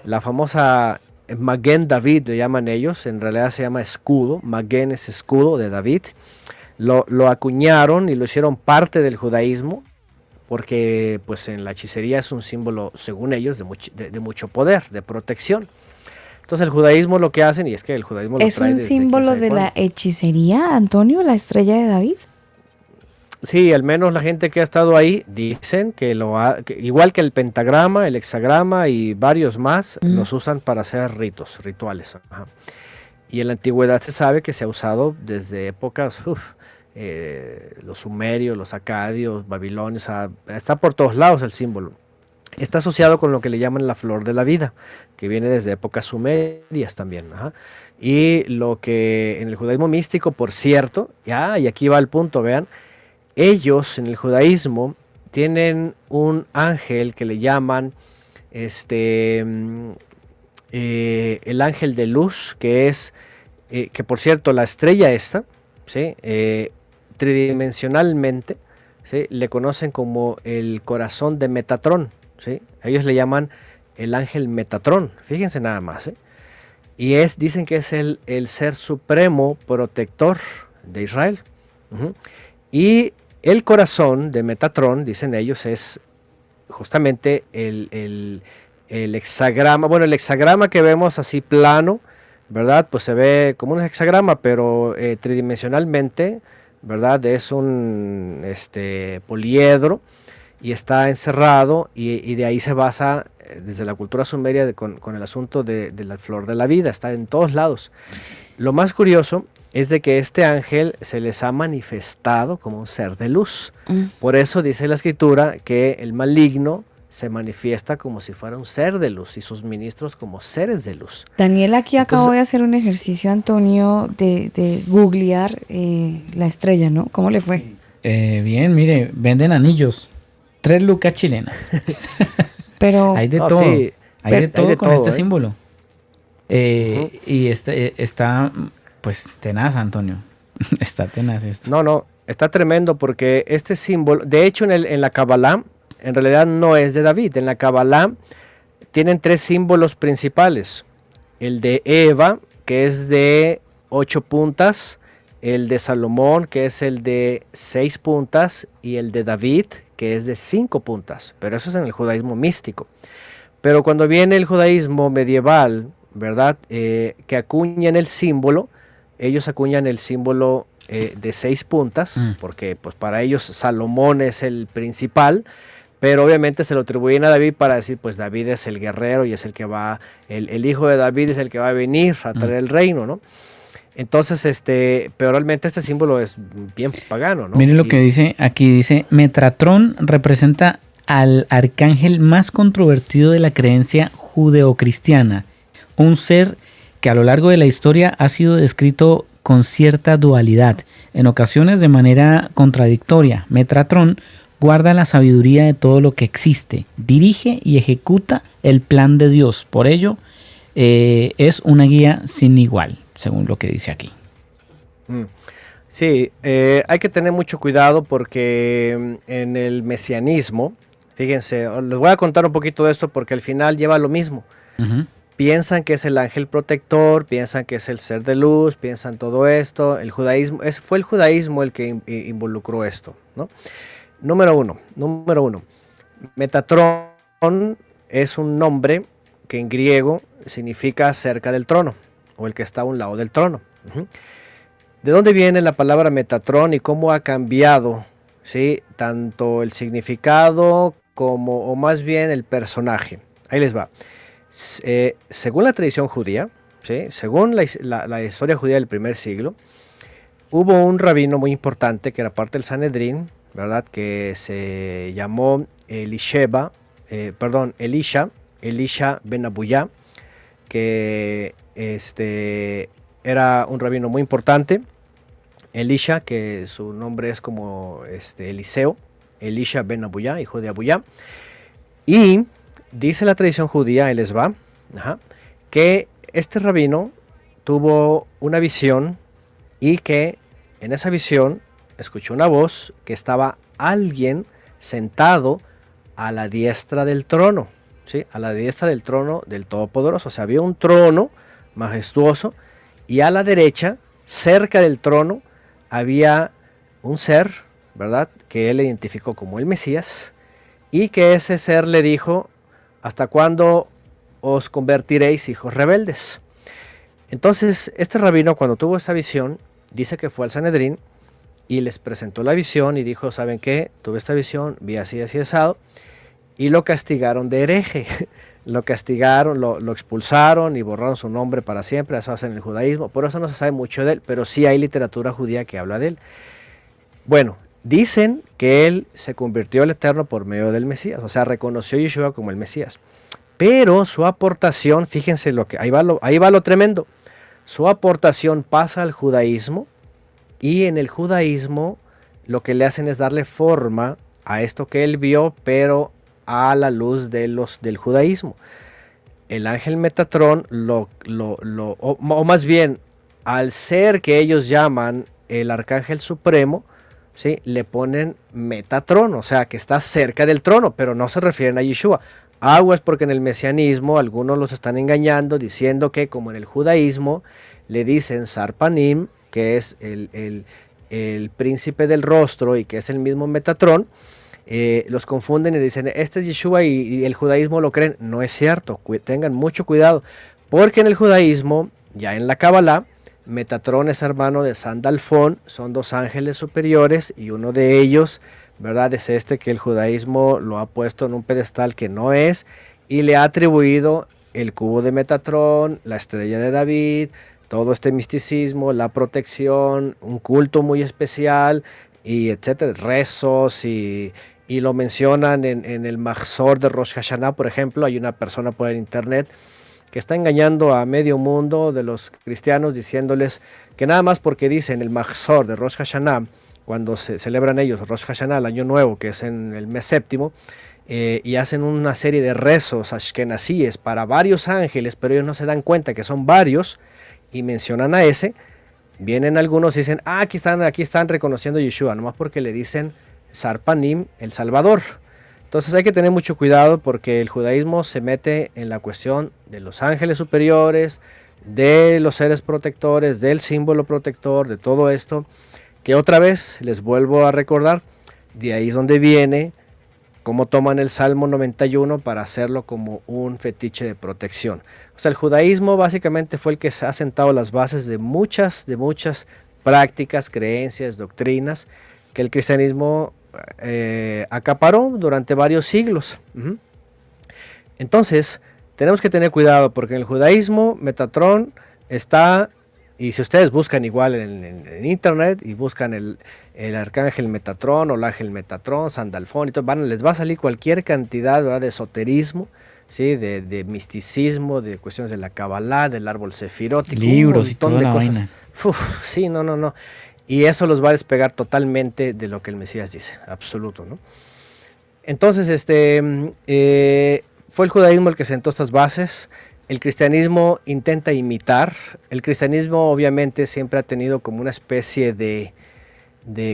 La famosa Maguen David le llaman ellos, en realidad se llama escudo. Maguen es escudo de David. Lo acuñaron y lo hicieron parte del judaísmo, porque pues en la hechicería es un símbolo, según ellos, de mucho poder, de protección. Entonces el judaísmo lo que hacen, y es que el judaísmo lo ¿Es trae un desde quién símbolo sabe de cuándo. la hechicería, Antonio, la estrella de David? Sí, al menos la gente que ha estado ahí dicen que igual que el pentagrama, el hexagrama y varios más, los usan para hacer rituales. Ajá. Y en la antigüedad se sabe que se ha usado desde épocas, los sumerios, los acadios, babilonios, está por todos lados el símbolo. Está asociado con lo que le llaman la flor de la vida, que viene desde épocas sumerias también. Ajá. Y lo que en el judaísmo místico, por cierto, y aquí va el punto, vean, ellos en el judaísmo tienen un ángel que le llaman el ángel de luz, que es, que por cierto, la estrella esta, ¿sí? Tridimensionalmente, ¿sí? Le conocen como el corazón de Metatrón, ¿sí? Ellos le llaman el ángel Metatrón, fíjense nada más, ¿sí? Y dicen que es el ser supremo protector de Israel. Uh-huh. Y el corazón de Metatrón, dicen ellos, es justamente el hexagrama. Bueno, el hexagrama que vemos así plano, ¿verdad? Pues se ve como un hexagrama, pero tridimensionalmente, ¿verdad? Es un poliedro y está encerrado, y de ahí se basa desde la cultura sumeria con el asunto de la flor de la vida, está en todos lados. Lo más curioso es de que este ángel se les ha manifestado como un ser de luz. Por eso dice la escritura que el maligno se manifiesta como si fuera un ser de luz y sus ministros como seres de luz. Daniel aquí acabó de hacer un ejercicio, Antonio, de googlear la estrella, ¿no? ¿Cómo le fue? Bien, mire, venden anillos, 3 lucas chilenas. Pero hay de todo, sí, hay de todo con este ¿eh? símbolo. Y está, pues, tenaz, Antonio. Está tenaz esto. No, está tremendo, porque este símbolo, de hecho en la Kabbalah, en realidad no es de David. En la Kabbalah tienen 3 símbolos principales. El de Eva, que es de 8 puntas, el de Salomón, que es el de 6 puntas, y el de David, que es de 5 puntas. Pero eso es en el judaísmo místico. Pero cuando viene el judaísmo medieval, ¿verdad? Que acuñan el símbolo, ellos acuñan el símbolo de 6 puntas, porque pues para ellos Salomón es el principal, pero obviamente se lo atribuyen a David para decir, pues David es el guerrero y es el que va, el hijo de David es el que va a venir a traer el reino, ¿no? Entonces, pero realmente este símbolo es bien pagano, ¿no? Miren lo que dice, aquí dice, Metatrón representa al arcángel más controvertido de la creencia judeocristiana, un ser que a lo largo de la historia ha sido descrito con cierta dualidad, en ocasiones de manera contradictoria. Metatrón guarda la sabiduría de todo lo que existe, dirige y ejecuta el plan de Dios, por ello es una guía sin igual, según lo que dice aquí. Sí, hay que tener mucho cuidado porque en el mesianismo, fíjense, les voy a contar un poquito de esto porque al final lleva lo mismo. Uh-huh. Piensan que es el ángel protector, piensan que es el ser de luz, piensan todo esto. El judaísmo, fue el judaísmo el que involucró esto, ¿no? Número uno, Metatrón es un nombre que en griego significa cerca del trono, o el que está a un lado del trono. Uh-huh. ¿De dónde viene la palabra Metatrón y cómo ha cambiado, ¿sí? Tanto el significado como, o más bien el personaje? Ahí les va. Según la tradición judía, ¿sí? Según la historia judía del primer siglo, hubo un rabino muy importante que era parte del Sanedrín, ¿verdad? Que se llamó Elisha ben Abuyá, que era un rabino muy importante. Elisha, que su nombre es como Eliseo, Elisha ben Abuyá, hijo de Abuyá. Y dice la tradición judía, ahí les va, que este rabino tuvo una visión y que en esa visión escuchó una voz que estaba alguien sentado a la diestra del trono, ¿sí? A la diestra del trono del Todopoderoso. O sea, había un trono majestuoso y a la derecha, cerca del trono, había un ser, ¿verdad? Que él identificó como el Mesías, y que ese ser le dijo: ¿hasta cuándo os convertiréis, hijos rebeldes? Entonces, este rabino, cuando tuvo esa visión, dice que fue al Sanedrín y les presentó la visión y dijo: ¿saben qué? Tuve esta visión, vi así, así, asado, y lo castigaron de hereje. Lo castigaron, lo expulsaron y borraron su nombre para siempre. Eso hace en el judaísmo. Por eso no se sabe mucho de él, pero sí hay literatura judía que habla de él. Bueno, dicen que él se convirtió al Eterno por medio del Mesías. O sea, reconoció a Yeshua como el Mesías. Pero su aportación, fíjense ahí va lo tremendo. Su aportación pasa al judaísmo, y en el judaísmo lo que le hacen es darle forma a esto que él vio, pero a la luz del judaísmo. El ángel Metatrón, o más bien, al ser que ellos llaman el arcángel supremo, ¿sí?, le ponen Metatrón, o sea que está cerca del trono, pero no se refieren a Yeshua. Aguas, porque en el mesianismo algunos los están engañando diciendo que, como en el judaísmo le dicen Sarpanim, que es el príncipe del rostro y que es el mismo Metatrón, los confunden y dicen, este es Yeshua, y el judaísmo lo creen. No es cierto, tengan mucho cuidado, porque en el judaísmo, ya en la Kabbalah, Metatrón es hermano de Sandalfón, son dos ángeles superiores, y uno de ellos, ¿verdad?, es este que el judaísmo lo ha puesto en un pedestal que no es, y le ha atribuido el cubo de Metatrón, la estrella de David, todo este misticismo, la protección, un culto muy especial, y etcétera, rezos, y lo mencionan en el Mahzor de Rosh Hashanah, por ejemplo. Hay una persona por el internet que está engañando a medio mundo de los cristianos, diciéndoles que nada más porque dicen el Mahzor de Rosh Hashanah, cuando se celebran ellos Rosh Hashanah, el año nuevo, que es en el mes séptimo, y hacen una serie de rezos ashkenazíes para varios ángeles, pero ellos no se dan cuenta que son varios, y mencionan a ese. Vienen algunos y dicen, aquí están reconociendo a Yeshua, nomás porque le dicen Sarpanim, el Salvador. Entonces hay que tener mucho cuidado, porque el judaísmo se mete en la cuestión de los ángeles superiores, de los seres protectores, del símbolo protector, de todo esto, que otra vez les vuelvo a recordar, de ahí es donde viene cómo toman el Salmo 91 para hacerlo como un fetiche de protección. O sea, el judaísmo básicamente fue el que ha sentado las bases de muchas prácticas, creencias, doctrinas que el cristianismo acaparó durante varios siglos. Entonces, tenemos que tener cuidado, porque en el judaísmo Metatrón está, y si ustedes buscan igual en internet y buscan el arcángel Metatrón o el ángel Metatrón, Sandalfón y todo, les va a salir cualquier cantidad, ¿verdad?, de esoterismo, ¿sí?, de misticismo, de cuestiones de la Kabbalah, del árbol sefirótico, libros un montón y toda de la cosas. vaina. Sí, no. Y eso los va a despegar totalmente de lo que el Mesías dice, absoluto, ¿no? Entonces, fue el judaísmo el que sentó estas bases. El cristianismo intenta imitar. El cristianismo obviamente siempre ha tenido como una especie de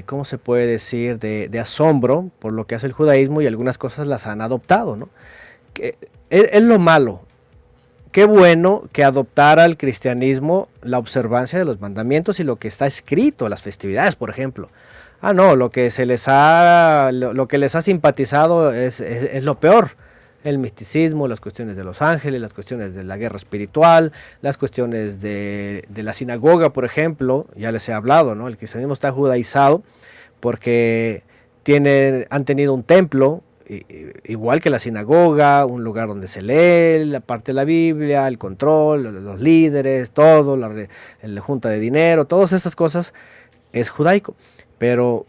¿cómo se puede decir?, de asombro por lo que hace el judaísmo, y algunas cosas las han adoptado, ¿no? Es lo malo. Qué bueno que adoptara el cristianismo la observancia de los mandamientos y lo que está escrito, las festividades, por ejemplo. No, lo que les ha simpatizado es lo peor. El misticismo, las cuestiones de los ángeles, las cuestiones de la guerra espiritual, las cuestiones de la sinagoga, por ejemplo. Ya les he hablado, ¿no? El cristianismo está judaizado porque han tenido un templo, igual que la sinagoga, un lugar donde se lee la parte de la Biblia, el control, los líderes, todo, la junta de dinero, todas esas cosas es judaico. Pero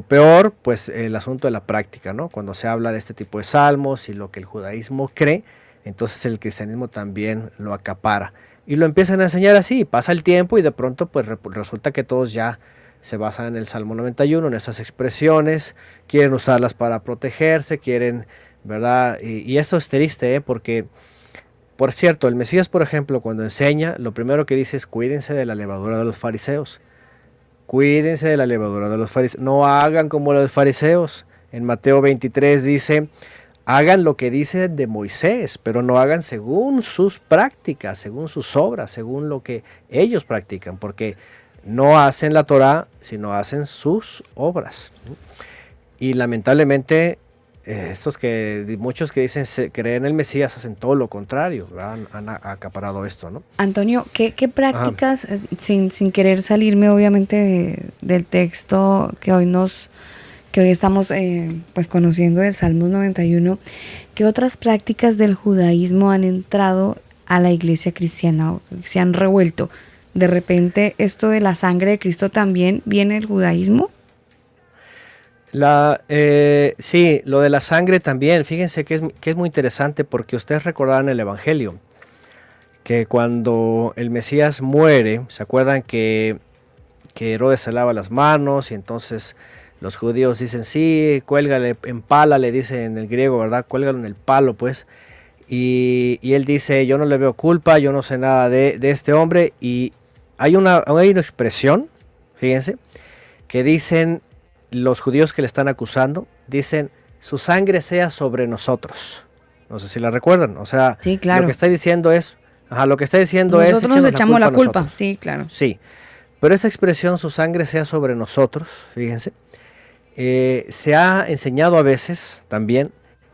peor, pues, el asunto de la práctica, ¿no? Cuando se habla de este tipo de salmos y lo que el judaísmo cree, entonces el cristianismo también lo acapara. Y lo empiezan a enseñar así, pasa el tiempo y de pronto pues resulta que todos ya se basan en el Salmo 91, en esas expresiones, quieren usarlas para protegerse, quieren, ¿verdad? Y eso es triste, porque, por cierto, el Mesías, por ejemplo, cuando enseña, lo primero que dice es: cuídense de la levadura de los fariseos. Cuídense de la levadura de los fariseos. No hagan como los fariseos. En Mateo 23 dice: hagan lo que dice de Moisés, pero no hagan según sus prácticas, según sus obras, según lo que ellos practican, porque no hacen la Torá, sino hacen sus obras. Y lamentablemente, muchos que dicen creer en el Mesías hacen todo lo contrario, han acaparado esto, ¿no? Antonio, ¿qué prácticas, sin querer salirme obviamente del texto que hoy estamos pues conociendo del Salmos 91, qué otras prácticas del judaísmo han entrado a la iglesia cristiana, se han revuelto? De repente, esto de la sangre de Cristo también viene del judaísmo. Sí, lo de la sangre también. Fíjense que es muy interesante, porque ustedes recordarán el Evangelio, que cuando el Mesías muere, ¿se acuerdan que Herodes se lava las manos y entonces Los judíos dicen, sí, cuélgale, empálale, dice en el griego, ¿verdad? Cuélgalo en el palo, pues. Y él dice, yo no le veo culpa, yo no sé nada de este hombre. Y hay una expresión, fíjense, que dicen los judíos que le están acusando, dicen, su sangre sea sobre nosotros. No sé si la recuerdan. O sea, sí, claro. Lo que está diciendo es, nosotros nos echamos la culpa. Sí, claro. Sí, pero esa expresión, su sangre sea sobre nosotros, fíjense, se ha enseñado a veces también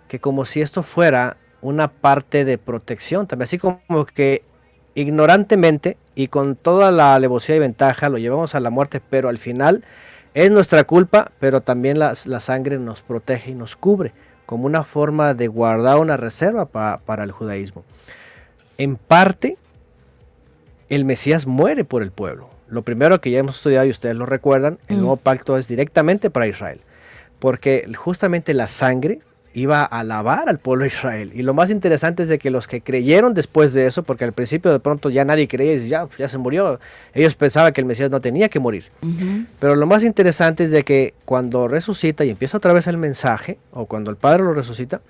que como si esto fuera una parte de protección, también así como que ignorantemente y con toda la alevosía y ventaja lo llevamos a la muerte, pero al final es nuestra culpa, pero también la sangre nos protege y nos cubre, como una forma de guardar una reserva para el judaísmo. En parte, el Mesías muere por el pueblo. Lo primero que ya hemos estudiado, y ustedes lo recuerdan, el nuevo pacto es directamente para Israel, porque justamente la sangre iba a lavar al pueblo de Israel. Y lo más interesante es de que los que creyeron después de eso, porque al principio de pronto ya nadie creía, y ya se murió, ellos pensaban que el Mesías no tenía que morir. Pero lo más interesante es de que cuando resucita y empieza otra vez el mensaje, o cuando el Padre lo resucita,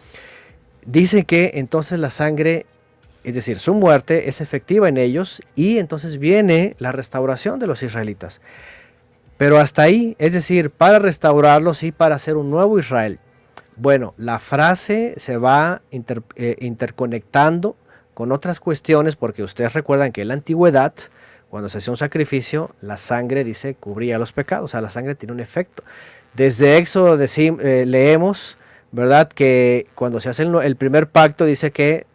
dice que entonces la sangre, es decir, su muerte es efectiva en ellos, y entonces viene la restauración de los israelitas. Pero hasta ahí, es decir, para restaurarlos y para hacer un nuevo Israel. Bueno, la frase se va interconectando con otras cuestiones, porque ustedes recuerdan que en la antigüedad, cuando se hacía un sacrificio, la sangre, dice, cubría los pecados, o sea, la sangre tiene un efecto. Desde Éxodo leemos, ¿verdad?, que cuando se hace el primer pacto, dice que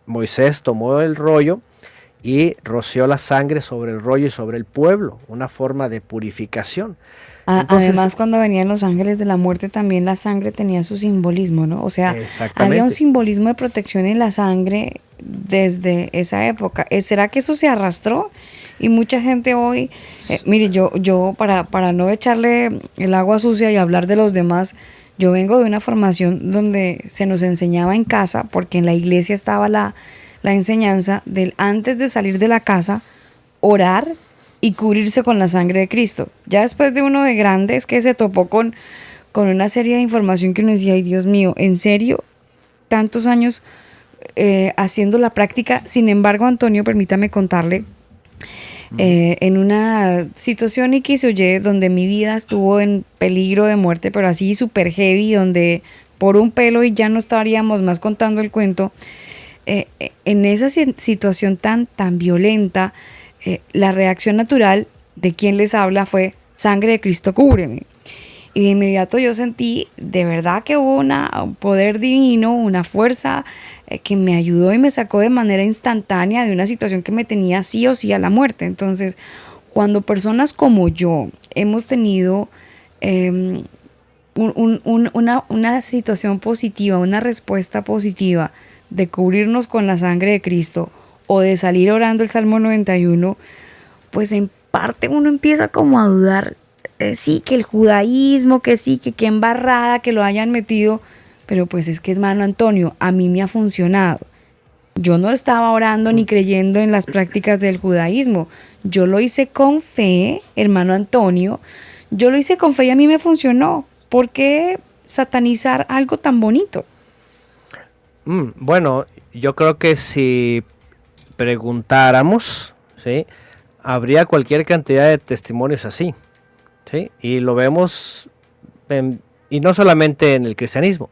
Moisés tomó el rollo y roció la sangre sobre el rollo y sobre el pueblo, una forma de purificación. Entonces, además, cuando venían los ángeles de la muerte, también la sangre tenía su simbolismo, ¿no? O sea, había un simbolismo de protección en la sangre desde esa época. ¿Será que eso se arrastró? Y mucha gente hoy, mire, yo para no echarle el agua sucia y hablar de los demás, yo vengo de una formación donde se nos enseñaba en casa, porque en la iglesia estaba la enseñanza del antes de salir de la casa, orar y cubrirse con la sangre de Cristo. Ya después de uno de grande es que se topó con una serie de información que uno decía, ay Dios mío, ¿en serio? Tantos años haciendo la práctica. Sin embargo, Antonio, permítame contarle, en una situación X o Y donde mi vida estuvo en peligro de muerte, pero así súper heavy, donde por un pelo y ya no estaríamos más contando el cuento, en esa situación tan violenta, la reacción natural de quien les habla fue, sangre de Cristo, cúbreme. Y de inmediato yo sentí de verdad que hubo un poder divino, una fuerza que me ayudó y me sacó de manera instantánea de una situación que me tenía sí o sí a la muerte. Entonces, cuando personas como yo hemos tenido una situación positiva, una respuesta positiva de cubrirnos con la sangre de Cristo o de salir orando el Salmo 91, pues en parte uno empieza como a dudar, sí, que el judaísmo, que sí, que qué embarrada, que lo hayan metido, pero pues es que, hermano Antonio, a mí me ha funcionado. Yo no estaba orando ni creyendo en las prácticas del judaísmo, yo lo hice con fe, hermano Antonio, yo lo hice con fe y a mí me funcionó. ¿Por qué satanizar algo tan bonito? Bueno, yo creo que si preguntáramos, ¿sí?, habría cualquier cantidad de testimonios así, ¿sí? Y lo vemos, y no solamente en el cristianismo,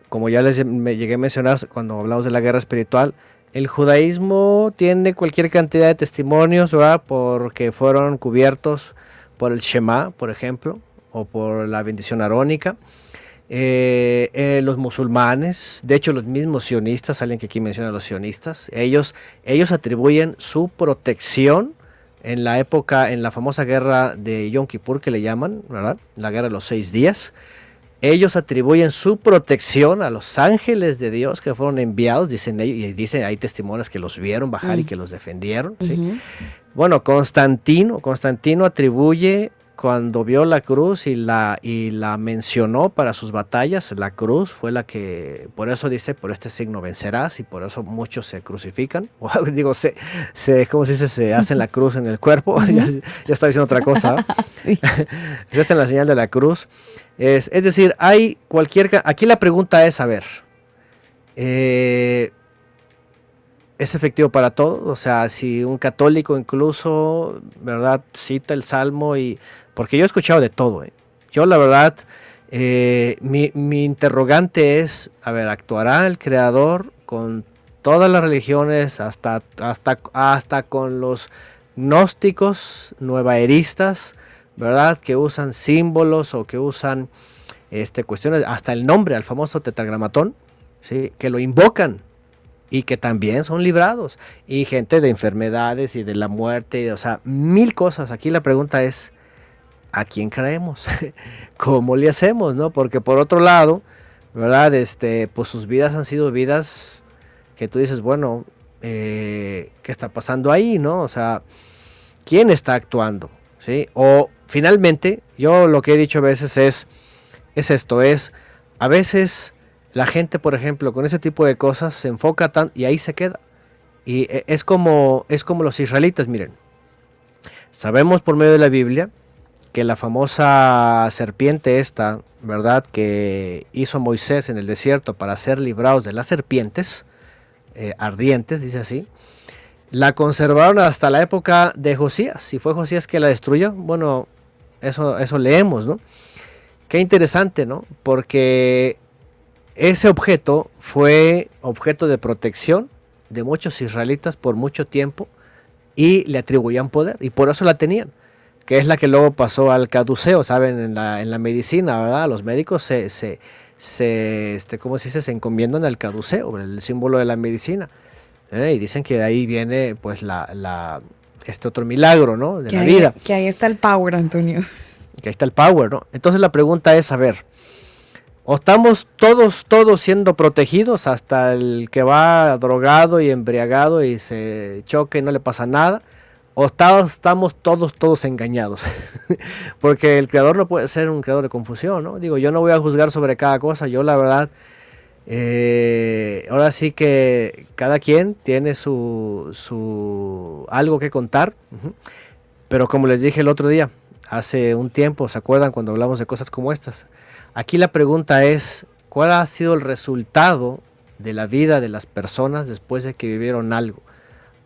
como ya me llegué a mencionar cuando hablamos de la guerra espiritual, el judaísmo tiene cualquier cantidad de testimonios, ¿verdad?, porque fueron cubiertos por el Shema, por ejemplo, o por la bendición arónica. Los musulmanes, de hecho los mismos sionistas, alguien que aquí menciona a los sionistas, ellos atribuyen su protección en la época, en la famosa guerra de Yom Kippur que le llaman, ¿verdad?, la guerra de los 6 días, ellos atribuyen su protección a los ángeles de Dios que fueron enviados, dicen ellos, y dicen, hay testimonios que los vieron bajar y que los defendieron, ¿sí? Bueno, Constantino atribuye cuando vio la cruz y la mencionó para sus batallas, la cruz fue la que, por eso dice, por este signo vencerás, y por eso muchos se crucifican, o digo, ¿cómo se dice? Se hacen la cruz en el cuerpo, ya estaba diciendo otra cosa, sí. Se hacen la señal de la cruz. Es decir, hay aquí la pregunta es, a ver, ¿es efectivo para todos? O sea, si un católico incluso, ¿verdad?, cita el Salmo, porque yo he escuchado de todo. Yo la verdad, mi interrogante es, a ver, ¿actuará el Creador con todas las religiones, hasta con los gnósticos, nuevaeristas, ¿verdad?, que usan símbolos o que usan cuestiones, hasta el nombre, al famoso tetragramatón, ¿sí?, que lo invocan y que también son librados, y gente de enfermedades y de la muerte, o sea, mil cosas. Aquí la pregunta es, ¿a quién creemos? ¿Cómo le hacemos, no? Porque por otro lado, ¿verdad?, pues sus vidas han sido vidas que tú dices, bueno, ¿qué está pasando ahí, no? O sea, ¿quién está actuando? ¿Sí? O finalmente, yo lo que he dicho a veces es a veces la gente, por ejemplo, con ese tipo de cosas se enfoca y ahí se queda. Y es como los israelitas, miren. Sabemos por medio de la Biblia que la famosa serpiente esta, ¿verdad?, que hizo Moisés en el desierto para ser librados de las serpientes ardientes, dice así, la conservaron hasta la época de Josías. Si fue Josías que la destruyó, bueno, eso leemos, ¿no? Qué interesante, ¿no? Porque ese objeto fue objeto de protección de muchos israelitas por mucho tiempo y le atribuían poder, y por eso la tenían, que es la que luego pasó al caduceo, ¿saben? En la medicina, ¿verdad? Los médicos ¿cómo se dice? Se encomiendan al caduceo, el símbolo de la medicina, y dicen que de ahí viene pues este otro milagro, ¿no?, de la vida. Que ahí está el power, Antonio. Que ahí está el power, ¿no? Entonces la pregunta es, a ver, ¿o estamos todos siendo protegidos, hasta el que va drogado y embriagado y se choca y no le pasa nada? ¿O estamos todos engañados? Porque el creador no puede ser un creador de confusión, ¿no? Digo, yo no voy a juzgar sobre cada cosa. Yo la verdad, ahora sí que cada quien tiene su algo que contar. Pero como les dije el otro día, hace un tiempo, ¿se acuerdan cuando hablamos de cosas como estas? Aquí la pregunta es, ¿cuál ha sido el resultado de la vida de las personas después de que vivieron algo?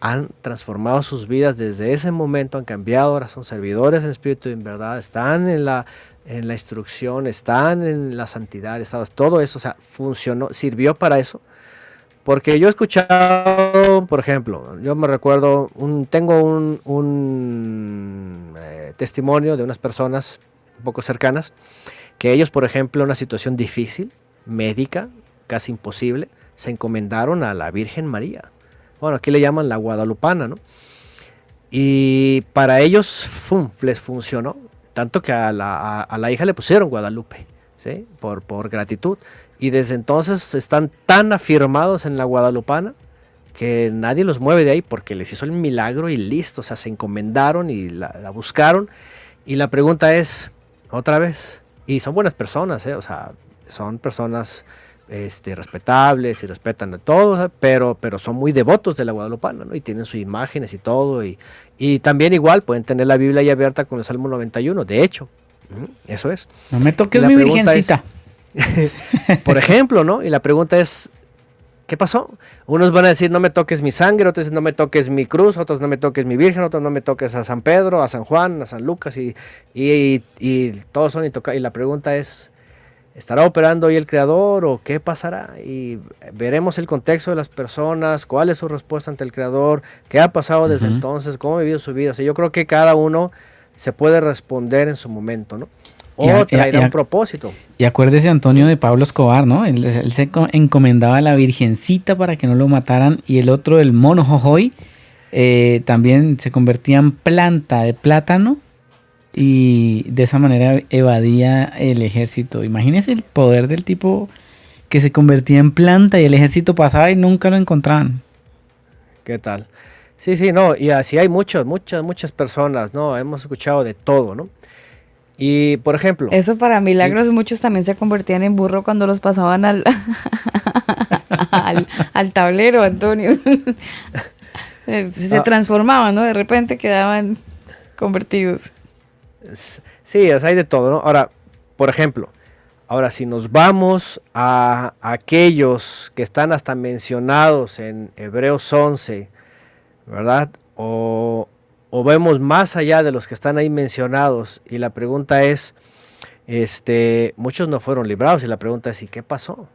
Han transformado sus vidas desde ese momento, han cambiado, ahora son servidores en espíritu y en verdad, están en la instrucción, están en la santidad, todo eso, o sea, funcionó, sirvió para eso. Porque yo he escuchado, por ejemplo, yo me recuerdo, tengo un testimonio de unas personas un poco cercanas, que ellos, por ejemplo, en una situación difícil, médica, casi imposible, se encomendaron a la Virgen María. Bueno, aquí le llaman la guadalupana, ¿no? Y para ellos, les funcionó, tanto que a la hija le pusieron Guadalupe, ¿sí?, por gratitud. Y desde entonces están tan afirmados en la guadalupana que nadie los mueve de ahí, porque les hizo el milagro y listo, o sea, se encomendaron y la buscaron. Y la pregunta es, otra vez, y son buenas personas, o sea, son personas respetables y respetan a todos, pero son muy devotos de la guadalupana, ¿no? Y tienen sus imágenes y todo, y también igual pueden tener la Biblia ahí abierta con el Salmo 91, de hecho, eso es. No me toques mi virgencita. Por ejemplo, ¿no? Y la pregunta es, ¿qué pasó? Unos van a decir, no me toques mi sangre, otros dicen, no me toques mi cruz, otros no me toques mi virgen, otros no me toques a San Pedro, a San Juan, a San Lucas, y todos son intocables. Y la pregunta es, ¿estará operando hoy el Creador o qué pasará? Y veremos el contexto de las personas, cuál es su respuesta ante el Creador, qué ha pasado desde entonces, cómo ha vivido su vida. O sea, yo creo que cada uno se puede responder en su momento, ¿no? O traerá un propósito. Y acuérdese, Antonio, de Pablo Escobar, ¿no? Él se encomendaba a la Virgencita para que no lo mataran, y el otro, el mono Jojoy, también se convertía en planta de plátano y de esa manera evadía el ejército. Imagínese el poder del tipo que se convertía en planta y el ejército pasaba y nunca lo encontraban. ¿Qué tal? Sí, no, y así hay muchas personas, ¿no? Hemos escuchado de todo, ¿no? Y, por ejemplo... Eso para milagros, muchos también se convertían en burro cuando los pasaban al tablero, Antonio. Se transformaban, ¿no? De repente quedaban convertidos. Sí, o sea, hay de todo, ¿no? Ahora, por ejemplo, si nos vamos a aquellos que están hasta mencionados en Hebreos 11, ¿verdad? O vemos más allá de los que están ahí mencionados, y la pregunta es, muchos no fueron librados, y la pregunta es, ¿y qué pasó?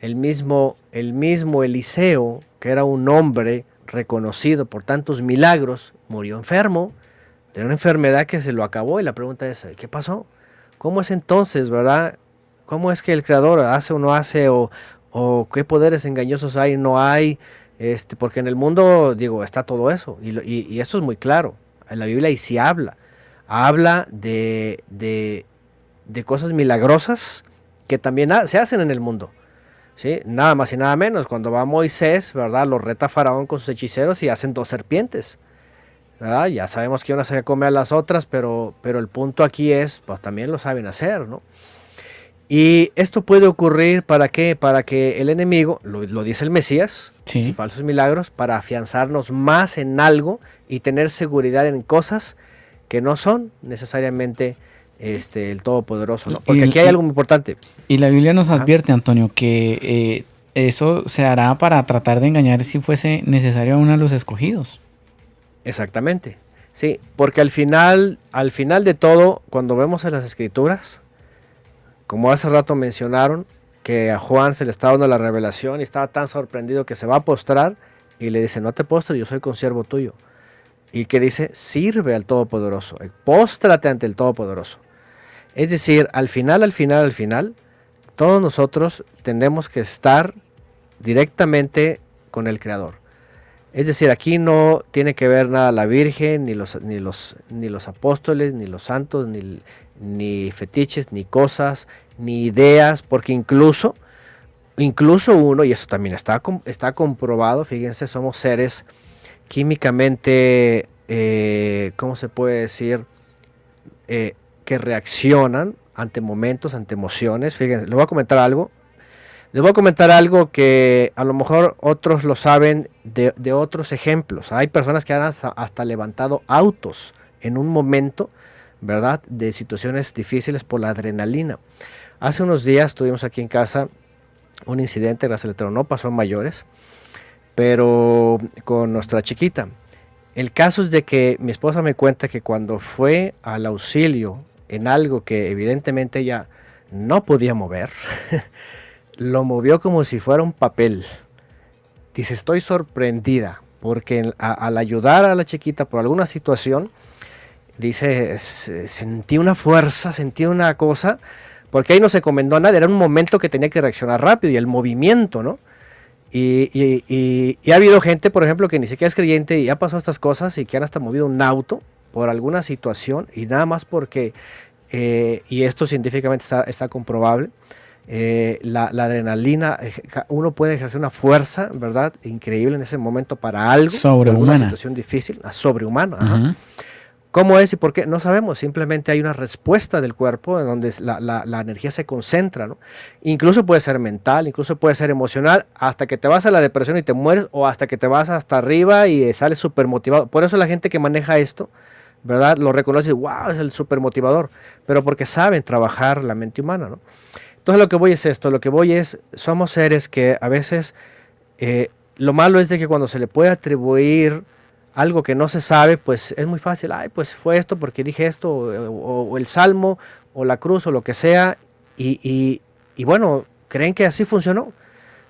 El mismo Eliseo, que era un hombre reconocido por tantos milagros, murió enfermo, tenía una enfermedad que se lo acabó, y la pregunta es, ¿qué pasó? ¿Cómo es entonces, verdad? ¿Cómo es que el Creador hace o no hace, o qué poderes engañosos hay o no hay? Porque en el mundo, digo, está todo eso, y esto es muy claro, en la Biblia y sí habla de cosas milagrosas que también se hacen en el mundo, ¿sí? Nada más y nada menos, cuando va Moisés, ¿verdad? Lo reta Faraón con sus hechiceros y hacen 2 serpientes, ¿verdad? Ya sabemos que una se come a las otras, pero el punto aquí es, pues también lo saben hacer, ¿no? Y esto puede ocurrir, ¿para qué? Para que el enemigo, lo dice el Mesías, Sí. falsos milagros, para afianzarnos más en algo y tener seguridad en cosas que no son necesariamente el Todopoderoso, ¿no? Porque aquí hay algo muy importante. Y la Biblia nos advierte, Antonio, que eso se hará para tratar de engañar si fuese necesario a uno de los escogidos. Exactamente, sí, porque al final de todo, cuando vemos en las Escrituras, como hace rato mencionaron, que a Juan se le estaba dando la revelación y estaba tan sorprendido que se va a postrar y le dice, no te postres, yo soy consiervo tuyo. Y que dice, sirve al Todopoderoso, póstrate ante el Todopoderoso. Es decir, al final, todos nosotros tenemos que estar directamente con el Creador. Es decir, aquí no tiene que ver nada la Virgen, ni los apóstoles, ni los santos, ni fetiches, ni cosas, ni ideas, porque incluso uno, y eso también está comprobado, fíjense, somos seres químicamente, ¿cómo se puede decir? Que reaccionan ante momentos, ante emociones. Fíjense, les voy a comentar algo que a lo mejor otros lo saben de otros ejemplos. Hay personas que han hasta levantado autos en un momento, ¿verdad?, de situaciones difíciles por la adrenalina. Hace unos días tuvimos aquí en casa un incidente, gracias al Eterno, no pasó a mayores, pero con nuestra chiquita. El caso es de que mi esposa me cuenta que cuando fue al auxilio en algo que evidentemente ella no podía mover, lo movió como si fuera un papel. Dice, estoy sorprendida, porque al ayudar a la chiquita por alguna situación, dice, sentí una fuerza, sentí una cosa, porque ahí no se encomendó a nada, era un momento que tenía que reaccionar rápido, y el movimiento, ¿no? Y ha habido gente, por ejemplo, que ni siquiera es creyente y ha pasado estas cosas y que han hasta movido un auto por alguna situación, y nada más porque, y esto científicamente está comprobable, la adrenalina, uno puede ejercer una fuerza, ¿verdad?, increíble en ese momento para algo, sobrehumana, una situación difícil, sobrehumana. Uh-huh. ¿Cómo es y por qué? No sabemos, simplemente hay una respuesta del cuerpo en donde la energía se concentra, ¿no? Incluso puede ser mental, incluso puede ser emocional, hasta que te vas a la depresión y te mueres, o hasta que te vas hasta arriba y sales súper motivado. Por eso la gente que maneja esto, ¿verdad?, lo reconoce, wow, es el súper motivador, pero porque saben trabajar la mente humana, ¿no? Entonces lo que voy es, somos seres que a veces, lo malo es de que cuando se le puede atribuir algo que no se sabe, pues es muy fácil, pues fue esto porque dije esto, o el salmo, o la cruz, o lo que sea, y bueno, creen que así funcionó,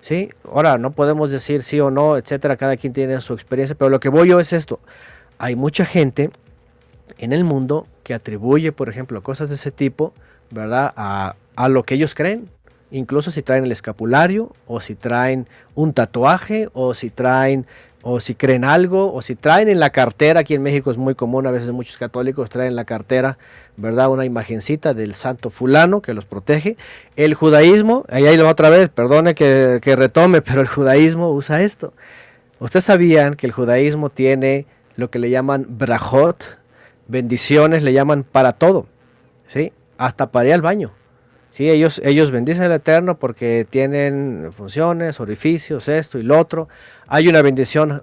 ¿sí? Ahora, no podemos decir sí o no, etcétera, cada quien tiene su experiencia, pero lo que voy yo es esto, hay mucha gente en el mundo que atribuye, por ejemplo, cosas de ese tipo, ¿verdad?, a lo que ellos creen, incluso si traen el escapulario, o si traen un tatuaje, o si creen algo, o si traen en la cartera. Aquí en México es muy común, a veces muchos católicos traen en la cartera, ¿verdad?, una imagencita del santo fulano que los protege. El judaísmo, ahí lo otra vez, perdone que retome, pero el judaísmo usa esto. ¿Ustedes sabían que el judaísmo tiene lo que le llaman brajot, bendiciones, le llaman para todo? ¿sí? Hasta para ir al baño. Sí, ellos bendicen al Eterno porque tienen funciones, orificios, esto y lo otro. Hay una bendición,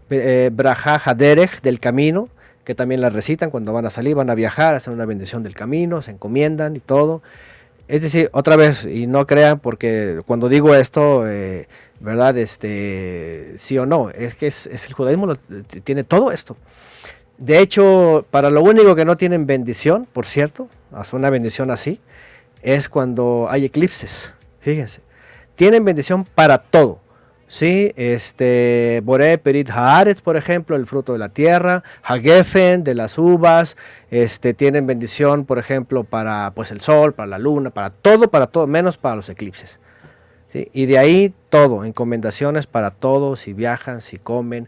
Brajá Haderech, del camino, que también la recitan cuando van a salir, van a viajar, hacen una bendición del camino, se encomiendan y todo. Es decir, otra vez, y no crean porque cuando digo esto, ¿verdad? Sí o no, es que es el judaísmo tiene todo esto. De hecho, para lo único que no tienen bendición, por cierto, hacer una bendición así, es cuando hay eclipses. Fíjense, tienen bendición para todo. Sí, Boré Perit Haaretz, por ejemplo, el fruto de la tierra, Hagefen, de las uvas, tienen bendición, por ejemplo, para pues el sol, para la luna, para todo, menos para los eclipses. ¿Sí? Y de ahí todo, encomendaciones para todo, si viajan, si comen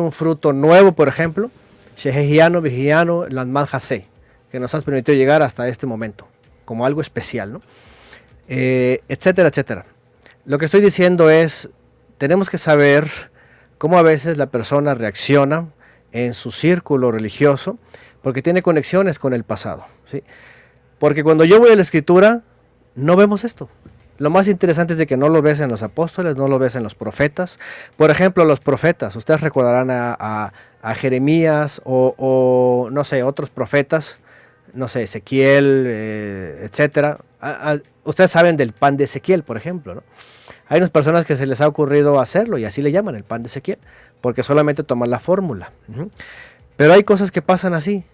un fruto nuevo, por ejemplo, Shehehiano, Vigiano, Landmal Hase, que nos has permitido llegar hasta este momento, como algo especial, ¿no? Etcétera, etcétera. Lo que estoy diciendo es, tenemos que saber cómo a veces la persona reacciona en su círculo religioso, porque tiene conexiones con el pasado, ¿sí? Porque cuando yo voy a la escritura, no vemos esto. Lo más interesante es de que no lo ves en los apóstoles, no lo ves en los profetas. Por ejemplo, los profetas, ustedes recordarán a Jeremías o no sé, otros profetas, no sé, Ezequiel, etcétera. Ustedes saben del pan de Ezequiel, por ejemplo, ¿no? Hay unas personas que se les ha ocurrido hacerlo y así le llaman el pan de Ezequiel, porque solamente toman la fórmula. Pero hay cosas que pasan así,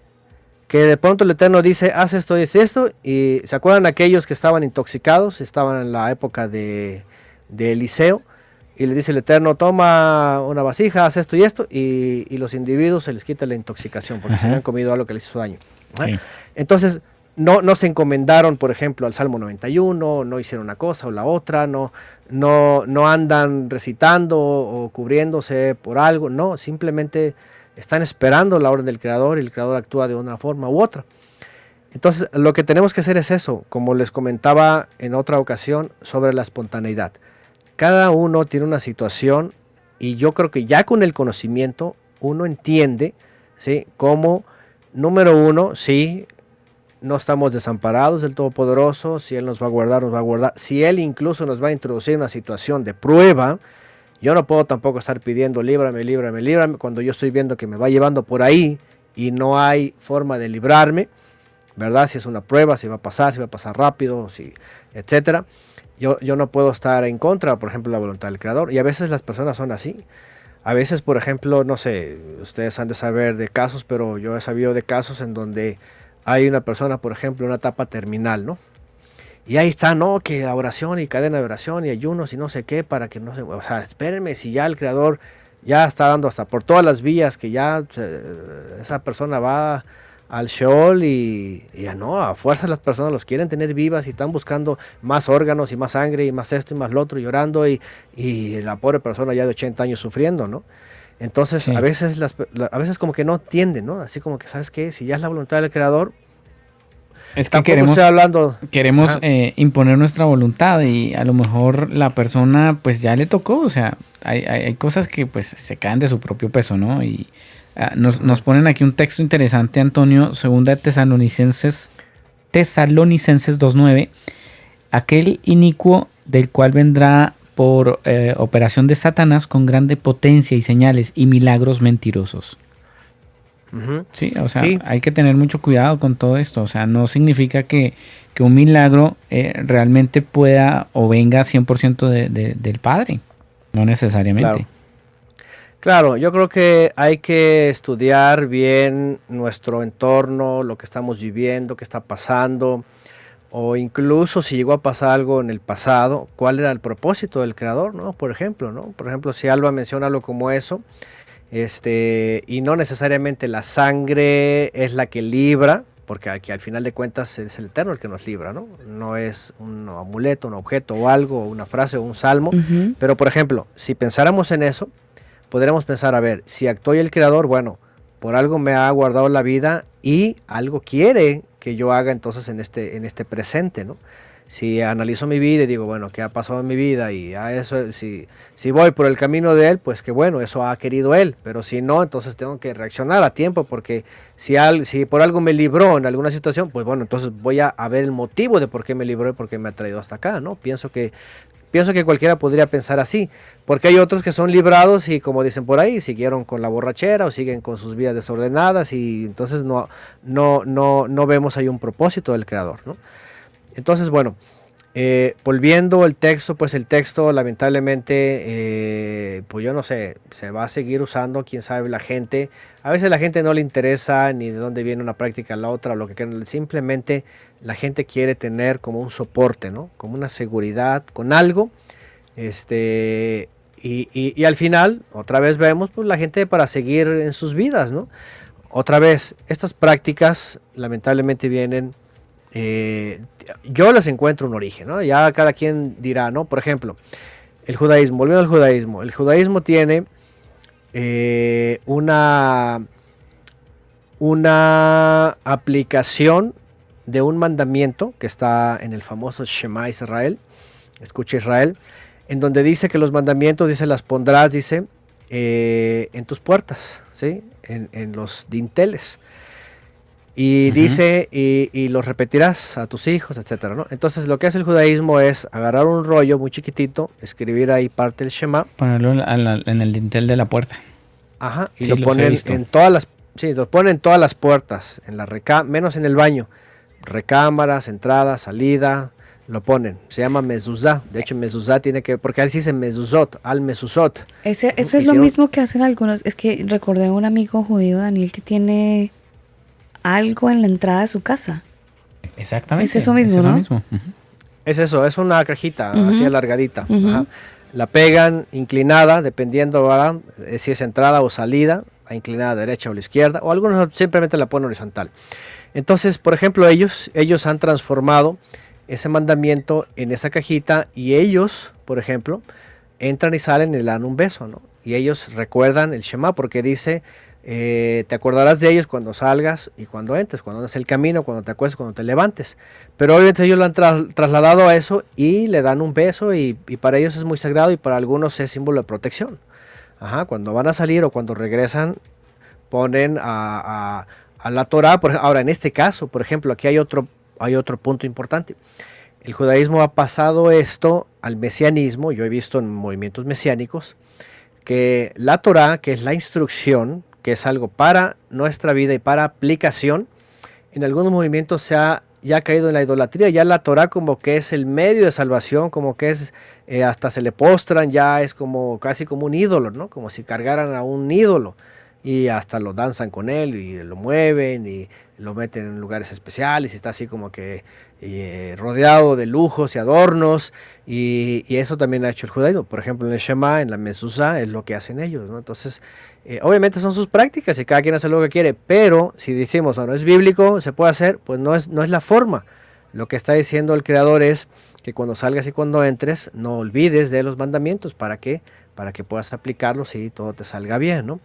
que de pronto el Eterno dice, haz esto y esto, y se acuerdan aquellos que estaban intoxicados, estaban en la época de Eliseo, y le dice el Eterno, toma una vasija, haz esto y esto, y los individuos se les quita la intoxicación, porque se habían comido algo que les hizo daño. Sí. Entonces, no se encomendaron, por ejemplo, al Salmo 91, no hicieron una cosa o la otra, no andan recitando o cubriéndose por algo, no, simplemente están esperando la orden del Creador y el Creador actúa de una forma u otra. Entonces, lo que tenemos que hacer es eso, como les comentaba en otra ocasión, sobre la espontaneidad. Cada uno tiene una situación y yo creo que ya con el conocimiento uno entiende, ¿sí?, cómo, número uno, sí, no estamos desamparados del Todopoderoso, si Él nos va a guardar, nos va a guardar. Si Él incluso nos va a introducir en una situación de prueba, yo no puedo tampoco estar pidiendo líbrame, líbrame, líbrame, cuando yo estoy viendo que me va llevando por ahí y no hay forma de librarme, ¿verdad? Si es una prueba, si va a pasar rápido, si, etcétera. Yo no puedo estar en contra, por ejemplo, de la voluntad del Creador. Y a veces las personas son así. A veces, por ejemplo, no sé, ustedes han de saber de casos, pero yo he sabido de casos en donde hay una persona, por ejemplo, en una etapa terminal, ¿no? Y ahí está, ¿no? Que la oración y cadena de oración y ayunos y no sé qué, para que no se... O sea, espérenme, si ya el Creador ya está dando hasta por todas las vías que ya esa persona va al Sheol y ya no, a fuerza las personas los quieren tener vivas y están buscando más órganos y más sangre y más esto y más lo otro, llorando y la pobre persona ya de 80 años sufriendo, ¿no? Entonces, sí. a veces como que no entienden, ¿no? Así como que, ¿sabes qué? Si ya es la voluntad del Creador, es que queremos imponer nuestra voluntad y a lo mejor la persona pues ya le tocó, o sea, hay cosas que pues se caen de su propio peso, ¿no? Y nos ponen aquí un texto interesante, Antonio, segunda de Tesalonicenses 2:9, aquel inicuo del cual vendrá por operación de Satanás con grande potencia y señales y milagros mentirosos. Sí, o sea, sí. Hay que tener mucho cuidado con todo esto. O sea, no significa que un milagro realmente pueda o venga 100% del Padre. No necesariamente. Claro, yo creo que hay que estudiar bien nuestro entorno, lo que estamos viviendo, qué está pasando, o incluso si llegó a pasar algo en el pasado, cuál era el propósito del Creador, ¿no? Por ejemplo, si Alba menciona algo como eso, y no necesariamente la sangre es la que libra, porque aquí al final de cuentas es el Eterno el que nos libra, ¿no? No es un amuleto, un objeto o algo, una frase o un salmo, pero por ejemplo, si pensáramos en eso, podríamos pensar, a ver, si actuó el Creador, bueno, por algo me ha guardado la vida y algo quiere que yo haga entonces en este presente, ¿no? si analizo mi vida y digo, bueno, ¿qué ha pasado en mi vida? Y a eso, si voy por el camino de Él, pues que bueno, eso ha querido Él. Pero si no, entonces tengo que reaccionar a tiempo, porque si por algo me libró en alguna situación, pues bueno, entonces voy a ver el motivo de por qué me libró y por qué me ha traído hasta acá, ¿no? Pienso que cualquiera podría pensar así, porque hay otros que son librados y, como dicen por ahí, siguieron con la borrachera o siguen con sus vidas desordenadas, y entonces no vemos ahí un propósito del Creador, ¿no? Entonces, bueno, volviendo al texto, pues el texto lamentablemente, pues yo no sé, se va a seguir usando, quién sabe, la gente. A veces la gente no le interesa ni de dónde viene una práctica a la otra, o lo que quieran. Simplemente la gente quiere tener como un soporte, ¿no? Como una seguridad con algo. Y al final, otra vez vemos, pues la gente para seguir en sus vidas, ¿no? Otra vez, estas prácticas lamentablemente vienen... yo les encuentro un origen, ¿no? Ya cada quien dirá, ¿no? Por ejemplo, el judaísmo, volviendo al judaísmo, el judaísmo tiene una aplicación de un mandamiento que está en el famoso Shema Israel, escucha Israel, en donde dice que los mandamientos, dice, las pondrás, dice, en tus puertas, ¿sí? En los dinteles. Y dice, y los repetirás a tus hijos, etcétera, ¿no? Entonces, lo que hace el judaísmo es agarrar un rollo muy chiquitito, escribir ahí parte del Shema. Ponerlo en el dintel de la puerta. Ajá, y sí, lo ponen en todas las... Sí, lo ponen en todas las puertas, en la menos en el baño. Recámaras, entrada, salida, lo ponen. Se llama mezuzá. De hecho, mezuzá tiene que... Porque ahí se dice mezuzot, al mezuzot. Eso es lo mismo que hacen algunos. Es que recordé a un amigo judío, Daniel, que tiene... algo en la entrada de su casa. Exactamente. Es eso mismo, ¿no? Mismo. Es eso, es una cajita así alargadita. Ajá. La pegan inclinada, dependiendo, ¿verdad? Si es entrada o salida, inclinada a derecha o a la izquierda, o algunos simplemente la ponen horizontal. Entonces, por ejemplo, ellos han transformado ese mandamiento en esa cajita, y ellos, por ejemplo, entran y salen y le dan un beso, ¿no? Y ellos recuerdan el Shema, porque dice... te acordarás de ellos cuando salgas y cuando entres, cuando andes el camino, cuando te acuestes, cuando te levantes. Pero obviamente ellos lo han trasladado a eso y le dan un beso, y para ellos es muy sagrado, y para algunos es símbolo de protección. Ajá, cuando van a salir o cuando regresan, ponen a la Torá. Ahora, en este caso, por ejemplo, aquí hay otro punto importante. El judaísmo ha pasado esto al mesianismo. Yo he visto en movimientos mesiánicos que la Torá, que es la instrucción, que es algo para nuestra vida y para aplicación, en algunos movimientos ya ha caído en la idolatría. Ya la Torah como que es el medio de salvación, como que es, hasta se le postran, ya es como casi como un ídolo, ¿no? Como si cargaran a un ídolo, y hasta lo danzan con él y lo mueven y lo meten en lugares especiales, y está así como que rodeado de lujos y adornos, y eso también ha hecho el judaísmo. Por ejemplo, en el Shema, en la mezuzá, es lo que hacen ellos, ¿no? Entonces, obviamente son sus prácticas y cada quien hace lo que quiere, pero si decimos, no es bíblico, se puede hacer, pues no es la forma. Lo que está diciendo el Creador es que cuando salgas y cuando entres, no olvides de los mandamientos. ¿Para qué? Para que puedas aplicarlos y todo te salga bien, ¿no?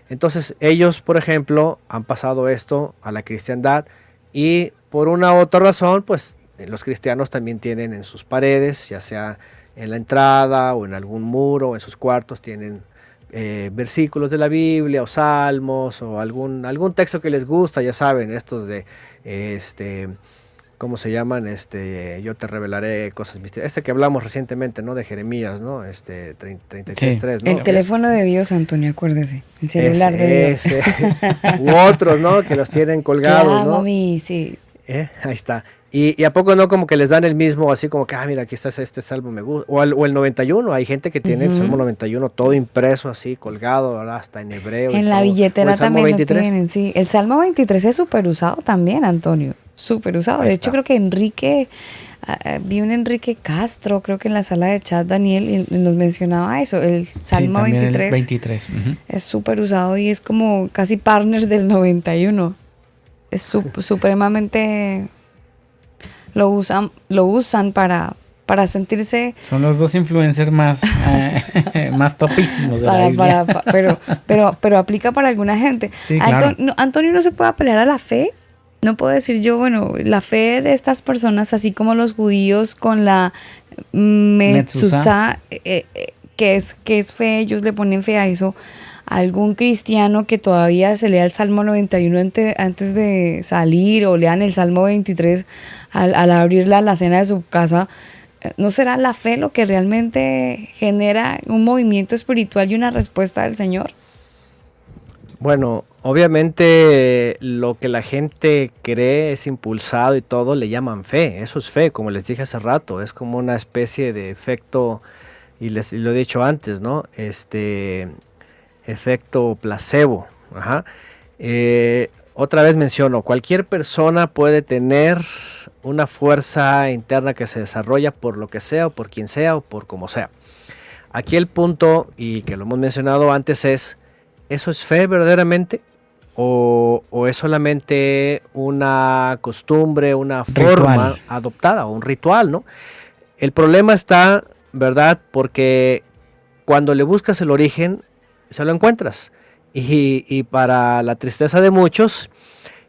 Entonces ellos, por ejemplo, han pasado esto a la cristiandad, y por una u otra razón, pues los cristianos también tienen en sus paredes, ya sea en la entrada o en algún muro, o en sus cuartos, tienen versículos de la Biblia o salmos o algún texto que les gusta, ya saben, estos de ¿cómo se llaman? Yo te revelaré cosas misteriosas. Que hablamos recientemente, ¿no? De Jeremías, ¿no? 33:3, ¿no? El teléfono de Dios, Antonio, acuérdese. El celular de Dios. U otros, ¿no? Que los tienen colgados, ¿no? Mami, sí. Ahí está. Y a poco no como que les dan el mismo, así como que, mira, aquí está este salmo, me gusta. O el 91, hay gente que tiene el Salmo 91 todo impreso así, colgado, ¿verdad? Hasta en hebreo. En la billetera también lo tienen, sí. El Salmo 23 es súper usado también, Antonio. Súper usado. De hecho, creo que vi un Enrique Castro, creo que en la sala de chat, Daniel, y nos mencionaba eso. El Salmo 23, el 23. Es súper usado y es como casi partner del 91. Es supremamente... Lo usan para sentirse... Son los dos influencers más topísimos de la Biblia. Pero aplica para alguna gente. Sí, claro. Antonio no se puede apelar a la fe. no puedo decir yo, bueno, la fe de estas personas, así como los judíos con la Metsuzá, que es fe, ellos le ponen fe a eso. Algún cristiano que todavía se lea el Salmo 91 antes de salir, o lean el Salmo 23 al abrir la alacena de su casa, ¿no será la fe lo que realmente genera un movimiento espiritual y una respuesta del Señor? Bueno, obviamente lo que la gente cree es impulsado y todo, le llaman fe. Eso es fe, como les dije hace rato. Es como una especie de efecto, y lo he dicho antes, ¿no? Efecto placebo. Ajá. Otra vez menciono, cualquier persona puede tener una fuerza interna que se desarrolla por lo que sea, o por quien sea, o por como sea. Aquí el punto, y que lo hemos mencionado antes, es: ¿eso es fe verdaderamente? ¿O es solamente una costumbre, una forma adoptada, o un ritual, ¿no? El problema está, ¿verdad? Porque cuando le buscas el origen, se lo encuentras. Y para la tristeza de muchos,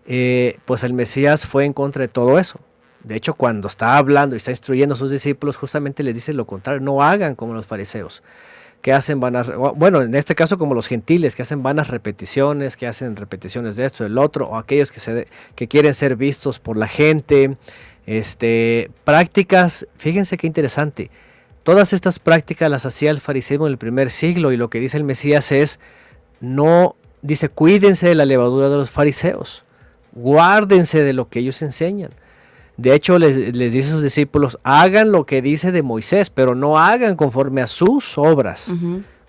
pues el Mesías fue en contra de todo eso. De hecho, cuando está hablando y está instruyendo a sus discípulos, justamente les dice lo contrario: no hagan como los fariseos, que hacen bueno, en este caso como los gentiles, que hacen vanas repeticiones, que hacen repeticiones de esto, del otro, o aquellos que quieren ser vistos por la gente. Prácticas, fíjense qué interesante, todas estas prácticas las hacía el fariseísmo en el primer siglo, y lo que dice el Mesías es: no, dice, cuídense de la levadura de los fariseos, guárdense de lo que ellos enseñan. De hecho, les dice a sus discípulos: hagan lo que dice de Moisés, pero no hagan conforme a sus obras,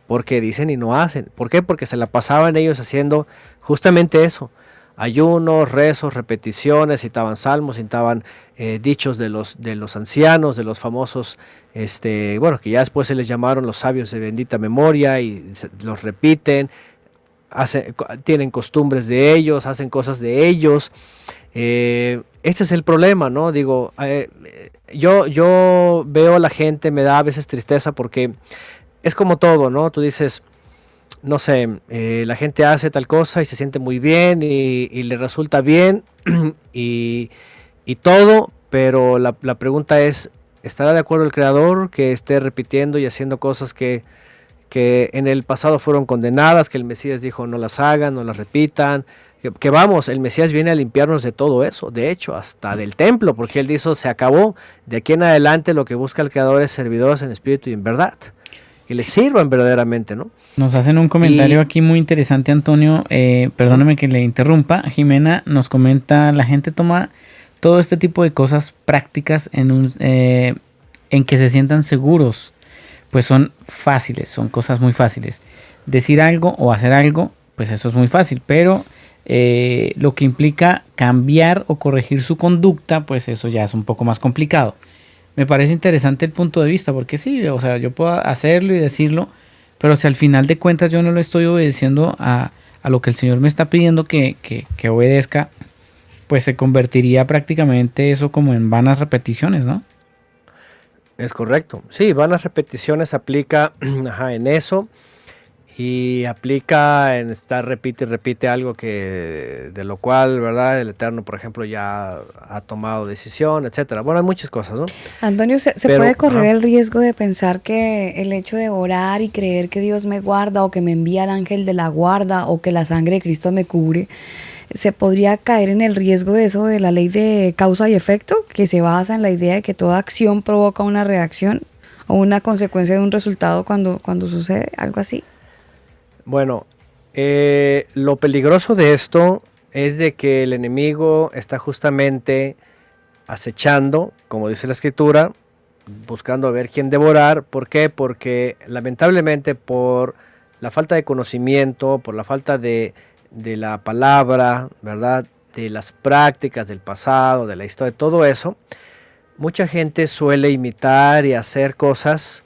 porque dicen y no hacen. ¿Por qué? Porque se la pasaban ellos haciendo justamente eso: ayunos, rezos, repeticiones, citaban salmos, citaban dichos de los ancianos, de los famosos, bueno, que ya después se les llamaron los sabios de bendita memoria, y los repiten, tienen costumbres de ellos, hacen cosas de ellos. Este es el problema, ¿no? Digo, yo veo a la gente, me da a veces tristeza, porque es como todo, ¿no? Tú dices, no sé, la gente hace tal cosa y se siente muy bien y le resulta bien y todo, pero la pregunta es: ¿estará de acuerdo el Creador que esté repitiendo y haciendo cosas que en el pasado fueron condenadas, que el Mesías dijo no las hagan, no las repitan? Que vamos, el Mesías viene a limpiarnos de todo eso, de hecho, hasta del templo, porque él dijo: se acabó, de aquí en adelante lo que busca el Creador es servidores en espíritu y en verdad, que le sirvan verdaderamente, ¿no? Nos hacen un comentario aquí muy interesante, Antonio, perdóname que le interrumpa. Jimena nos comenta: la gente toma todo este tipo de cosas prácticas en que se sientan seguros, pues son fáciles, son cosas muy fáciles. Decir algo o hacer algo, pues eso es muy fácil, pero lo que implica cambiar o corregir su conducta, pues eso ya es un poco más complicado. Me parece interesante el punto de vista, porque sí, o sea, yo puedo hacerlo y decirlo, pero si al final de cuentas yo no lo estoy obedeciendo a lo que el Señor me está pidiendo que obedezca, pues se convertiría prácticamente eso como en vanas repeticiones, ¿no? Es correcto. Sí, vanas repeticiones aplica en eso, y aplica en estar repite y repite algo de lo cual, ¿verdad?, el Eterno, por ejemplo, ya ha tomado decisión, etcétera. Bueno, hay muchas cosas, ¿no? Antonio, ¿se puede correr el riesgo de pensar que el hecho de orar y creer que Dios me guarda, o que me envía el ángel de la guarda, o que la sangre de Cristo me cubre, se podría caer en el riesgo de eso, de la ley de causa y efecto, que se basa en la idea de que toda acción provoca una reacción o una consecuencia de un resultado cuando sucede algo así? Bueno, lo peligroso de esto es de que el enemigo está justamente acechando, como dice la Escritura, buscando a ver quién devorar. ¿Por qué? Porque lamentablemente, por la falta de conocimiento, por la falta de la palabra, ¿verdad?, de las prácticas del pasado, de la historia, todo eso, mucha gente suele imitar y hacer cosas,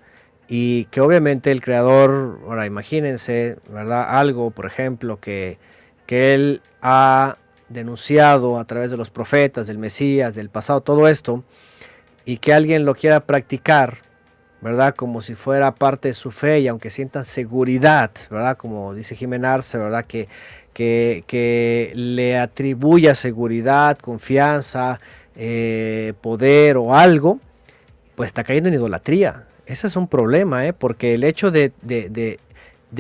y que obviamente el Creador, ahora imagínense, ¿verdad?, algo, por ejemplo, que Él ha denunciado a través de los profetas, del Mesías, del pasado, todo esto, y que alguien lo quiera practicar, ¿verdad?, como si fuera parte de su fe, y aunque sientan seguridad, ¿verdad?, como dice Jimena Arce, ¿verdad?, que que le atribuya seguridad, confianza, poder o algo, pues está cayendo en idolatría. Ese es un problema, porque el hecho de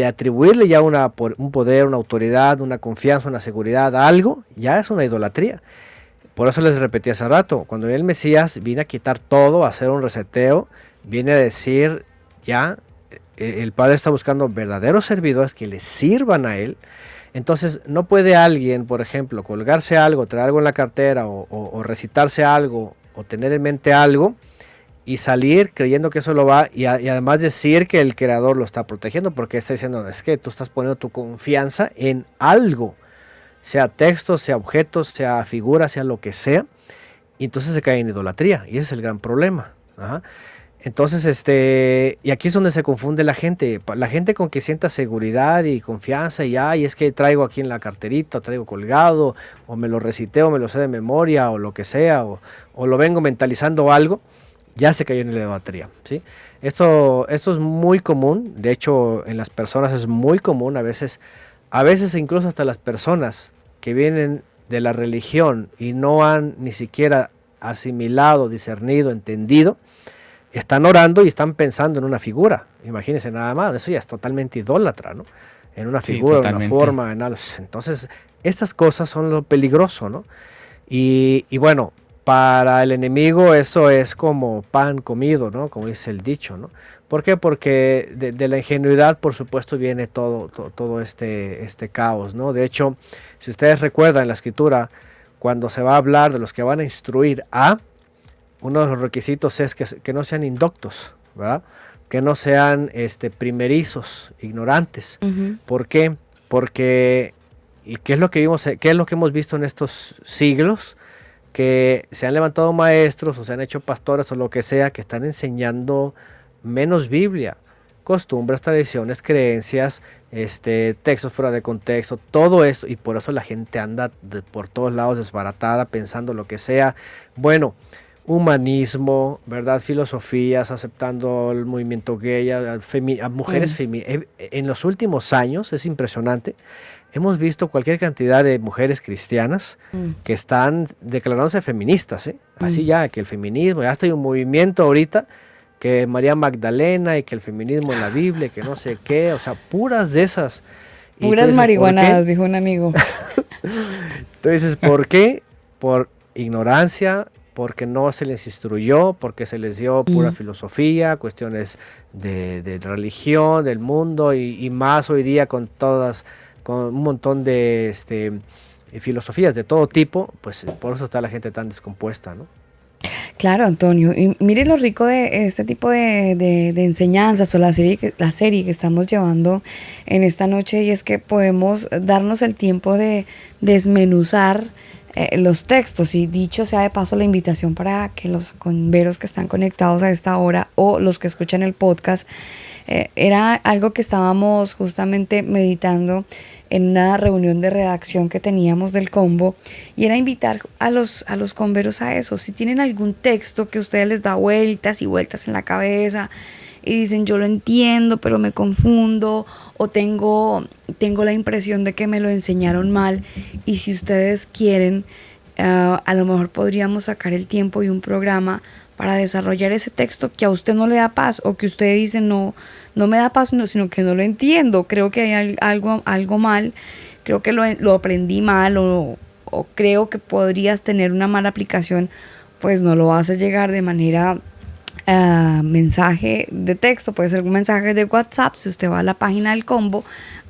atribuirle ya un poder, una autoridad, una confianza, una seguridad a algo, ya es una idolatría. Por eso les repetí hace rato, cuando el Mesías viene a quitar todo, a hacer un reseteo, viene a decir ya, el Padre está buscando verdaderos servidores que le sirvan a Él. Entonces no puede alguien, por ejemplo, colgarse algo, traer algo en la cartera o recitarse algo o tener en mente algo y salir creyendo que eso lo va y además decir que el creador lo está protegiendo, porque está diciendo, es que tú estás poniendo tu confianza en algo, sea texto, sea objeto, sea figura, sea lo que sea, y entonces se cae en idolatría y ese es el gran problema. Ajá. Entonces, y aquí es donde se confunde la gente con que sienta seguridad y confianza y es que traigo aquí en la carterita, o traigo colgado, o me lo recité, o me lo sé de memoria, o lo que sea, o lo vengo mentalizando algo, ya se cayó en la idolatría, ¿sí? Esto es muy común, de hecho en las personas es muy común, a veces incluso hasta las personas que vienen de la religión y no han ni siquiera asimilado, discernido, entendido, están orando y están pensando en una figura. Imagínense nada más, eso ya es totalmente idólatra, ¿no? En una figura, en una forma, en algo. Entonces, estas cosas son lo peligroso, ¿no? Y bueno, para el enemigo eso es como pan comido, ¿no? Como dice el dicho, ¿no? ¿Por qué? Porque de la ingenuidad, por supuesto, viene todo este caos, ¿no? De hecho, si ustedes recuerdan en la Escritura, cuando se va a hablar de los que van a instruir uno de los requisitos es que no sean indoctos, ¿verdad? Que no sean primerizos, ignorantes. Uh-huh. ¿Por qué? Porque ¿qué es lo que hemos visto en estos siglos? Que se han levantado maestros o se han hecho pastores o lo que sea que están enseñando menos Biblia, costumbres, tradiciones, creencias, textos fuera de contexto, todo esto, y por eso la gente anda por todos lados desbaratada pensando lo que sea. Bueno, humanismo, ¿verdad? Filosofías, aceptando el movimiento gay, a mujeres femeninas. En los últimos años, es impresionante, hemos visto cualquier cantidad de mujeres cristianas que están declarándose feministas, así ya, que el feminismo, ya hasta hay un movimiento ahorita, que María Magdalena y que el feminismo en la Biblia, que no sé qué, o sea, puras de esas. Puras marihuanadas, dijo un amigo. Entonces, ¿por qué? Por ignorancia, porque no se les instruyó, porque se les dio pura filosofía, cuestiones de religión, del mundo y más hoy día con un montón de filosofías de todo tipo, pues por eso está la gente tan descompuesta, ¿no? Claro, Antonio, y mire lo rico de este tipo de enseñanzas o la serie que estamos llevando en esta noche, y es que podemos darnos el tiempo de desmenuzar los textos, y dicho sea de paso la invitación para que los converos que están conectados a esta hora o los que escuchan el podcast, era algo que estábamos justamente meditando en una reunión de redacción que teníamos del combo, y era invitar a los converos a eso. Si tienen algún texto que a ustedes les da vueltas y vueltas en la cabeza y dicen yo lo entiendo pero me confundo, o tengo la impresión de que me lo enseñaron mal, y si ustedes quieren, a lo mejor podríamos sacar el tiempo y un programa para desarrollar ese texto que a usted no le da paz, o que usted dice no me da paz, sino que no lo entiendo, creo que hay algo mal, creo que lo aprendí mal, o creo que podrías tener una mala aplicación, pues no lo haces llegar de manera mensaje de texto, puede ser un mensaje de WhatsApp. Si usted va a la página del combo,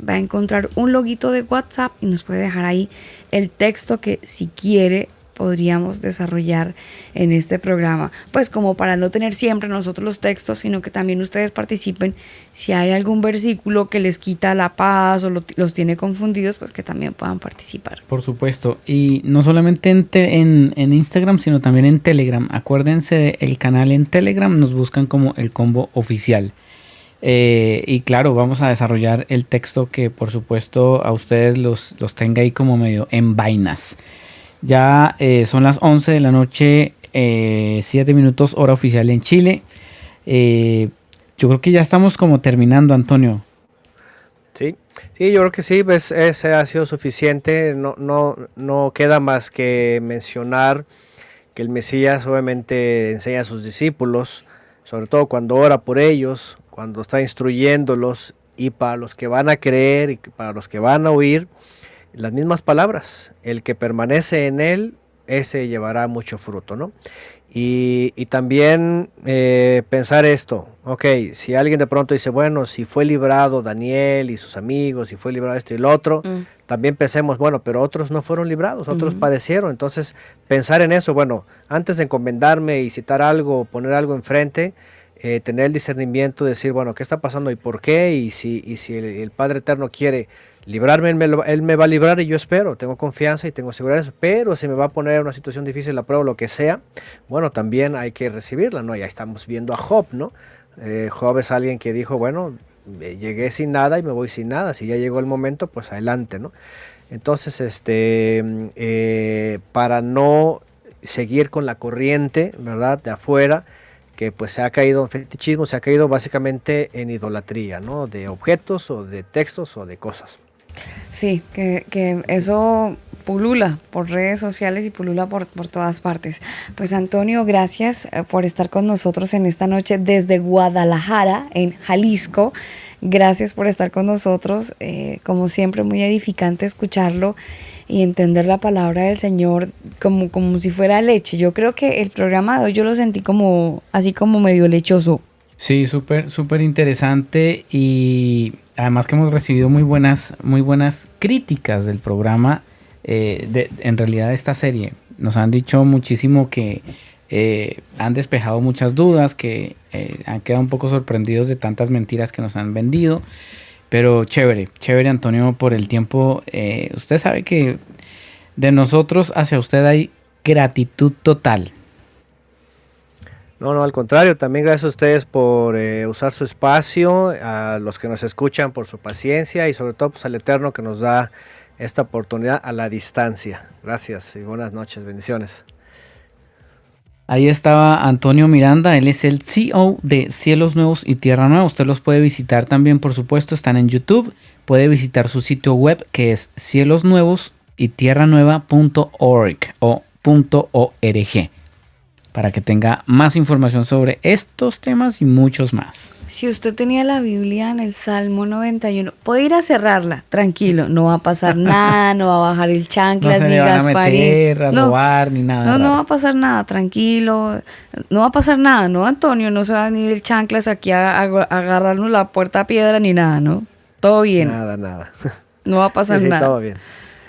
va a encontrar un loguito de WhatsApp y nos puede dejar ahí el texto que, si quiere, podríamos desarrollar en este programa, pues como para no tener siempre nosotros los textos, sino que también ustedes participen. Si hay algún versículo que les quita la paz o los tiene confundidos, pues que también puedan participar. Por supuesto, y no solamente en Instagram, sino también en Telegram. Acuérdense del canal en Telegram, nos buscan como El Combo Oficial. Y claro, vamos a desarrollar el texto que por supuesto a ustedes los tenga ahí como medio en vainas. Ya son las 11 de la noche, 7 minutos hora oficial en Chile. Yo creo que ya estamos como terminando, Antonio. Sí, Sí, yo creo que sí, pues ese ha sido suficiente. No queda más que mencionar que el Mesías obviamente enseña a sus discípulos, sobre todo cuando ora por ellos, cuando está instruyéndolos, y para los que van a creer y para los que van a oír, las mismas palabras: el que permanece en él, ese llevará mucho fruto, ¿no? Y también pensar esto: ok, si alguien de pronto dice, bueno, si fue librado Daniel y sus amigos, si fue librado esto y lo otro, también pensemos, bueno, pero otros no fueron librados, otros padecieron. Entonces, pensar en eso, bueno, antes de encomendarme y citar algo, poner algo enfrente, tener el discernimiento de decir, bueno, ¿qué está pasando y por qué? Y si el Padre Eterno quiere librarme, él me va a librar, y yo espero, tengo confianza y tengo seguridad de eso. Pero si me va a poner en una situación difícil, la prueba, lo que sea, bueno, también hay que recibirla, ¿no? Ya estamos viendo a Job, ¿no? Job es alguien que dijo, bueno, llegué sin nada y me voy sin nada. Si ya llegó el momento, pues adelante, ¿no? Entonces, para no seguir con la corriente, ¿verdad?, de afuera, que pues se ha caído en fetichismo, se ha caído básicamente en idolatría, ¿no? De objetos o de textos o de cosas. Sí, que eso pulula por redes sociales y pulula por todas partes. Pues Antonio, gracias por estar con nosotros en esta noche desde Guadalajara, en Jalisco. Gracias por estar con nosotros. Como siempre, muy edificante escucharlo y entender la palabra del Señor como si fuera leche. Yo creo que el programa de hoy yo lo sentí como así como medio lechoso. Sí, súper interesante, y además que hemos recibido muy buenas críticas del programa, en realidad de esta serie. Nos han dicho muchísimo que han despejado muchas dudas, que han quedado un poco sorprendidos de tantas mentiras que nos han vendido. Pero chévere Antonio, por el tiempo. Usted sabe que de nosotros hacia usted hay gratitud total. No, al contrario, también gracias a ustedes por usar su espacio, a los que nos escuchan por su paciencia, y sobre todo pues al Eterno que nos da esta oportunidad a la distancia. Gracias y buenas noches, bendiciones. Ahí estaba Antonio Miranda, él es el CEO de Cielos Nuevos y Tierra Nueva. Usted los puede visitar también, por supuesto, están en YouTube. Puede visitar su sitio web, que es cielosnuevosytierranueva.org o .org, para que tenga más información sobre estos temas y muchos más. Si usted tenía la Biblia en el Salmo 91, puede ir a cerrarla, tranquilo, no va a pasar nada, no va a bajar el chanclas, no se ni le van a Gasparín. meter, a robar, ni nada. No va a pasar nada, tranquilo, no va a pasar nada, ¿no, Antonio? No se va a venir el chanclas aquí a agarrarnos la puerta a piedra ni nada, ¿no? Todo bien. Nada. No va a pasar sí, nada. Todo bien.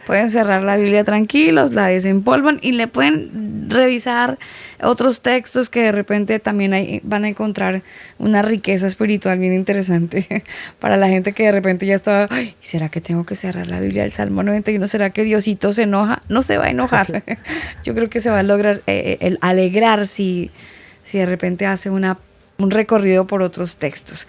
Pueden cerrar la Biblia tranquilos, la desempolvan y le pueden revisar otros textos que de repente también van a encontrar una riqueza espiritual bien interesante para la gente que de repente ya estaba, ay, ¿será que tengo que cerrar la Biblia del Salmo 91? ¿Será que Diosito se enoja? No se va a enojar. Yo creo que se va a lograr el alegrar si de repente hace un recorrido por otros textos.